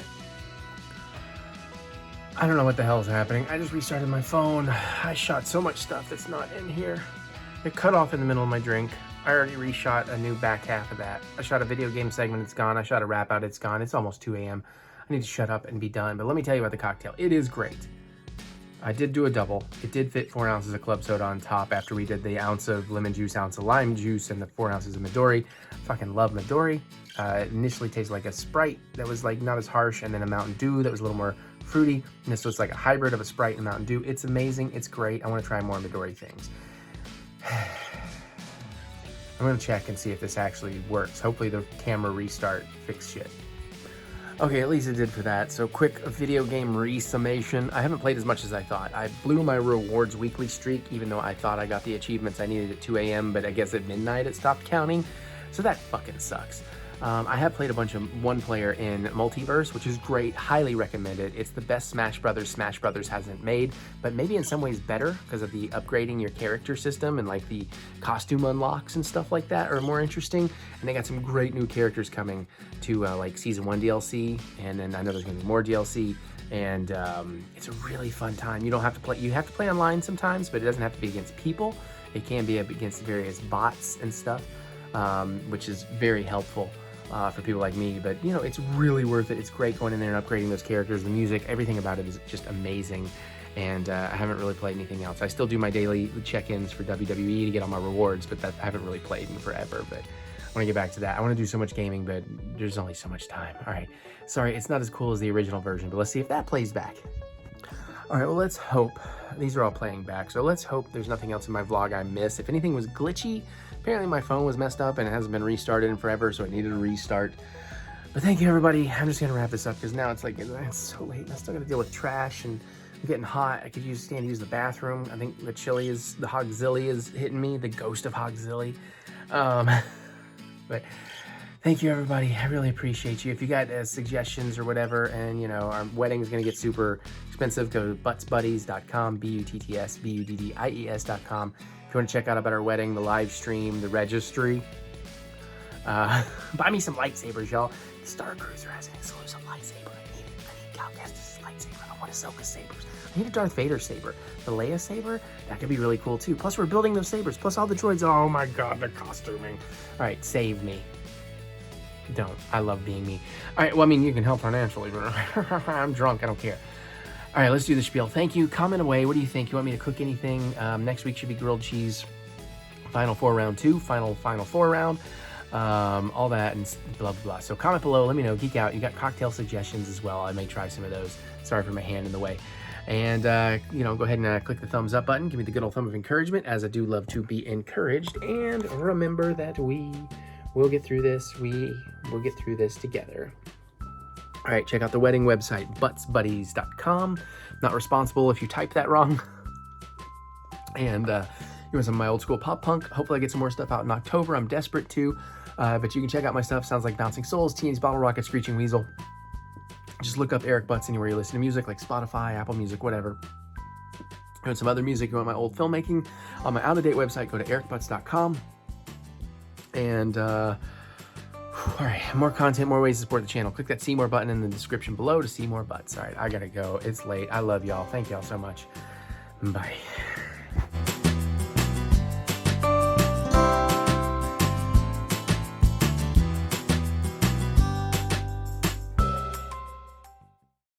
I don't know what the hell is happening. I just restarted my phone. I shot so much stuff that's not in here. It cut off in the middle of my drink. I already reshot a new back half of that. I shot a video game segment, it's gone. I shot a wrap out, it's gone. It's almost 2 a.m. I need to shut up and be done. But let me tell you about the cocktail. It is great. I did do a double. It did fit 4 ounces of club soda on top after we did the ounce of lemon juice, ounce of lime juice, and the 4 ounces of Midori. Fucking love Midori. It initially tasted like a Sprite that was like not as harsh, and then a Mountain Dew that was a little more fruity. And this was like a hybrid of a Sprite and Mountain Dew. It's amazing. It's great. I want to try more Midori things. I'm going to check and see if this actually works. Hopefully the camera restart fixed shit. Okay, at least it did for that. So quick video game re-summation. I haven't played as much as I thought. I blew my rewards weekly streak, even though I thought I got the achievements I needed at 2 a.m., but I guess at midnight it stopped counting. So that fucking sucks. I have played a bunch of one-player in Multiverse, which is great. Highly recommend it. It's the best Smash Brothers hasn't made, but maybe in some ways better because of the upgrading your character system and like the costume unlocks and stuff like that are more interesting. And they got some great new characters coming to like Season 1 DLC, and then I know there's going to be more DLC. And it's a really fun time. You don't have to play. You have to play online sometimes, but it doesn't have to be against people. It can be against various bots and stuff, which is very helpful. For people like me, but you know, it's really worth it. It's great going in there and upgrading those characters. The music, everything about it is just amazing. And I haven't really played anything else. I still do my daily check-ins for WWE to get all my rewards, but that I haven't really played in forever. But I want to get back to that. I want to do so much gaming, but there's only so much time. All right, sorry, it's not as cool as the original version, but let's see if that plays back. All right, well, let's hope. These are all playing back, so let's hope there's nothing else in my vlog I missed. If anything was glitchy, apparently my phone was messed up and it hasn't been restarted in forever, so it needed a restart. But thank you, everybody. I'm just gonna wrap this up because now it's like it's so late. I still gotta deal with trash and I'm getting hot. I could stand to use the bathroom. I think the Hogzilly is hitting me. The ghost of Hogzilly. But thank you, everybody. I really appreciate you. If you got suggestions or whatever, and you know our wedding is gonna get super expensive, go to buttsbuddies.com, BUTTSBUDDIES.com. If you want to check out about our wedding, the live stream, the registry. Buy me some lightsabers, y'all. The Star Cruiser has an exclusive lightsaber. I need Cal Kestis' lightsaber. I want Ahsoka's sabers. I need a Darth Vader saber. The Leia saber, that could be really cool too. Plus, we're building those sabers. Plus, all the droids. Oh my god, the costuming. All right, save me. Don't. I love being me. All right, well, I mean, you can help financially, but I'm drunk. I don't care. All right, let's do the spiel. Thank you. Comment away. What do you think? You want me to cook anything? Next week should be grilled cheese. Final 4 round 2. Final 4 round. All that and blah, blah, blah. So comment below. Let me know. Geek out. You got cocktail suggestions as well. I may try some of those. Sorry for my hand in the way. And, you know, go ahead and click the thumbs up button. Give me the good old thumb of encouragement, as I do love to be encouraged. And remember that we will get through this. We will get through this together. All right, check out the wedding website, buttsbuddies.com. Not responsible if you type that wrong. And you want some of my old school pop punk. Hopefully I get some more stuff out in October. I'm desperate to. But you can check out my stuff. Sounds like Bouncing Souls, Teenage Bottle Rocket, Screeching Weasel. Just look up Eric Butts anywhere you listen to music, like Spotify, Apple Music, whatever. And some other music, you want my old filmmaking, on my out-of-date website, go to ericbutts.com. And, all right, more content, more ways to support the channel. Click that see more button in the description below to see more butts. All right, I gotta go. It's late. I love y'all. Thank y'all so much. Bye.